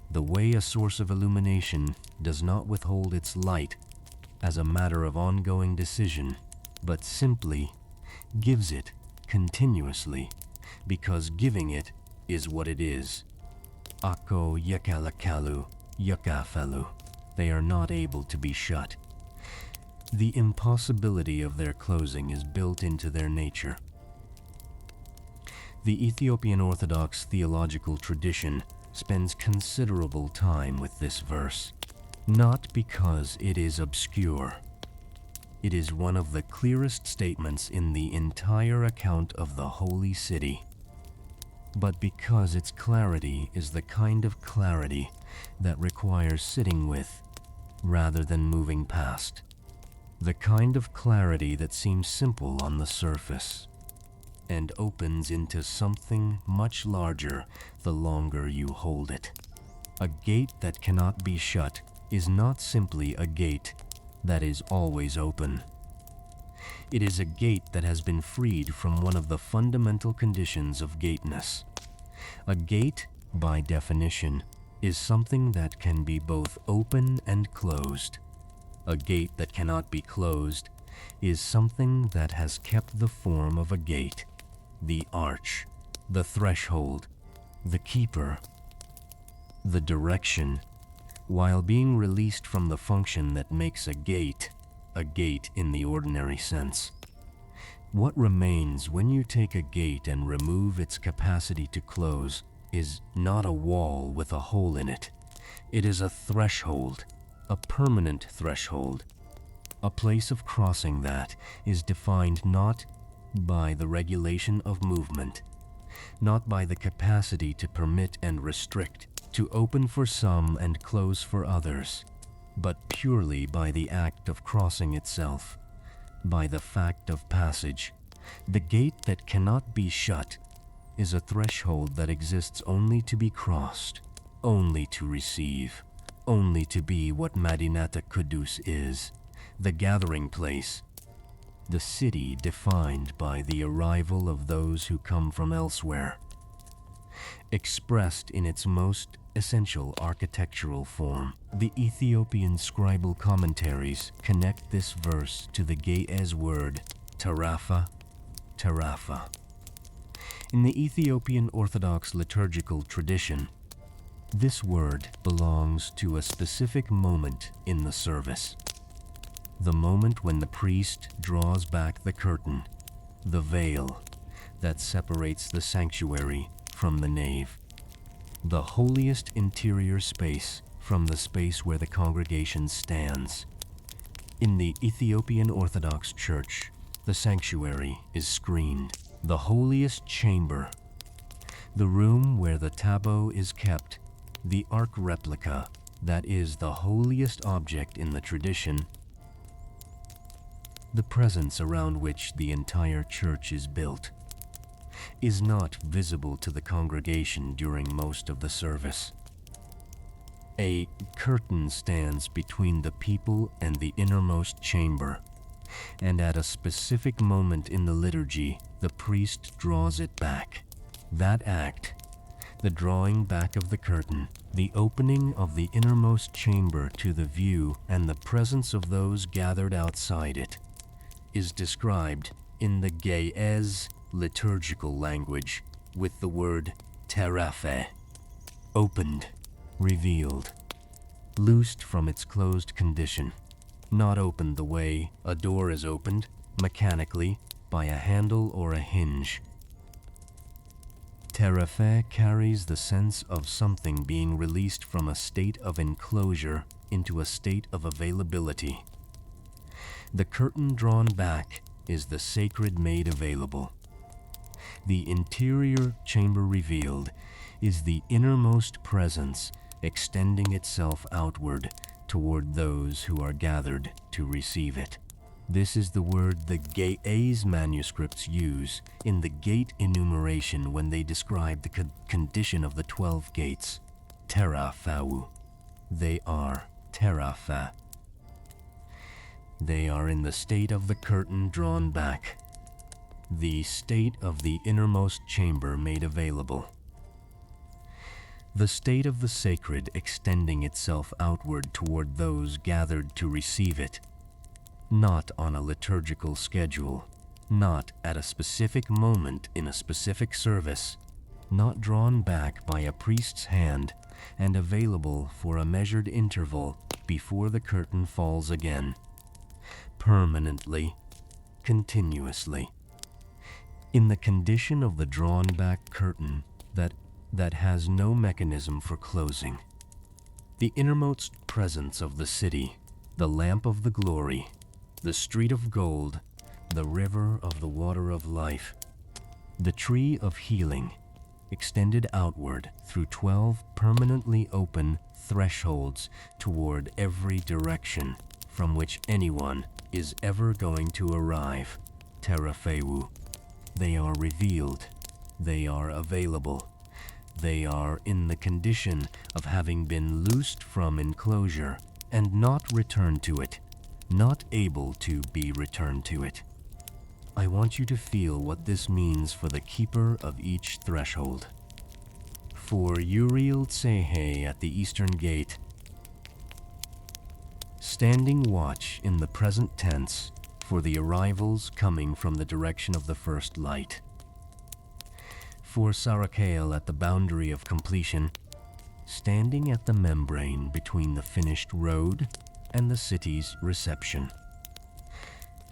the way a source of illumination does not withhold its light as a matter of ongoing decision, but simply gives it continuously, because giving it is what it is. Ako lä-Kəllü, yakafalu. They are not able to be shut. The impossibility of their closing is built into their nature. The Ethiopian Orthodox theological tradition spends considerable time with this verse, not because it is obscure. It is one of the clearest statements in the entire account of the Holy City, but because its clarity is the kind of clarity that requires sitting with rather than moving past, the kind of clarity that seems simple on the surface and opens into something much larger the longer you hold it. A gate that cannot be shut is not simply a gate that is always open. It is a gate that has been freed from one of the fundamental conditions of gateness. A gate, by definition, is something that can be both open and closed. A gate that cannot be closed is something that has kept the form of a gate, the arch, the threshold, the keeper, the direction, while being released from the function that makes a gate in the ordinary sense. What remains when you take a gate and remove its capacity to close is not a wall with a hole in it. It is a threshold, a permanent threshold, a place of crossing that is defined not by the regulation of movement, not by the capacity to permit and restrict, to open for some and close for others, but purely by the act of crossing itself, by the fact of passage. The gate that cannot be shut is a threshold that exists only to be crossed, only to receive, only to be what Mädinätä Qəddus is, the gathering place, the city defined by the arrival of those who come from elsewhere. Expressed in its most essential architectural form, the Ethiopian scribal commentaries connect this verse to the Ge'ez word tarafa. In the Ethiopian Orthodox liturgical tradition, this word belongs to a specific moment in the service. The moment when the priest draws back the curtain, the veil that separates the sanctuary from the nave, the holiest interior space from the space where the congregation stands. In the Ethiopian Orthodox Church, the sanctuary is screened. The holiest chamber, the room where the tableau is kept, the ark replica that is the holiest object in the tradition, the presence around which the entire church is built, is not visible to the congregation during most of the service. A curtain stands between the people and the innermost chamber, and at a specific moment in the liturgy, the priest draws it back. That act, the drawing back of the curtain, the opening of the innermost chamber to the view and the presence of those gathered outside it, is described in the Ge'ez liturgical language with the word terafe, opened, revealed. loosed from its closed condition, not opened the way a door is opened mechanically by a handle or a hinge. Terefé carries the sense of something being released from a state of enclosure into a state of availability. The curtain drawn back is the sacred made available. The interior chamber revealed is the innermost presence extending itself outward toward those who are gathered to receive it. This is the word the Ga'ez manuscripts use in the gate enumeration when they describe the condition of the 12 gates. Terafa'u. They are terafa. They are in the state of the curtain drawn back, the state of the innermost chamber made available. The state of the sacred extending itself outward toward those gathered to receive it, not on a liturgical schedule, not at a specific moment in a specific service, not drawn back by a priest's hand and available for a measured interval before the curtain falls again, permanently, continuously. In the condition of the drawn back curtain that has no mechanism for closing. The innermost presence of the city, the lamp of the glory, the street of gold, the river of the water of life, the tree of healing, extended outward through 12 permanently open thresholds toward every direction from which anyone is ever going to arrive. Terefeu. They are revealed. They are available. They are in the condition of having been loosed from enclosure and not returned to it, not able to be returned to it. I want you to feel what this means for the keeper of each threshold. For Uriel Tsehay at the eastern gate, standing watch in the present tense for the arrivals coming from the direction of the first light. For Sarakael at the boundary of completion, standing at the membrane between the finished road and the city's reception.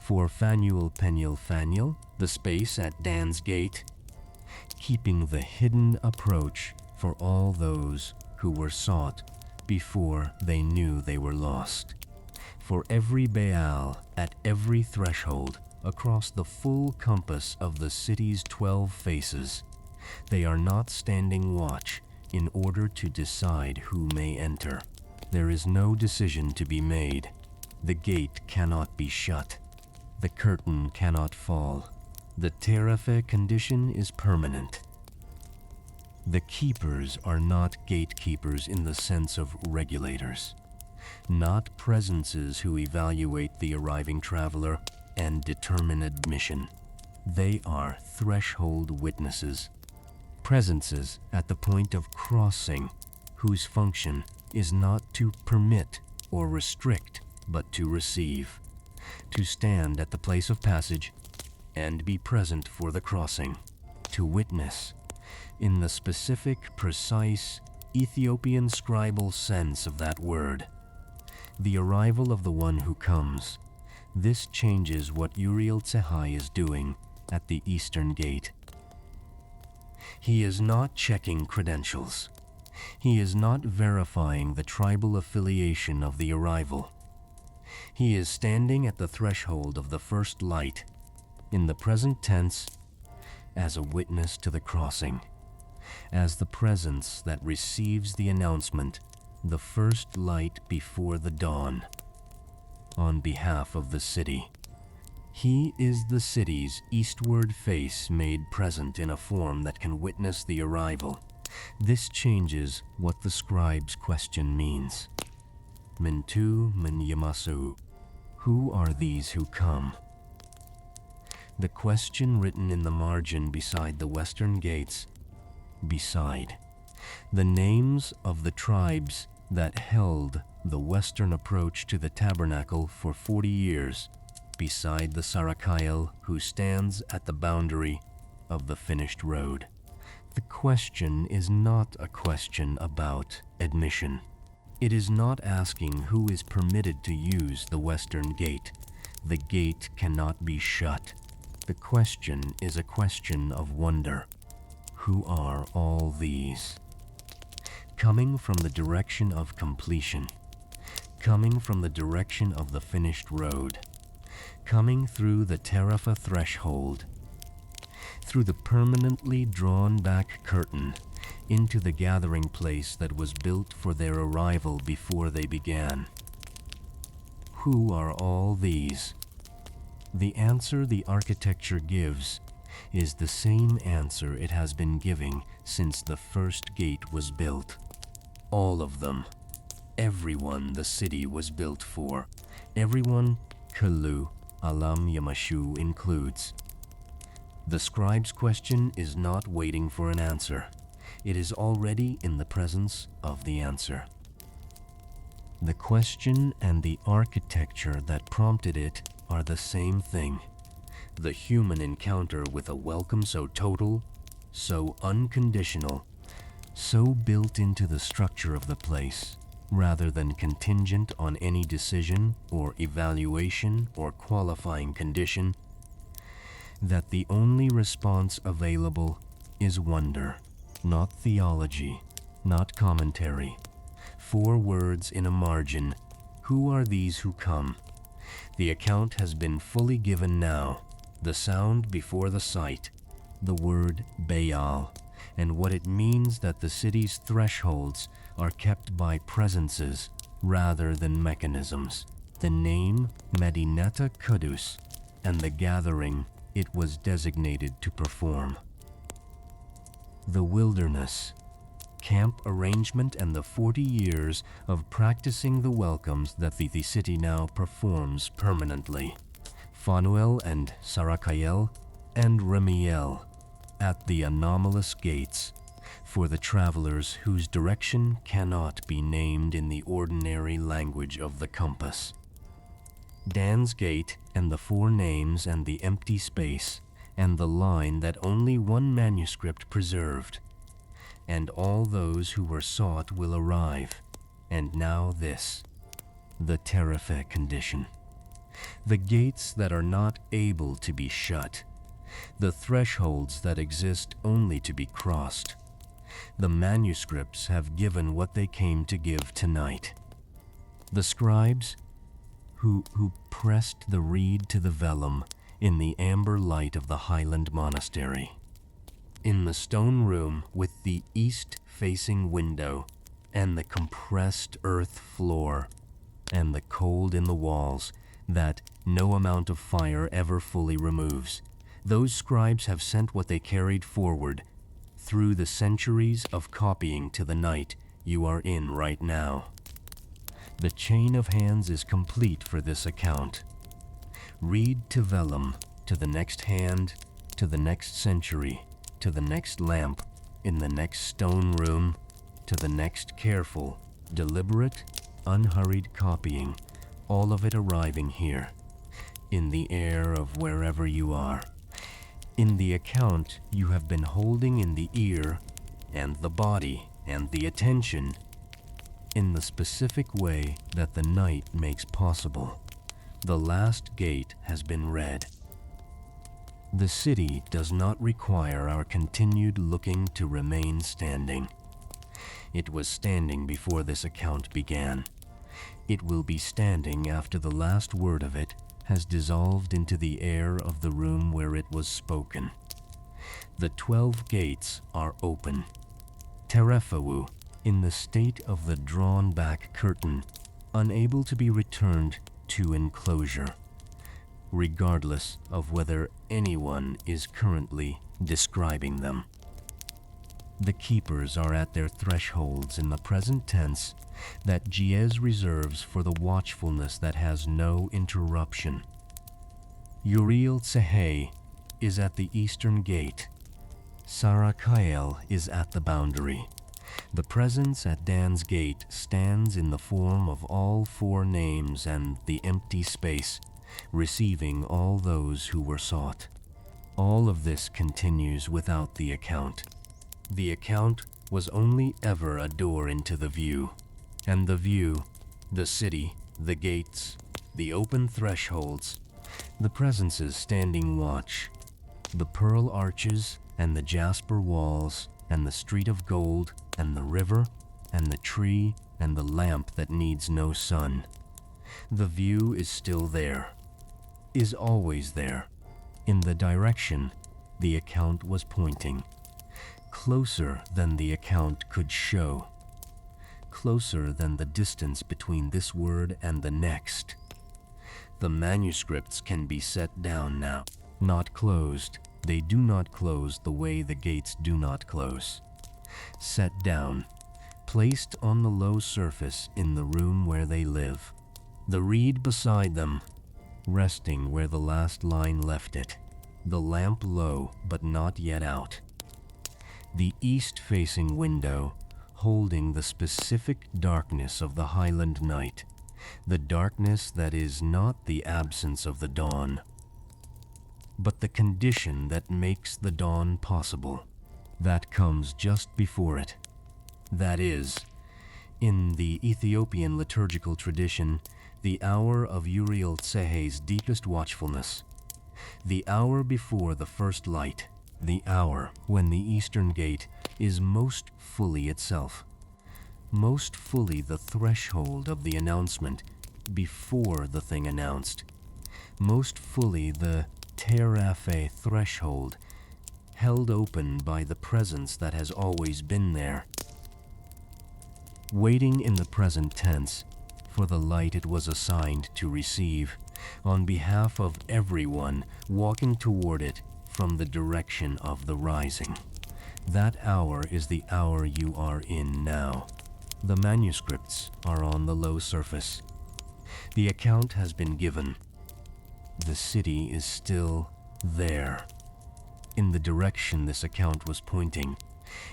For Phanuel Peniel, the space at Dan's gate, keeping the hidden approach for all those who were sought before they knew they were lost. For every Bä'al at every threshold across the full compass of the city's 12 faces, they are not standing watch in order to decide who may enter. There is no decision to be made. The gate cannot be shut. The curtain cannot fall. The Terefé condition is permanent. The keepers are not gatekeepers in the sense of regulators, not presences who evaluate the arriving traveler and determine admission. They are threshold witnesses, presences at the point of crossing, whose function is not to permit or restrict, but to receive, to stand at the place of passage and be present for the crossing, to witness, in the specific, precise, Ethiopian scribal sense of that word, the arrival of the one who comes. This changes what Uriel Tsehay is doing at the eastern gate. He is not checking credentials. He is not verifying the tribal affiliation of the arrival. He is standing at the threshold of the first light, in the present tense, as a witness to the crossing, as the presence that receives the announcement, the first light before the dawn, on behalf of the city. He is the city's eastward face made present in a form that can witness the arrival. This changes what the scribe's question means. Məntu min yəmaṣṣə'u. Who are these who come? The question written in the margin beside the western gates, beside the names of the tribes that held the western approach to the tabernacle for 40 years, beside the Sarakael who stands at the boundary of the finished road. The question is not a question about admission. It is not asking who is permitted to use the western gate. The gate cannot be shut. The question is a question of wonder. Who are all these? Coming from the direction of completion, coming from the direction of the finished road, coming through the tarifa threshold, through the permanently drawn back curtain, into the gathering place that was built for their arrival before they began. Who are all these? The answer the architecture gives is the same answer it has been giving since the first gate was built. All of them. Everyone the city was built for. Everyone Kəllü Alam yəmaṣṣə'u includes. The scribe's question is not waiting for an answer. It is already in the presence of the answer. The question and the architecture that prompted it are the same thing. The human encounter with a welcome so total, so unconditional, so built into the structure of the place, rather than contingent on any decision or evaluation or qualifying condition, that the only response available is wonder, not theology, not commentary. 4 words in a margin. Who are these who come? The account has been fully given now. The sound before the sight, the word Bä'al, and what it means that the city's thresholds are kept by presences rather than mechanisms. The name Mädinätä Qəddus, and the gathering it was designated to perform. The wilderness, camp arrangement, and the 40 years of practicing the welcomes that the city now performs permanently. Phanuel and Sarakael and Remiel at the anomalous gates for the travelers whose direction cannot be named in the ordinary language of the compass. Dan's gate and the 4 names and the empty space and the line that only one manuscript preserved. And all those who were sought will arrive. And now this, the tarifa condition. The gates that are not able to be shut. The thresholds that exist only to be crossed. The manuscripts have given what they came to give tonight. The scribes who pressed the reed to the vellum in the amber light of the highland monastery. In the stone room with the east-facing window and the compressed earth floor and the cold in the walls that no amount of fire ever fully removes, those scribes have sent what they carried forward through the centuries of copying to the night you are in right now. The chain of hands is complete for this account. Reed to vellum, to the next hand, to the next century, to the next lamp, in the next stone room, to the next careful, deliberate, unhurried copying, all of it arriving here, in the air of wherever you are, in the account you have been holding in the ear and the body and the attention, in the specific way that the night makes possible. The last gate has been read. The city does not require our continued looking to remain standing. It was standing before this account began. It will be standing after the last word of it has dissolved into the air of the room where it was spoken. The 12 gates are open. Terefau, in the state of the drawn-back curtain, unable to be returned to enclosure, regardless of whether anyone is currently describing them. The keepers are at their thresholds in the present tense that Giez reserves for the watchfulness that has no interruption. Uriel Tsehay is at the eastern gate. Sarakael is at the boundary. The presence at Dan's gate stands in the form of all 4 names and the empty space, receiving all those who were sought. All of this continues without the account. The account was only ever a door into the view. And the view, the city, the gates, the open thresholds, the presences standing watch, the pearl arches and the jasper walls, and the street of gold, and the river, and the tree, and the lamp that needs no sun. The view is still there, is always there, in the direction the account was pointing, closer than the account could show, closer than the distance between this word and the next. The manuscripts can be set down now, not closed. They do not close the way the gates do not close. Set down, placed on the low surface in the room where they live. The reed beside them, resting where the last line left it. The lamp low but not yet out. The east-facing window holding the specific darkness of the highland night, the darkness that is not the absence of the dawn, but the condition that makes the dawn possible, that comes just before it. That is, in the Ethiopian liturgical tradition, the hour of Uriel Tsehay's deepest watchfulness, the hour before the first light, the hour when the eastern gate is most fully itself, most fully the threshold of the announcement before the thing announced, most fully the terafe threshold held open by the presence that has always been there. Waiting in the present tense for the light it was assigned to receive, on behalf of everyone walking toward it from the direction of the rising. That hour is the hour you are in now. The manuscripts are on the low surface. The account has been given. The city is still there, in the direction this account was pointing,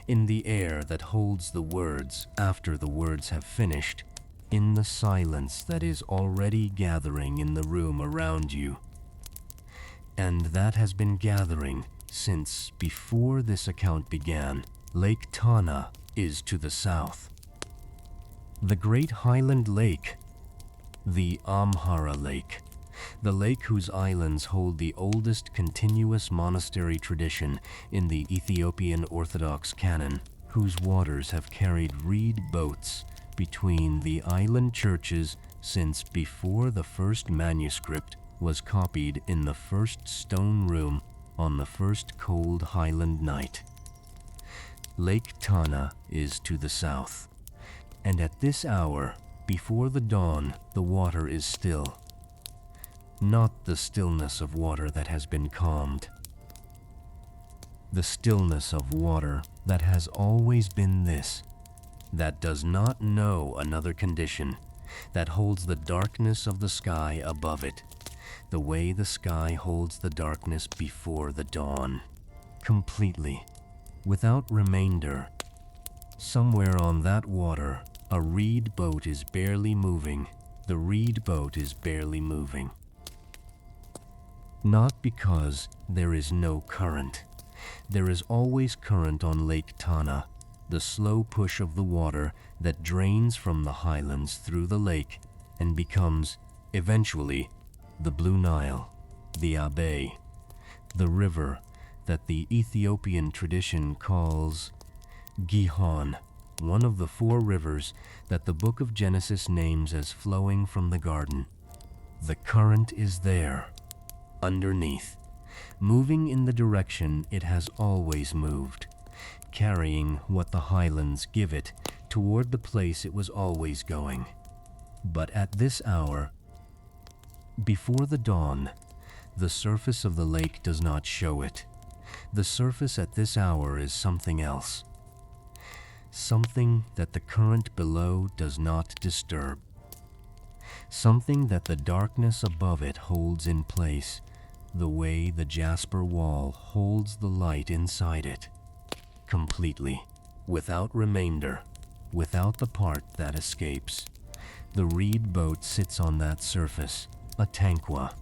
in the air that holds the words after the words have finished, in the silence that is already gathering in the room around you. And that has been gathering since before this account began. Lake Tana is to the south. The great highland lake, the Amhara Lake, the lake whose islands hold the oldest continuous monastery tradition in the Ethiopian Orthodox canon, whose waters have carried reed boats between the island churches since before the first manuscript was copied in the first stone room on the first cold highland night. Lake Tana is to the south, and at this hour, before the dawn, the water is still. Not the stillness of water that has been calmed. The stillness of water that has always been this, that does not know another condition, that holds the darkness of the sky above it, the way the sky holds the darkness before the dawn, completely, without remainder. Somewhere on that water, a reed boat is barely moving. The reed boat is barely moving. Not because there is no current. There is always current on Lake Tana, the slow push of the water that drains from the highlands through the lake and becomes, eventually, the Blue Nile, the Abe, the river that the Ethiopian tradition calls Gihon, one of the 4 rivers that the book of Genesis names as flowing from the garden. The current is there, underneath, moving in the direction it has always moved, carrying what the highlands give it toward the place it was always going. But at this hour, before the dawn, the surface of the lake does not show it. The surface at this hour is something else, something that the current below does not disturb, something that the darkness above it holds in place, the way the jasper wall holds the light inside it, completely, without remainder, without the part that escapes. The reed boat sits on that surface, a tankwa.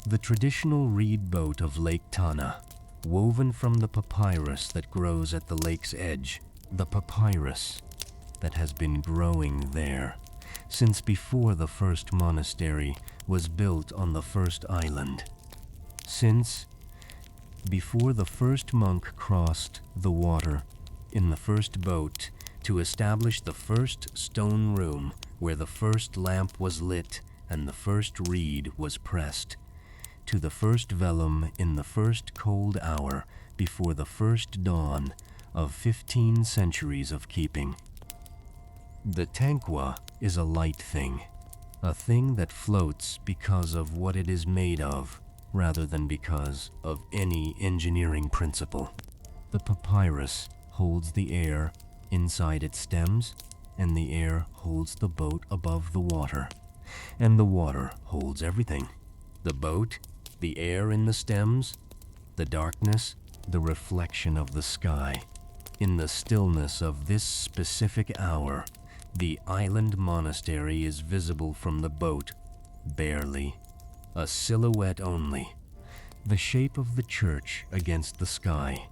The traditional reed boat of Lake Tana, woven from the papyrus that grows at the lake's edge, the papyrus, that has been growing there since before the first monastery was built on the first island. Since before the first monk crossed the water in the first boat to establish the first stone room where the first lamp was lit and the first reed was pressed, to the first vellum in the first cold hour before the first dawn of 15 centuries of keeping. The tankwa is a light thing, a thing that floats because of what it is made of, rather than because of any engineering principle. The papyrus holds the air inside its stems, and the air holds the boat above the water, and the water holds everything. The boat, the air in the stems, the darkness, the reflection of the sky. In the stillness of this specific hour, the island monastery is visible from the boat, barely, a silhouette only, the shape of the church against the sky,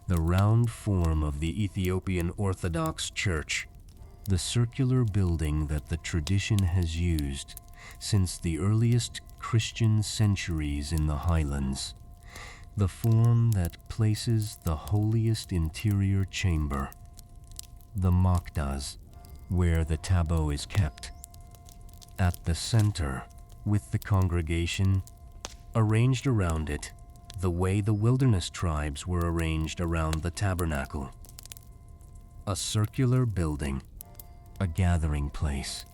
the round form of the Ethiopian Orthodox Church, the circular building that the tradition has used since the earliest Christian centuries in the highlands, the form that places the holiest interior chamber, the Makdas, where the tableau is kept, at the center, with the congregation arranged around it, the way the wilderness tribes were arranged around the tabernacle. A circular building, a gathering place,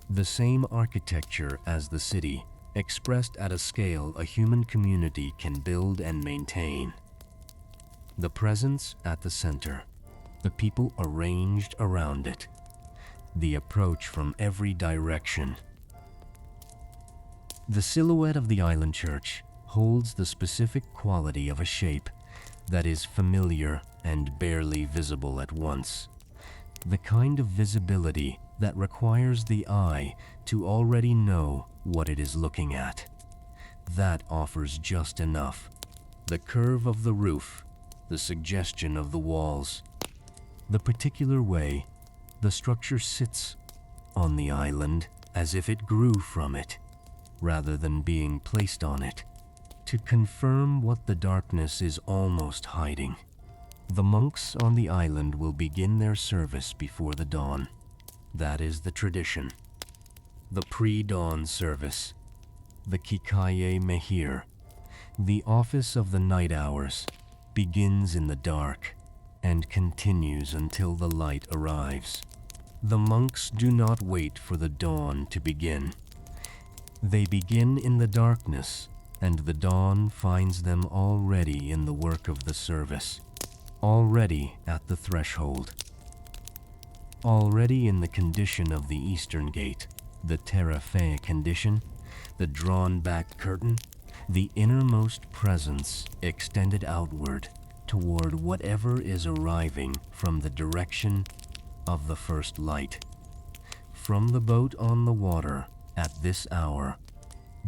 the same architecture as the city, expressed at a scale a human community can build and maintain. The presence at the center, the people arranged around it, the approach from every direction. The silhouette of the island church holds the specific quality of a shape that is familiar and barely visible at once, the kind of visibility that requires the eye to already know what it is looking at. That offers just enough. The curve of the roof, the suggestion of the walls, the particular way the structure sits on the island as if it grew from it, rather than being placed on it, to confirm what the darkness is almost hiding. The monks on the island will begin their service before the dawn. That is the tradition. The pre-dawn service, the Kikaye Mehir, the office of the night hours, begins in the dark and continues until the light arrives. The monks do not wait for the dawn to begin. They begin in the darkness, and the dawn finds them already in the work of the service, already at the threshold, already in the condition of the eastern gate, the terrafe condition, the drawn-back curtain, the innermost presence extended outward toward whatever is arriving from the direction of the first light. From the boat on the water at this hour,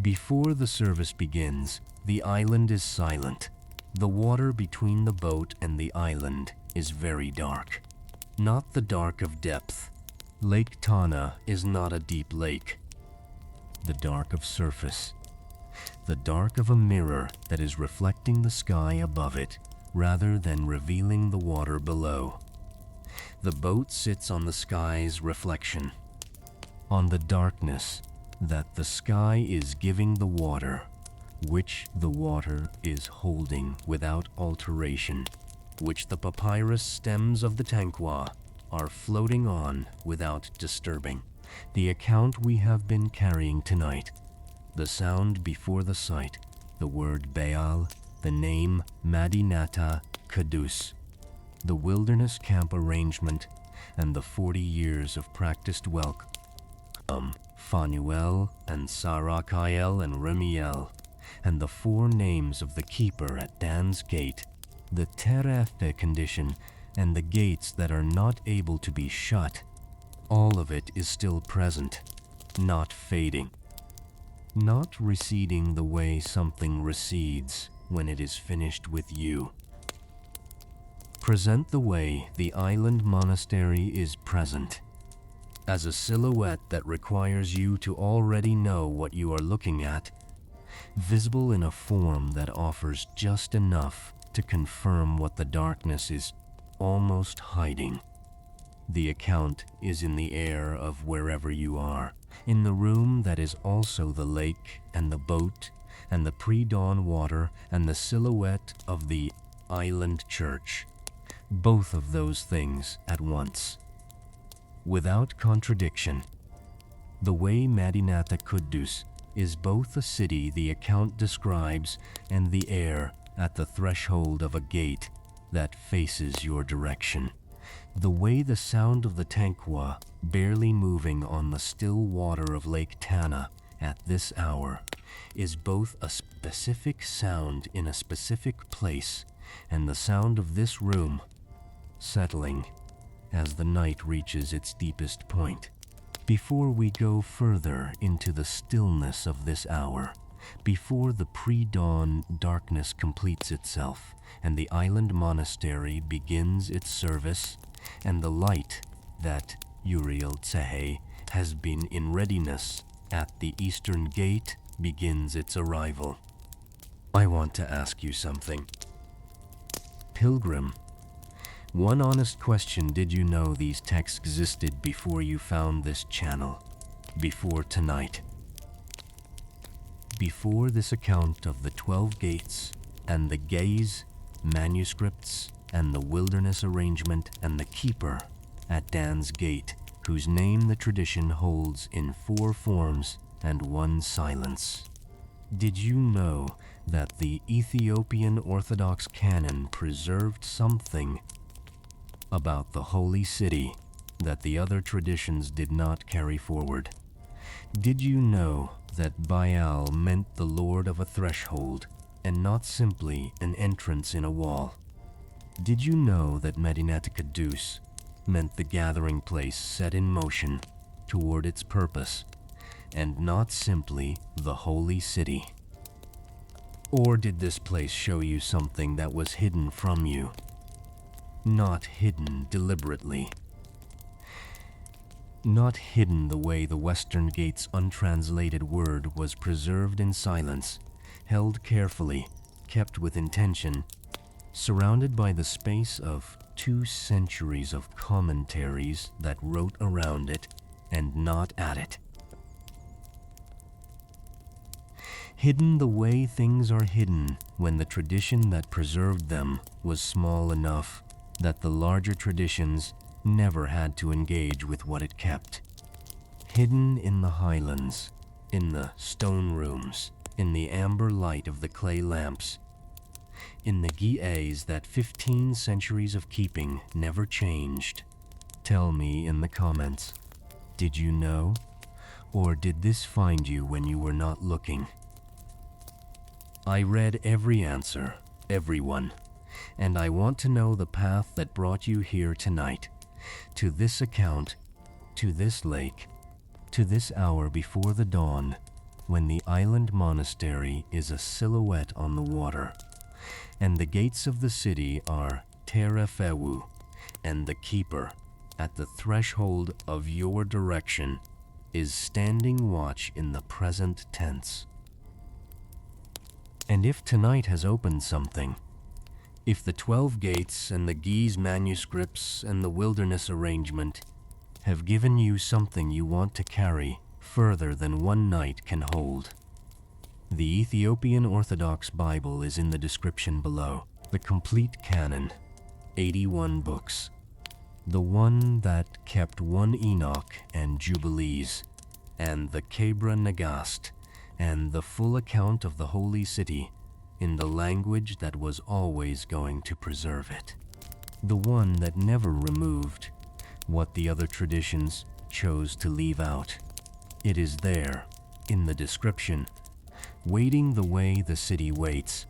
before the service begins, the island is silent. The water between the boat and the island is very dark. Not the dark of depth. Lake Tana is not a deep lake. The dark of surface. The dark of a mirror that is reflecting the sky above it rather than revealing the water below. The boat sits on the sky's reflection, on the darkness that the sky is giving the water, which the water is holding without alteration, which the papyrus stems of the tankwa are floating on without disturbing. The account we have been carrying tonight, the sound before the sight, the word Bä'al, the name Mädinätä Qəddus, the wilderness camp arrangement, and the 40 years of practiced welcome, Phanuel and Sarakael and Remiel, and the 4 names of the keeper at Dan's gate, the terefe condition, and the gates that are not able to be shut. All of it is still present, not fading, not receding the way something recedes when it is finished with you. present the way the island monastery is present, as a silhouette that requires you to already know what you are looking at, visible in a form that offers just enough to confirm what the darkness is almost hiding. The account is in the air of wherever you are, in the room that is also the lake and the boat and the pre-dawn water and the silhouette of the island church, both of those things at once. Without contradiction, the way Mädinätä Qəddus is both a city the account describes and the air at the threshold of a gate that faces your direction. The way the sound of the tankwa barely moving on the still water of Lake Tana at this hour is both a specific sound in a specific place and the sound of this room settling as the night reaches its deepest point. Before we go further into the stillness of this hour, before the pre-dawn darkness completes itself and the island monastery begins its service, and the light that Uriel Tsehay has been in readiness at the eastern gate begins its arrival, I want to ask you something. Pilgrim, one honest question: did you know these texts existed before you found this channel? Before tonight? Before this account of the 12 gates and the gaze, manuscripts, and the wilderness arrangement and the keeper at Dan's gate, whose name the tradition holds in 4 forms and 1 silence. Did you know that the Ethiopian Orthodox canon preserved something about the holy city that the other traditions did not carry forward? Did you know that Bä'al meant the lord of a threshold and not simply an entrance in a wall? Did you know that Mädinätä Qəddus meant the gathering place set in motion toward its purpose and not simply the holy city? Or did this place show you something that was hidden from you? Not hidden deliberately. Not hidden the way the Western Gate's untranslated word was preserved in silence, held carefully, kept with intention, surrounded by the space of 2 centuries of commentaries that wrote around it and not at it. Hidden the way things are hidden when the tradition that preserved them was small enough that the larger traditions never had to engage with what it kept. Hidden in the highlands, in the stone rooms, in the amber light of the clay lamps, in the gi'es that 15 centuries of keeping never changed. Tell me in the comments, did you know? Or did this find you when you were not looking? I read every answer, everyone, and I want to know the path that brought you here tonight, to this account, to this lake, to this hour before the dawn, when the island monastery is a silhouette on the water, and the gates of the city are terefewu, and the keeper at the threshold of your direction is standing watch in the present tense. And if tonight has opened something, if the 12 gates and the Gi's manuscripts and the wilderness arrangement have given you something you want to carry further than one night can hold, the Ethiopian Orthodox Bible is in the description below. The complete canon, 81 books, the one that kept 1 Enoch and Jubilees, and the Kebra Nagast, and the full account of the holy city in the language that was always going to preserve it. The one that never removed what the other traditions chose to leave out. It is there, in the description, waiting the way the city waits,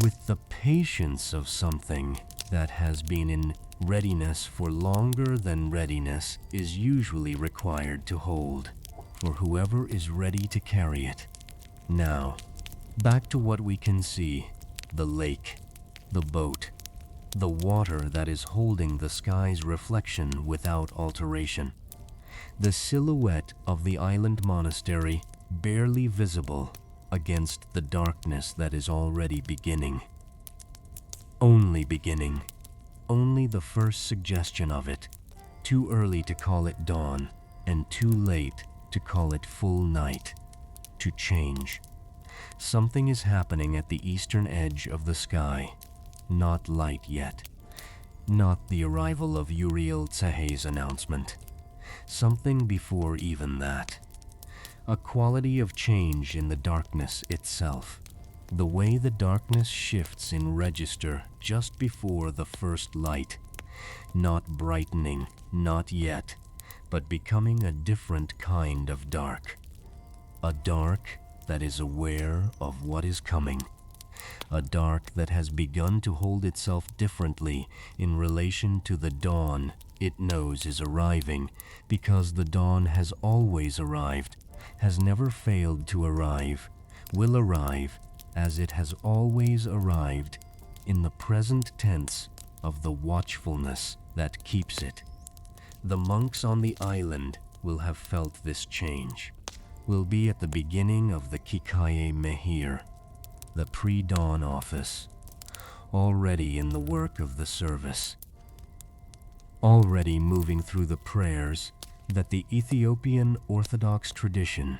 with the patience of something that has been in readiness for longer than readiness is usually required to hold, for whoever is ready to carry it. Now, back to what we can see: the lake, the boat, the water that is holding the sky's reflection without alteration, the silhouette of the island monastery barely visible against the darkness that is already beginning. Only beginning, only the first suggestion of it, too early to call it dawn and too late to call it full night, to change. Something is happening at the eastern edge of the sky, not light yet, not the arrival of Uriel Tsehay's announcement, something before even that. A quality of change in the darkness itself, the way the darkness shifts in register just before the first light, not brightening, not yet, but becoming a different kind of dark. A dark that is aware of what is coming. A dark that has begun to hold itself differently in relation to the dawn it knows is arriving, because the dawn has always arrived, has never failed to arrive, will arrive as it has always arrived, in the present tense of the watchfulness that keeps it. The monks on the island will have felt this change, will be at the beginning of the Kikaye Mehir, the pre-dawn office, already in the work of the service, already moving through the prayers that the Ethiopian Orthodox tradition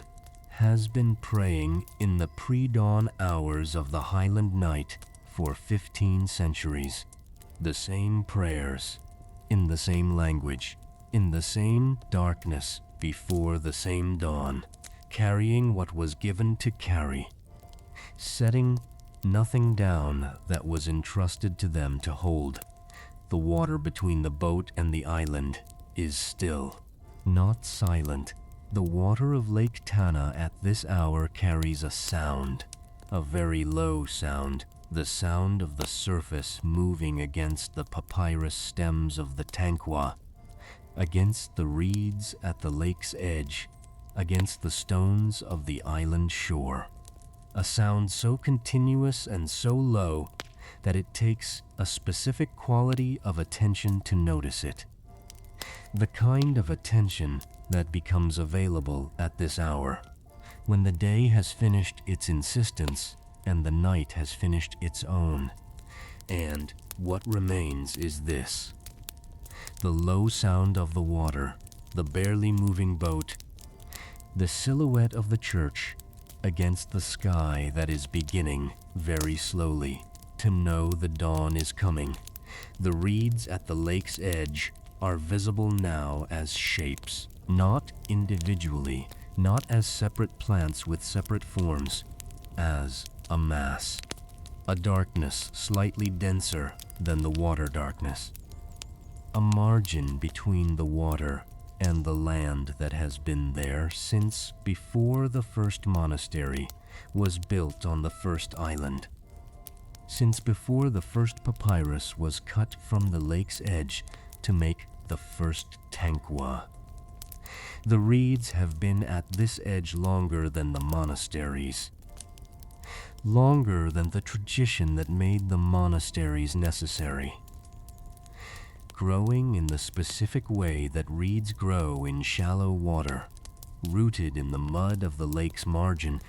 has been praying in the pre-dawn hours of the highland night for 15 centuries. The same prayers, in the same language, in the same darkness before the same dawn, carrying what was given to carry, setting nothing down that was entrusted to them to hold. The water between the boat and the island is still, not silent. The water of Lake Tana at this hour carries a sound, a very low sound, the sound of the surface moving against the papyrus stems of the tankwa, against the reeds at the lake's edge, against the stones of the island shore. A sound so continuous and so low that it takes a specific quality of attention to notice it. The kind of attention that becomes available at this hour, when the day has finished its insistence and the night has finished its own. And what remains is this: the low sound of the water, the barely moving boat, the silhouette of the church against the sky that is beginning, very slowly, to know the dawn is coming. The reeds at the lake's edge are visible now as shapes, not individually, not as separate plants with separate forms, as a mass, a darkness slightly denser than the water darkness, a margin between the water and the land that has been there since before the first monastery was built on the first island, since before the first papyrus was cut from the lake's edge to make the first tankwa. The reeds have been at this edge longer than the monasteries, longer than the tradition that made the monasteries necessary, growing in the specific way that reeds grow in shallow water, rooted in the mud of the lake's margin,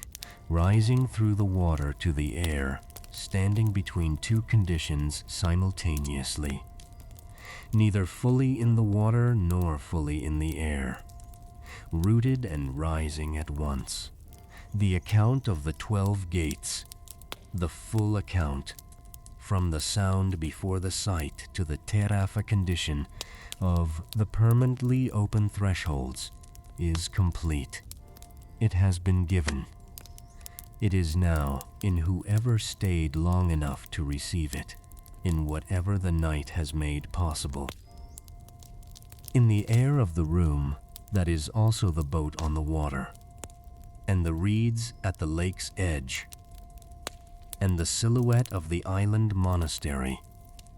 rising through the water to the air, standing between two conditions simultaneously, neither fully in the water nor fully in the air, rooted and rising at once. The account of the 12 gates, the full account, from the sound before the sight to the terafa condition of the permanently open thresholds, is complete. It has been given. It is now in whoever stayed long enough to receive it, in whatever the night has made possible. In the air of the room that is also the boat on the water, and the reeds at the lake's edge, and the silhouette of the island monastery,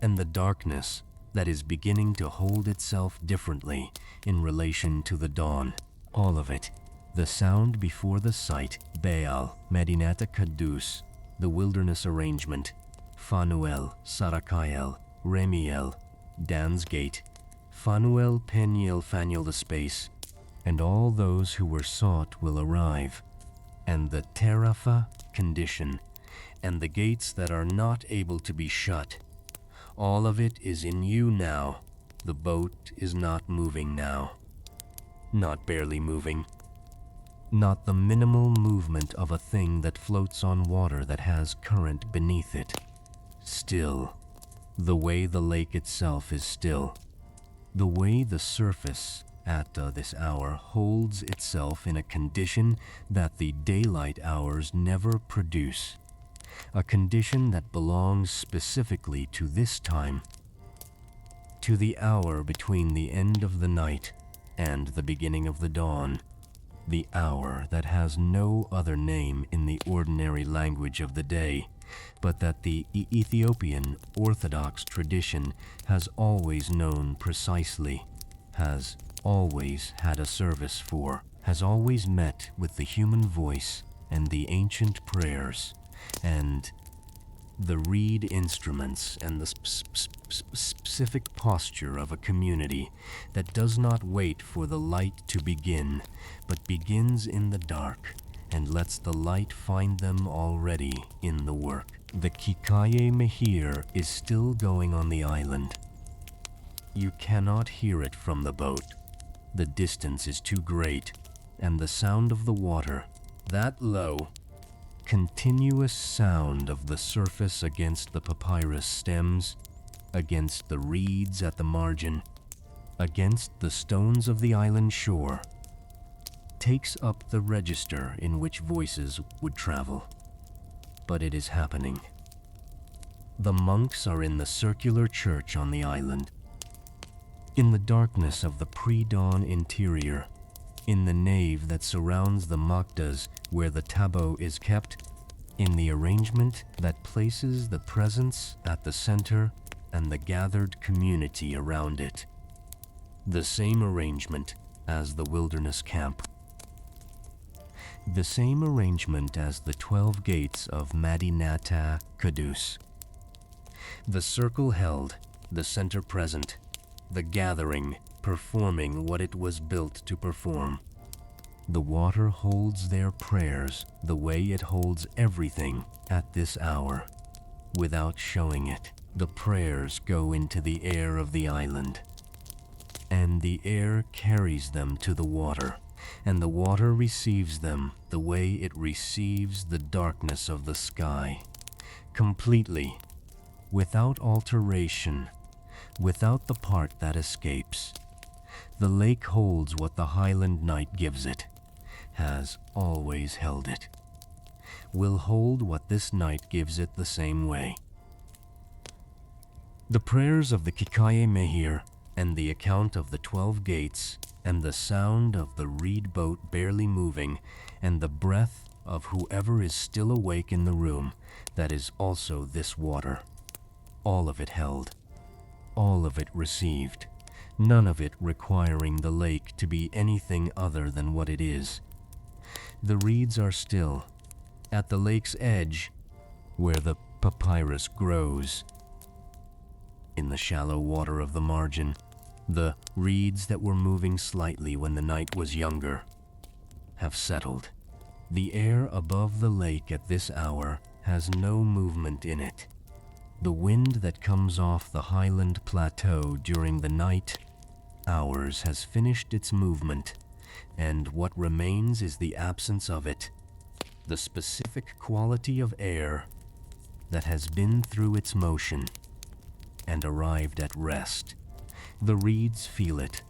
and the darkness that is beginning to hold itself differently in relation to the dawn, all of it, the sound before the sight, Bä'al, Mädinätä Qəddus, the wilderness arrangement, Phanuel, Sarakael, Remiel, Dan's Gate, Phanuel, Peniel, Faniel the Space, and all those who were sought will arrive, and the Terapha condition, and the gates that are not able to be shut. All of it is in you now. The boat is not moving now. Not barely moving. Not the minimal movement of a thing that floats on water that has current beneath it. Still, the way the lake itself is still. The way the surface at this hour holds itself in a condition that the daylight hours never produce. A condition that belongs specifically to this time, to the hour between the end of the night and the beginning of the dawn, the hour that has no other name in the ordinary language of the day, but that the Ethiopian Orthodox tradition has always known precisely, has always had a service for, has always met with the human voice and the ancient prayers, and the reed instruments and the specific posture of a community that does not wait for the light to begin, but begins in the dark and lets the light find them already in the work. The Kikaye Mehir is still going on the island. You cannot hear it from the boat. The distance is too great, and the sound of the water, that low, continuous sound of the surface against the papyrus stems, against the reeds at the margin, against the stones of the island shore, takes up the register in which voices would travel. But it is happening. The monks are in the circular church on the island. In the darkness of the pre-dawn interior, in the nave that surrounds the Makdas where the tabot is kept, in the arrangement that places the presence at the center and the gathered community around it. The same arrangement as the wilderness camp. The same arrangement as the 12 gates of Mädinätä Qəddus. The circle held, the center present, the gathering performing what it was built to perform. The water holds their prayers the way it holds everything at this hour. Without showing it, the prayers go into the air of the island, and the air carries them to the water, and the water receives them the way it receives the darkness of the sky, completely, without alteration, without the part that escapes. The lake holds what the highland night gives it, has always held it, will hold what this night gives it the same way. The prayers of the Kikaye Mehir and the account of the 12 gates and the sound of the reed boat barely moving and the breath of whoever is still awake in the room that is also this water, all of it held, all of it received, none of it requiring the lake to be anything other than what it is. The reeds are still, at the lake's edge, where the papyrus grows. In the shallow water of the margin, the reeds that were moving slightly when the night was younger have settled. The air above the lake at this hour has no movement in it. The wind that comes off the highland plateau during the night hours has finished its movement, and what remains is the absence of it, the specific quality of air that has been through its motion and arrived at rest. The reeds feel it,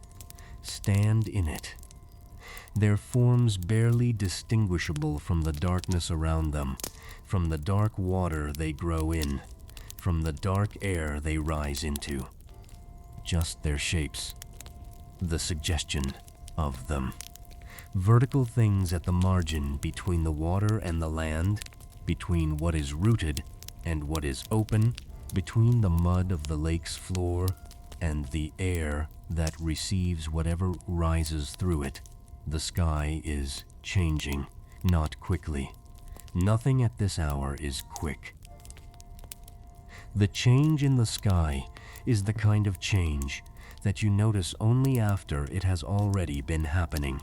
stand in it, their forms barely distinguishable from the darkness around them, from the dark water they grow in, from the dark air they rise into. Just their shapes, the suggestion of them. Vertical things at the margin between the water and the land, between what is rooted and what is open, between the mud of the lake's floor and the air that receives whatever rises through it. The sky is changing, not quickly. Nothing at this hour is quick. The change in the sky is the kind of change that you notice only after it has already been happening,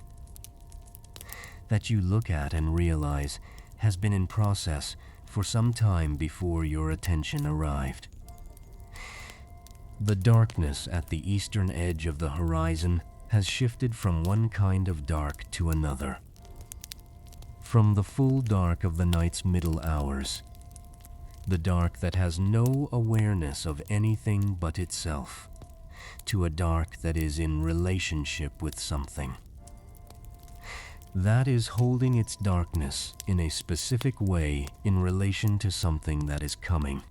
that you look at and realize has been in process for some time before your attention arrived. The darkness at the eastern edge of the horizon has shifted from one kind of dark to another. From the full dark of the night's middle hours, the dark that has no awareness of anything but itself, to a dark that is in relationship with something. That is holding its darkness in a specific way in relation to something that is coming.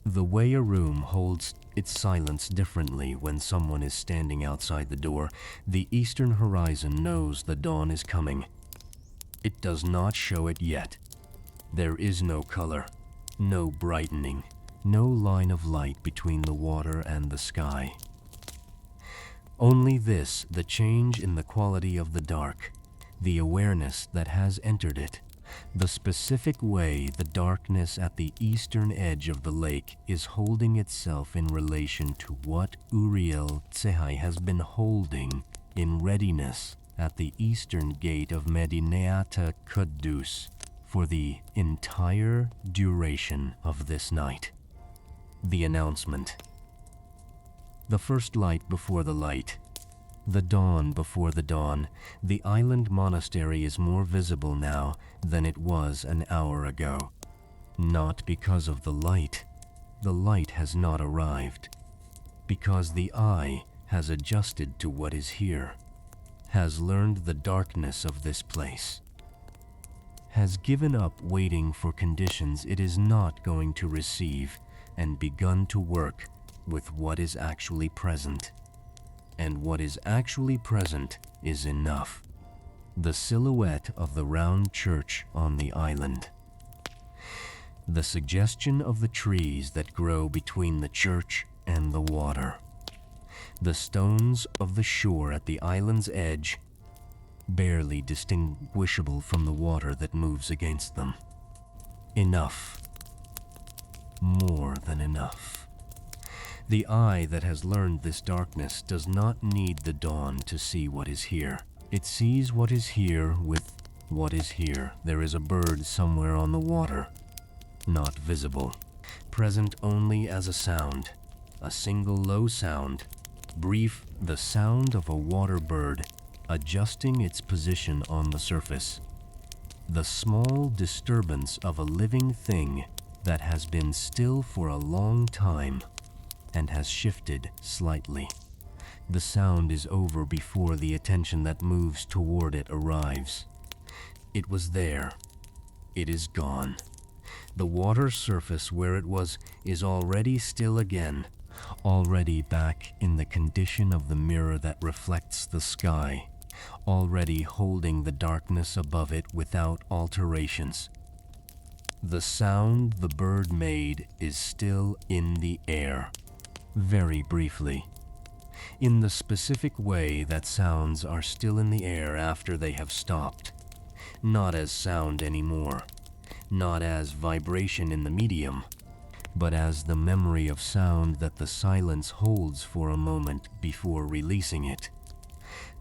The way a room holds its silence differently when someone is standing outside the door, the eastern horizon knows the dawn is coming. It does not show it yet. There is no color, no brightening, no line of light between the water and the sky. Only this, the change in the quality of the dark, the awareness that has entered it, the specific way the darkness at the eastern edge of the lake is holding itself in relation to what Uriel Tsehay has been holding in readiness at the eastern gate of Mädinätä Qəddus for the entire duration of this night. The announcement. The first light before the light. The dawn before the dawn. The island monastery is more visible now than it was an hour ago. Not because of the light. The light has not arrived. Because the eye has adjusted to what is here, has learned the darkness of this place, has given up waiting for conditions it is not going to receive, and begun to work with what is actually present. And what is actually present is enough. The silhouette of the round church on the island. The suggestion of the trees that grow between the church and the water. The stones of the shore at the island's edge, barely distinguishable from the water that moves against them. Enough. More than enough. The eye that has learned this darkness does not need the dawn to see what is here. It sees what is here with what is here. There is a bird somewhere on the water, not visible, present only as a sound, a single low sound, brief, the sound of a water bird adjusting its position on the surface. The small disturbance of a living thing that has been still for a long time and has shifted slightly. The sound is over before the attention that moves toward it arrives. It was there. It is gone. The water surface where it was is already still again, already back in the condition of the mirror that reflects the sky, already holding the darkness above it without alterations. The sound the bird made is still in the air. Very briefly, in the specific way that sounds are still in the air after they have stopped, not as sound anymore, not as vibration in the medium, but as the memory of sound that the silence holds for a moment before releasing it.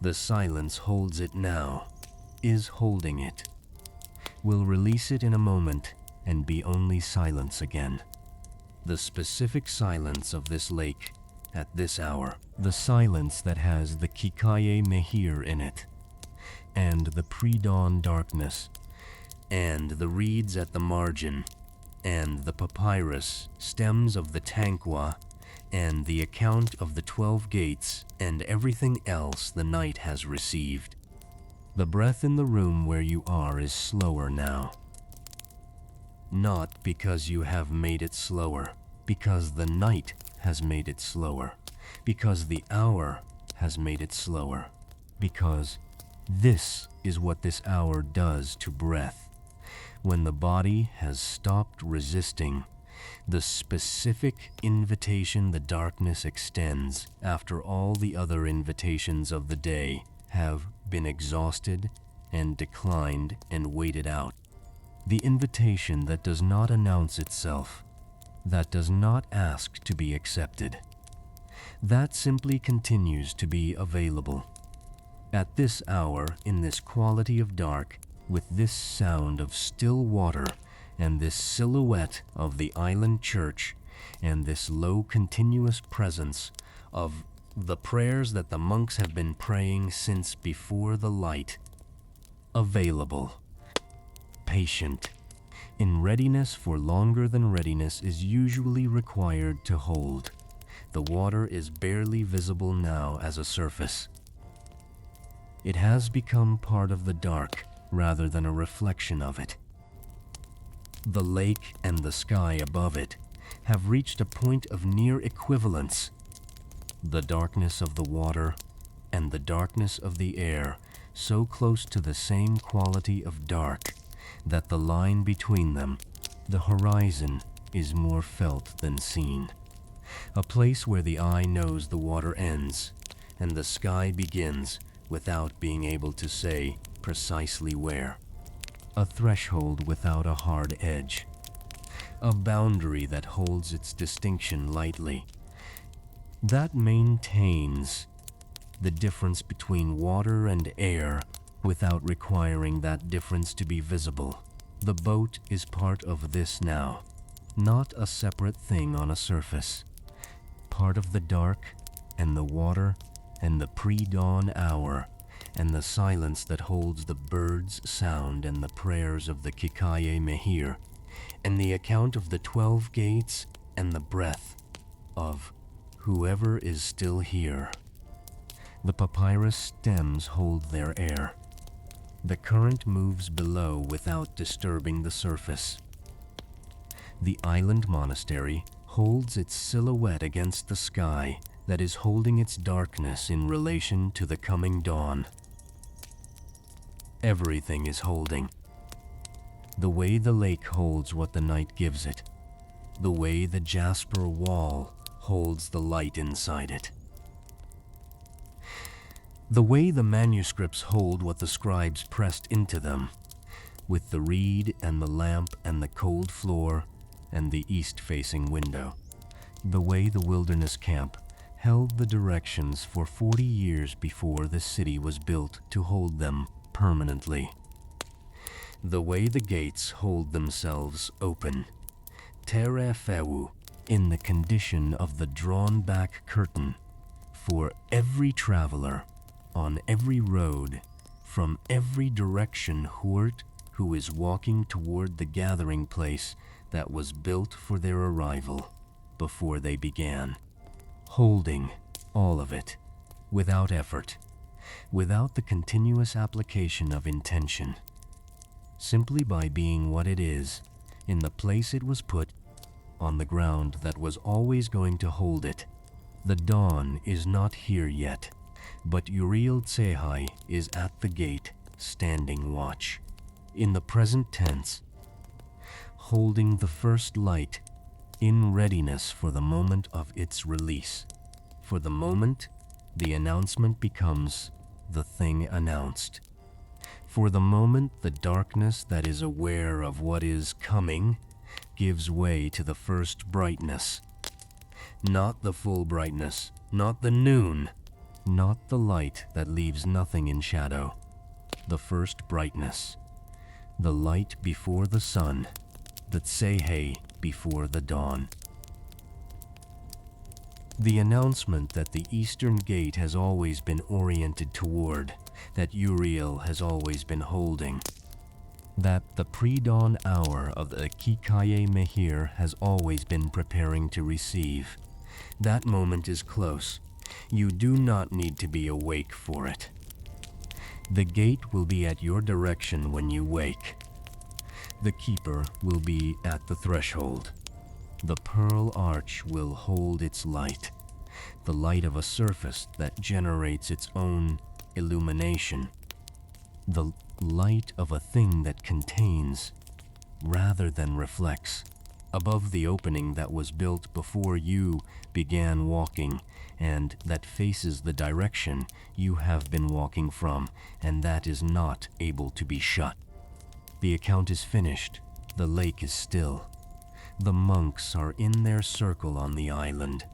The silence holds it now, is holding it, will release it in a moment and be only silence again. The specific silence of this lake at this hour, the silence that has the Kikaye Mehir in it, and the pre-dawn darkness, and the reeds at the margin, and the papyrus, stems of the tankwa, and the account of the 12 gates, and everything else the night has received. The breath in the room where you are is slower now. Not because you have made it slower, because the night has made it slower, because the hour has made it slower, because this is what this hour does to breath. When the body has stopped resisting, the specific invitation the darkness extends after all the other invitations of the day have been exhausted and declined and waited out. The invitation that does not announce itself, that does not ask to be accepted, That simply continues to be available. At this hour, in this quality of dark, with this sound of still water, and this silhouette of the island church, and this low continuous presence of the prayers that the monks have been praying since before the light, available, patient, in readiness for longer than readiness is usually required to hold. The water is barely visible now as a surface. It has become part of the dark rather than a reflection of it. The lake and the sky above it have reached a point of near equivalence. The darkness of the water and the darkness of the air so close to the same quality of dark that the line between them, the horizon, is more felt than seen. A place where the eye knows the water ends and the sky begins without being able to say precisely where. A threshold without a hard edge. A boundary that holds its distinction lightly. That maintains the difference between water and air without requiring that difference to be visible. The boat is part of this now, not a separate thing on a surface. Part of the dark and the water and the pre-dawn hour and the silence that holds the birds' sound and the prayers of the Kikaye Mehir and the account of the 12 gates and the breath of whoever is still here. The papyrus stems hold their air. The current moves below without disturbing the surface. The island monastery holds its silhouette against the sky that is holding its darkness in relation to the coming dawn. Everything is holding. The way the lake holds what the night gives it. The way the jasper wall holds the light inside it. The way the manuscripts hold what the scribes pressed into them, with the reed and the lamp and the cold floor and the east-facing window. The way the wilderness camp held the directions for 40 years before the city was built to hold them permanently. The way the gates hold themselves open, terefeu, in the condition of the drawn-back curtain, for every traveler, on every road, from every direction who is walking toward the gathering place that was built for their arrival before they began, holding all of it, without effort, without the continuous application of intention, simply by being what it is, in the place it was put, on the ground that was always going to hold it. The dawn is not here yet, but Uriel Tsehay is at the gate, standing watch, in the present tense, holding the first light, in readiness for the moment of its release. For the moment, the announcement becomes the thing announced. For the moment, the darkness that is aware of what is coming gives way to the first brightness. Not the full brightness, not the noon, not the light that leaves nothing in shadow. The first brightness, the light before the sun, the Tsehay before the dawn. The announcement that the eastern gate has always been oriented toward, that Uriel has always been holding, that the pre-dawn hour of the Kikaye Mehir has always been preparing to receive. That moment is close. You do not need to be awake for it. The gate will be at your direction when you wake. The keeper will be at the threshold. The pearl arch will hold its light, the light of a surface that generates its own illumination, the light of a thing that contains, rather than reflects, above the opening that was built before you began walking and that faces the direction you have been walking from, and that is not able to be shut. The account is finished. The lake is still. The monks are in their circle on the island.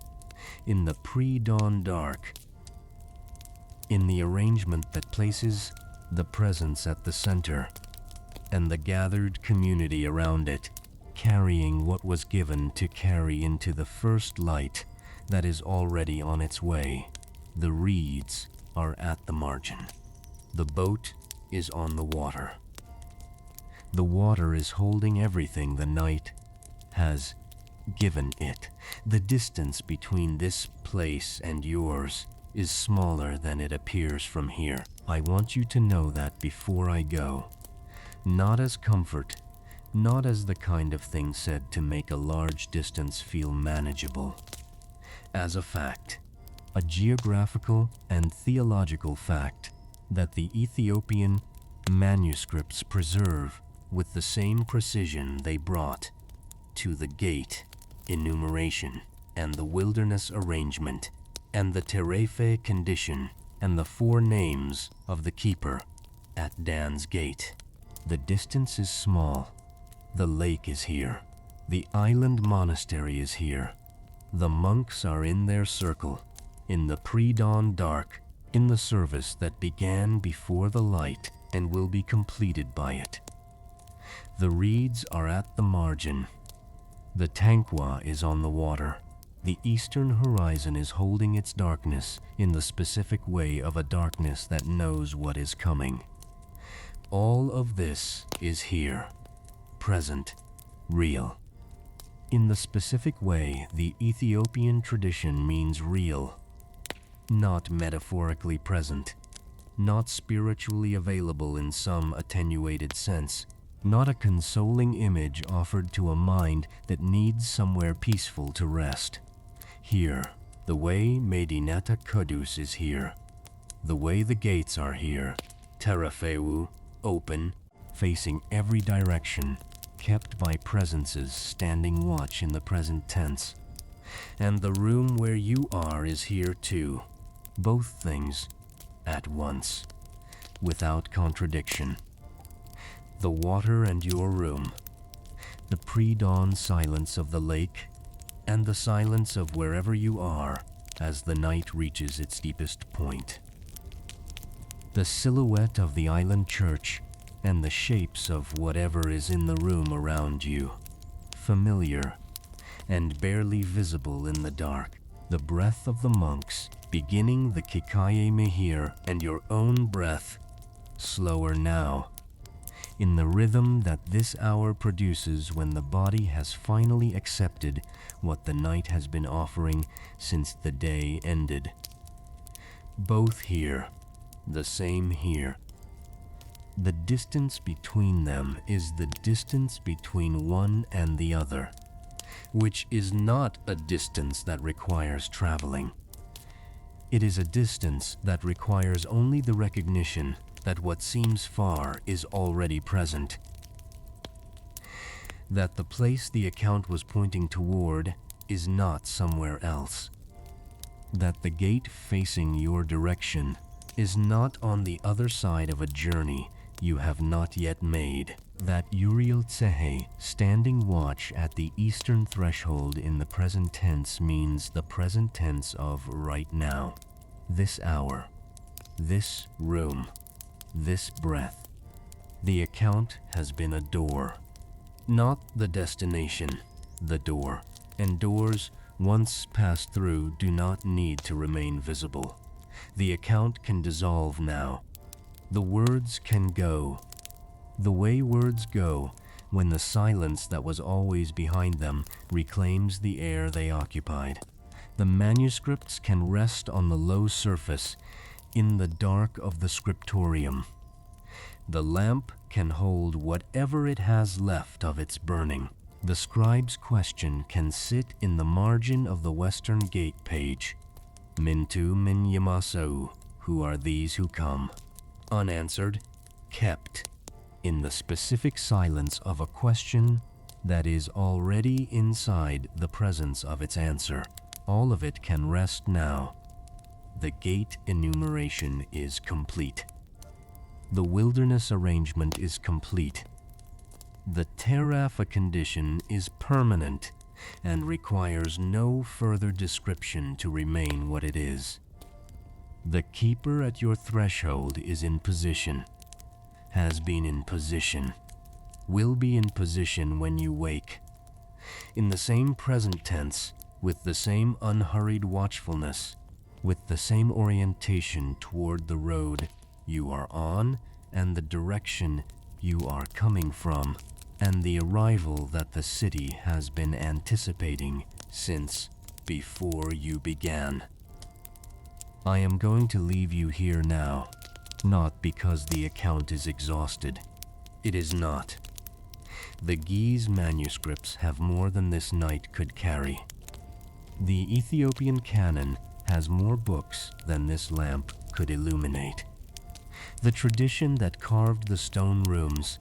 in the pre-dawn dark, in the arrangement that places the presence at the center and the gathered community around it, carrying what was given to carry into the first light that is already on its way. The reeds are at the margin. The boat is on the water. The water is holding everything the night has given it. The distance between this place and yours is smaller than it appears from here. I want you to know that before I go, not as comfort, not as the kind of thing said to make a large distance feel manageable. As a fact, a geographical and theological fact that the Ethiopian manuscripts preserve with the same precision they brought to the gate enumeration and the wilderness arrangement and the terefe condition and the 4 names of the keeper at Dan's gate. The distance is small. The lake is here. The island monastery is here. The monks are in their circle, in the pre-dawn dark, in the service that began before the light and will be completed by it. The reeds are at the margin. The tankwa is on the water. The eastern horizon is holding its darkness in the specific way of a darkness that knows what is coming. All of this is here, present, real. In the specific way, the Ethiopian tradition means real, not metaphorically present, not spiritually available in some attenuated sense, not a consoling image offered to a mind that needs somewhere peaceful to rest. Here, the way Mädinätä Qəddus is here, the way the gates are here, terefeu, open, facing every direction, kept by presences standing watch in the present tense. And the room where you are is here too, both things at once, without contradiction. The water and your room, the pre-dawn silence of the lake, and the silence of wherever you are as the night reaches its deepest point. The silhouette of the island church and the shapes of whatever is in the room around you, familiar and barely visible in the dark. The breath of the monks, beginning the kikaye mehir, and your own breath, slower now, in the rhythm that this hour produces when the body has finally accepted what the night has been offering since the day ended. Both here, the same here. The distance between them is the distance between one and the other, which is not a distance that requires traveling. It is a distance that requires only the recognition that what seems far is already present. That the place the account was pointing toward is not somewhere else. That the gate facing your direction is not on the other side of a journey you have not yet made. That Uriel Tsehay standing watch at the eastern threshold in the present tense means the present tense of right now, this hour, this room, this breath. The account has been a door, not the destination, the door. And doors, once passed through, do not need to remain visible. The account can dissolve now. The words can go. The way words go when the silence that was always behind them reclaims the air they occupied. The manuscripts can rest on the low surface in the dark of the scriptorium. The lamp can hold whatever it has left of its burning. The scribe's question can sit in the margin of the western gate page. Məntu min yəmaṣṣə'u, who are these who come? Unanswered, kept, in the specific silence of a question that is already inside the presence of its answer. All of it can rest now. The gate enumeration is complete. The wilderness arrangement is complete. The terafa condition is permanent and requires no further description to remain what it is. The keeper at your threshold is in position, has been in position, will be in position when you wake, in the same present tense, with the same unhurried watchfulness, with the same orientation toward the road you are on and the direction you are coming from, and the arrival that the city has been anticipating since before you began. I am going to leave you here now, not because the account is exhausted. It is not. The Ge'ez manuscripts have more than this night could carry. The Ethiopian canon has more books than this lamp could illuminate. The tradition that carved the stone rooms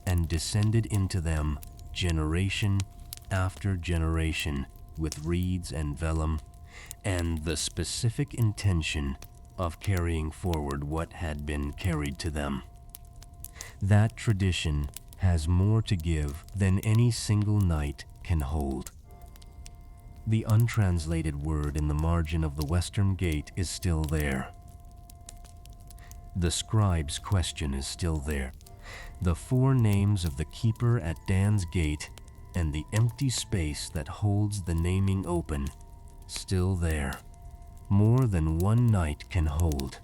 and descended into them generation after generation with reeds and vellum, and the specific intention of carrying forward what had been carried to them. That tradition has more to give than any single night can hold. The untranslated word in the margin of the western gate is still there. The scribe's question is still there. The 4 names of the keeper at Dan's gate and the empty space that holds the naming open, still there. More than one night can hold.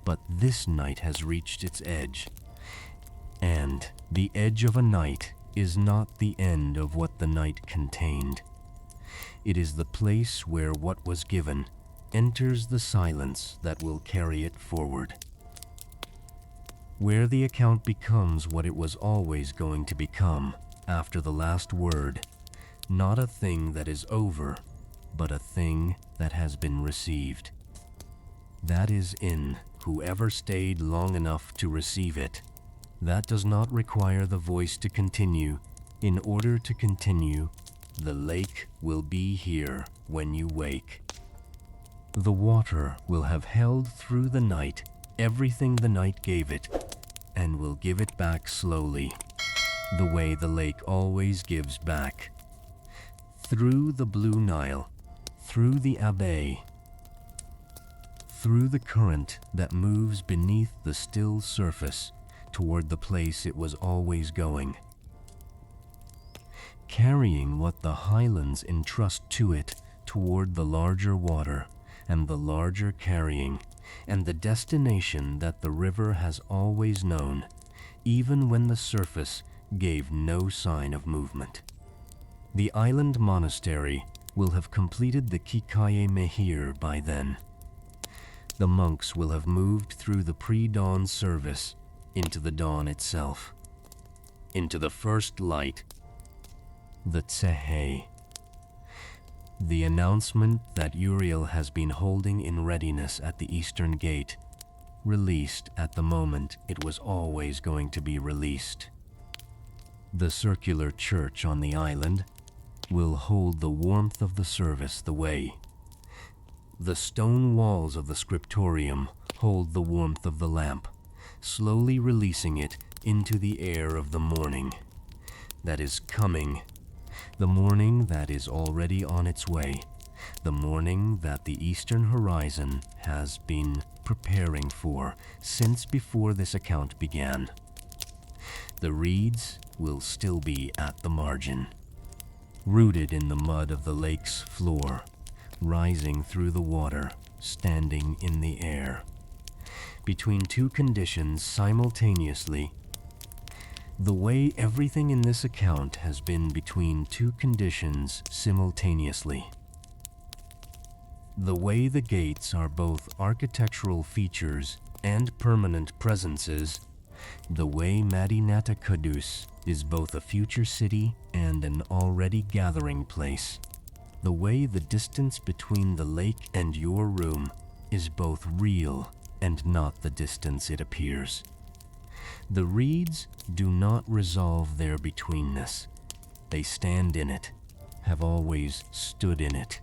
But this night has reached its edge. And the edge of a night is not the end of what the night contained. It is the place where what was given enters the silence that will carry it forward. Where the account becomes what it was always going to become after the last word, not a thing that is over, but a thing that has been received. That is in whoever stayed long enough to receive it. That does not require the voice to continue. In order to continue, the lake will be here when you wake. The water will have held through the night everything the night gave it, and will give it back slowly, the way the lake always gives back. Through the Blue Nile, through the Abay, through the current that moves beneath the still surface toward the place it was always going, carrying what the highlands entrust to it toward the larger water and the larger carrying, and the destination that the river has always known, even when the surface gave no sign of movement. The island monastery will have completed the Kikaye Mehir by then. The monks will have moved through the pre-dawn service into the dawn itself, into the first light, the Tsehay. The announcement that Uriel has been holding in readiness at the eastern gate, released at the moment it was always going to be released. The circular church on the island will hold the warmth of the service the way. The stone walls of the scriptorium hold the warmth of the lamp, slowly releasing it into the air of the morning that is coming, the morning that is already on its way, the morning that the eastern horizon has been preparing for since before this account began. The reeds will still be at the margin, rooted in the mud of the lake's floor, rising through the water, standing in the air. Between 2 conditions simultaneously, the way everything in this account has been between 2 conditions simultaneously. The way the gates are both architectural features and permanent presences, the way Mädinätä Qəddus is both a future city and an already gathering place, the way the distance between the lake and your room is both real and not the distance it appears. The reeds do not resolve their betweenness. They stand in it, have always stood in it,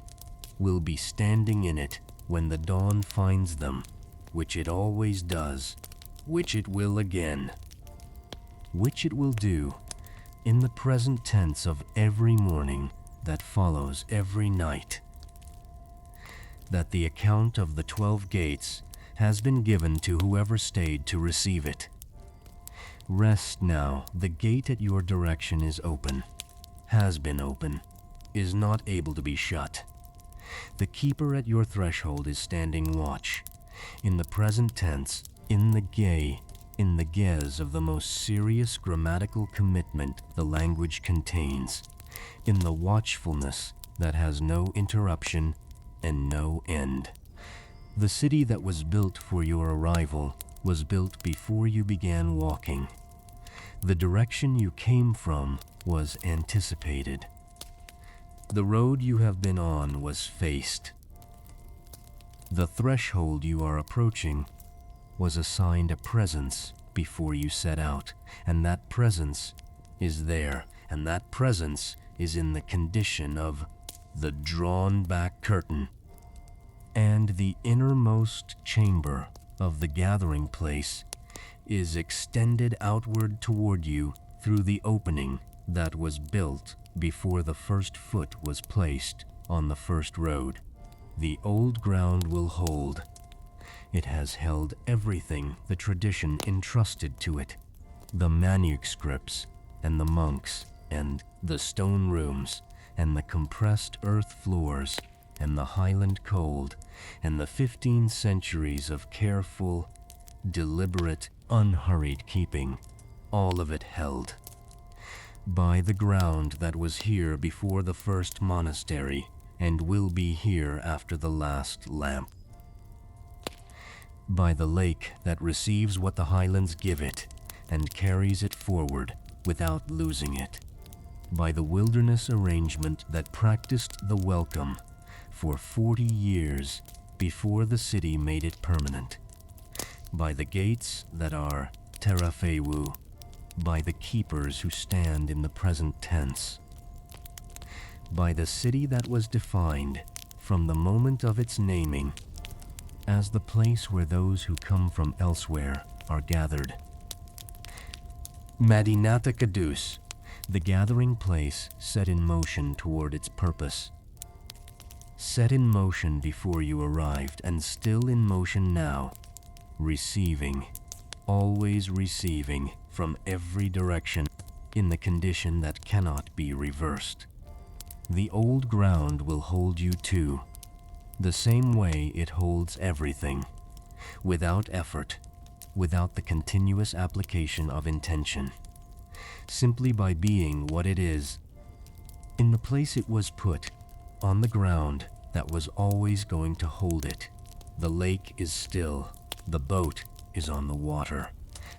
will be standing in it when the dawn finds them, which it always does, which it will again, which it will do in the present tense of every morning that follows every night. That the account of the 12 gates has been given to whoever stayed to receive it. Rest now, the gate at your direction is open, has been open, is not able to be shut. The keeper at your threshold is standing watch, in the present tense, in the gaze of the most serious grammatical commitment the language contains, in the watchfulness that has no interruption and no end. The city that was built for your arrival was built before you began walking. The direction you came from was anticipated. The road you have been on was faced. The threshold you are approaching was assigned a presence before you set out, and that presence is there, and that presence is in the condition of the drawn-back curtain. And the innermost chamber of the gathering place is extended outward toward you through the opening that was built before the first foot was placed on the first road. The old ground will hold. It has held everything the tradition entrusted to it, the manuscripts and the monks and the stone rooms and the compressed earth floors and the highland cold and the 15 centuries of careful, deliberate, unhurried keeping, all of it held. By the ground that was here before the first monastery and will be here after the last lamp. By the lake that receives what the highlands give it and carries it forward without losing it. By the wilderness arrangement that practiced the welcome for 40 years before the city made it permanent. By the gates that are terafewu, by the keepers who stand in the present tense. By the city that was defined from the moment of its naming as the place where those who come from elsewhere are gathered. Mädinätä Qəddus, the gathering place set in motion toward its purpose. Set in motion before you arrived and still in motion now, receiving, always receiving from every direction in the condition that cannot be reversed. The old ground will hold you too, the same way it holds everything, without effort, without the continuous application of intention, simply by being what it is, in the place it was put, on the ground that was always going to hold it. The lake is still, the boat is on the water.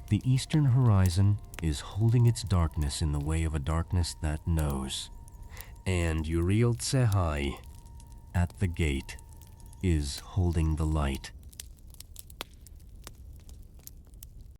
The eastern horizon is holding its darkness in the way of a darkness that knows. And Uriel Tsehay, at the gate, is holding the light.